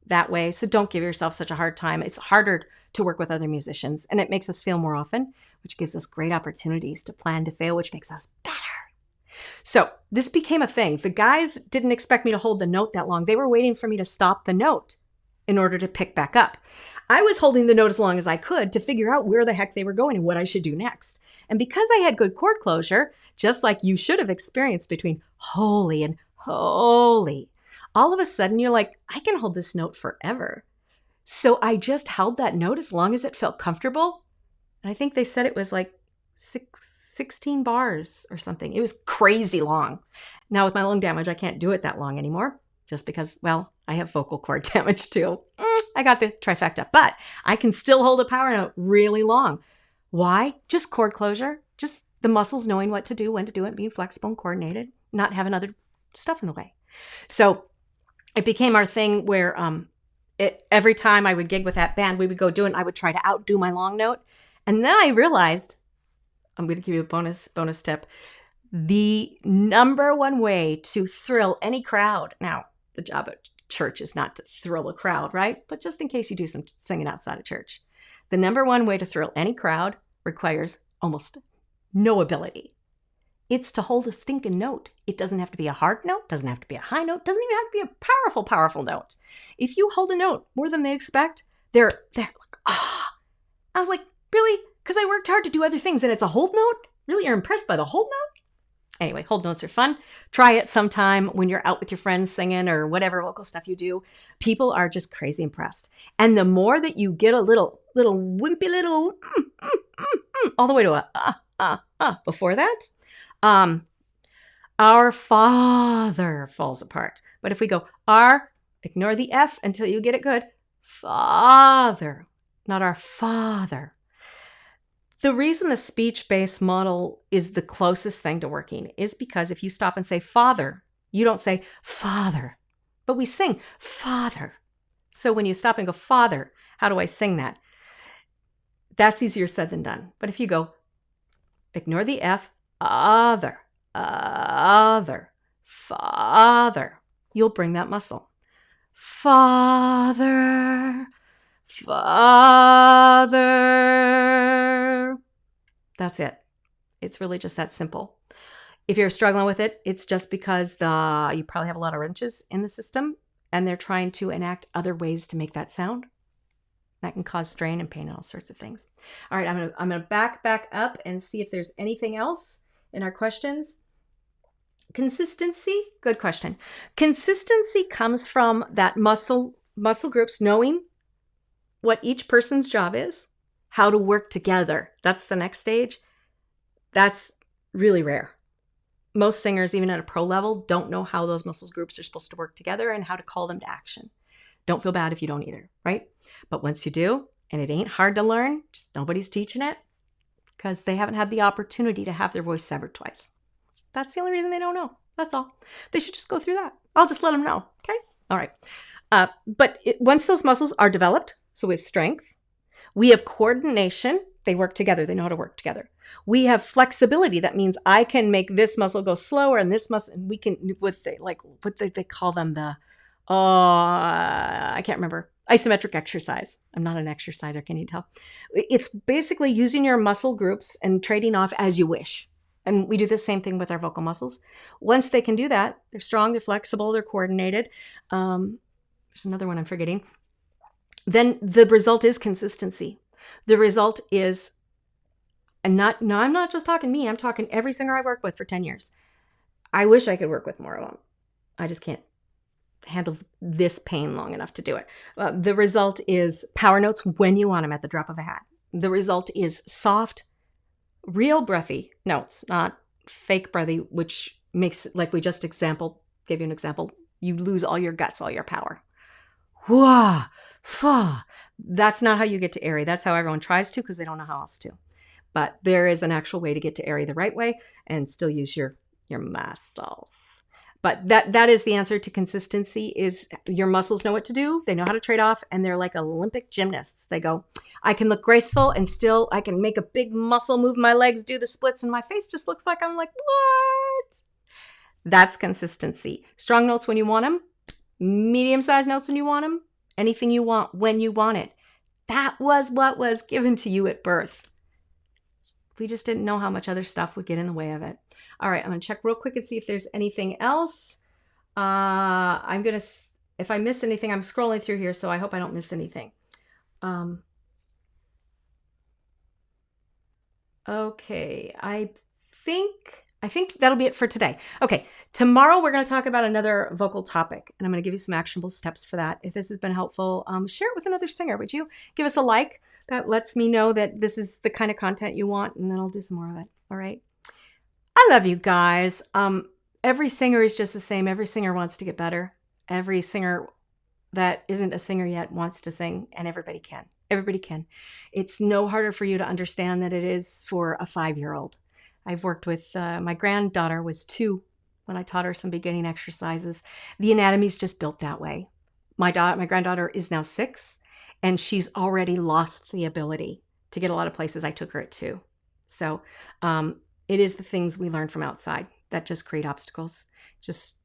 that way. So don't give yourself such a hard time. It's harder to work with other musicians, and it makes us fail more often, which gives us great opportunities to plan to fail, which makes us better. So this became a thing. The guys didn't expect me to hold the note that long. They were waiting for me to stop the note in order to pick back up. I was holding the note as long as I could to figure out where the heck they were going and what I should do next. And because I had good chord closure, just like you should have experienced between holy and holy, all of a sudden you're like, I can hold this note forever. So I just held that note as long as it felt comfortable. And I think they said it was like 16 bars or something. It was crazy long. Now with my lung damage, I can't do it that long anymore just because, well, I have vocal cord damage too. I got the trifecta, but I can still hold a power note really long. Why? Just chord closure, just the muscles knowing what to do, when to do it, being flexible and coordinated, not having other stuff in the way. So it became our thing where every time I would gig with that band, we would go do it, and I would try to outdo my long note. And then I realized, I'm going to give you a bonus tip. The number one way to thrill any crowd. Now, the job at church is not to thrill a crowd, right? But just in case you do some singing outside of church. The number one way to thrill any crowd requires almost no ability. It's to hold a stinking note. It doesn't have to be a hard note, doesn't have to be a high note, doesn't even have to be a powerful, powerful note. If you hold a note more than they expect, they're like, ah. I was like, really? Because I worked hard to do other things and it's a hold note? Really? You're impressed by the hold note? Anyway, hold notes are fun. Try it sometime when you're out with your friends singing or whatever vocal stuff you do. People are just crazy impressed. And the more that you get a little wimpy little all the way to a before that, our Father falls apart. But if we go ignore the F until you get it good. Father, not our Father. The reason the speech-based model is the closest thing to working is because if you stop and say Father, you don't say Father, but we sing Father. So when you stop and go Father, how do I sing that? That's easier said than done. But if you go, ignore the F, other, Father, you'll bring that muscle. Father, Father. That's it. It's really just that simple. If you're struggling with it, it's just because you probably have a lot of wrenches in the system and they're trying to enact other ways to make that sound. That can cause strain and pain and all sorts of things. All right, I'm gonna back up and see if there's anything else in our questions. Consistency, good question. Consistency comes from that muscle groups knowing what each person's job is, how to work together. That's the next stage. That's really rare. Most singers, even at a pro level, don't know how those muscle groups are supposed to work together and how to call them to action. Don't feel bad if you don't either, right? But once you do, and it ain't hard to learn, just nobody's teaching it because they haven't had the opportunity to have their voice severed twice. That's the only reason they don't know. That's all. They should just go through that. I'll just let them know, okay? All right. But once those muscles are developed, so we have strength, we have coordination. They work together. They know how to work together. We have flexibility. That means I can make this muscle go slower and this muscle, and we can, they call them I can't remember. Isometric exercise. I'm not an exerciser, can you tell? It's basically using your muscle groups and trading off as you wish. And we do the same thing with our vocal muscles. Once they can do that, they're strong, they're flexible, they're coordinated. There's another one I'm forgetting. Then the result is consistency. The result is, I'm not just talking me, I'm talking every singer I've worked with for 10 years. I wish I could work with more of them. I just can't handle this pain long enough to do it. The result is power notes when you want them at the drop of a hat. The result is soft, real breathy notes, not fake breathy, which makes, like we just gave you an example, you lose all your guts, all your power. Wah, fa. That's not how you get to airy. That's how everyone tries to because they don't know how else to. But there is an actual way to get to airy the right way and still use your muscles. But that is the answer to consistency, is your muscles know what to do. They know how to trade off, and they're like Olympic gymnasts. They go, I can look graceful and still I can make a big muscle move my legs, do the splits, and my face just looks like I'm like, what? That's consistency. Strong notes when you want them, medium-sized notes when you want them, anything you want when you want it. That was what was given to you at birth. We just didn't know how much other stuff would get in the way of it. All right, I'm going to check real quick and see if there's anything else. If I miss anything, I'm scrolling through here, so I hope I don't miss anything. Okay, I think that'll be it for today. Okay, tomorrow we're going to talk about another vocal topic, and I'm going to give you some actionable steps for that. If this has been helpful, share it with another singer. Would you give us a like? That lets me know that this is the kind of content you want, and then I'll do some more of it. All right. I love you guys. Every singer is just the same. Every singer wants to get better. Every singer that isn't a singer yet wants to sing, and everybody can. Everybody can. It's no harder for you to understand than it is for a 5-year-old. I've worked with, my granddaughter was 2 when I taught her some beginning exercises. The anatomy's just built that way. My granddaughter is now 6. And she's already lost the ability to get a lot of places I took her at 2. So it is the things we learn from outside that just create obstacles. Just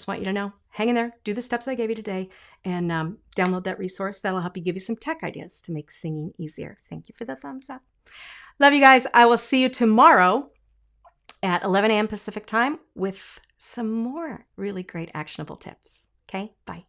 want you to know, hang in there, do the steps I gave you today, and download that resource. That'll help you give you some tech ideas to make singing easier. Thank you for the thumbs up. Love you guys. I will see you tomorrow at 11 a.m. Pacific time with some more really great actionable tips. Okay, bye.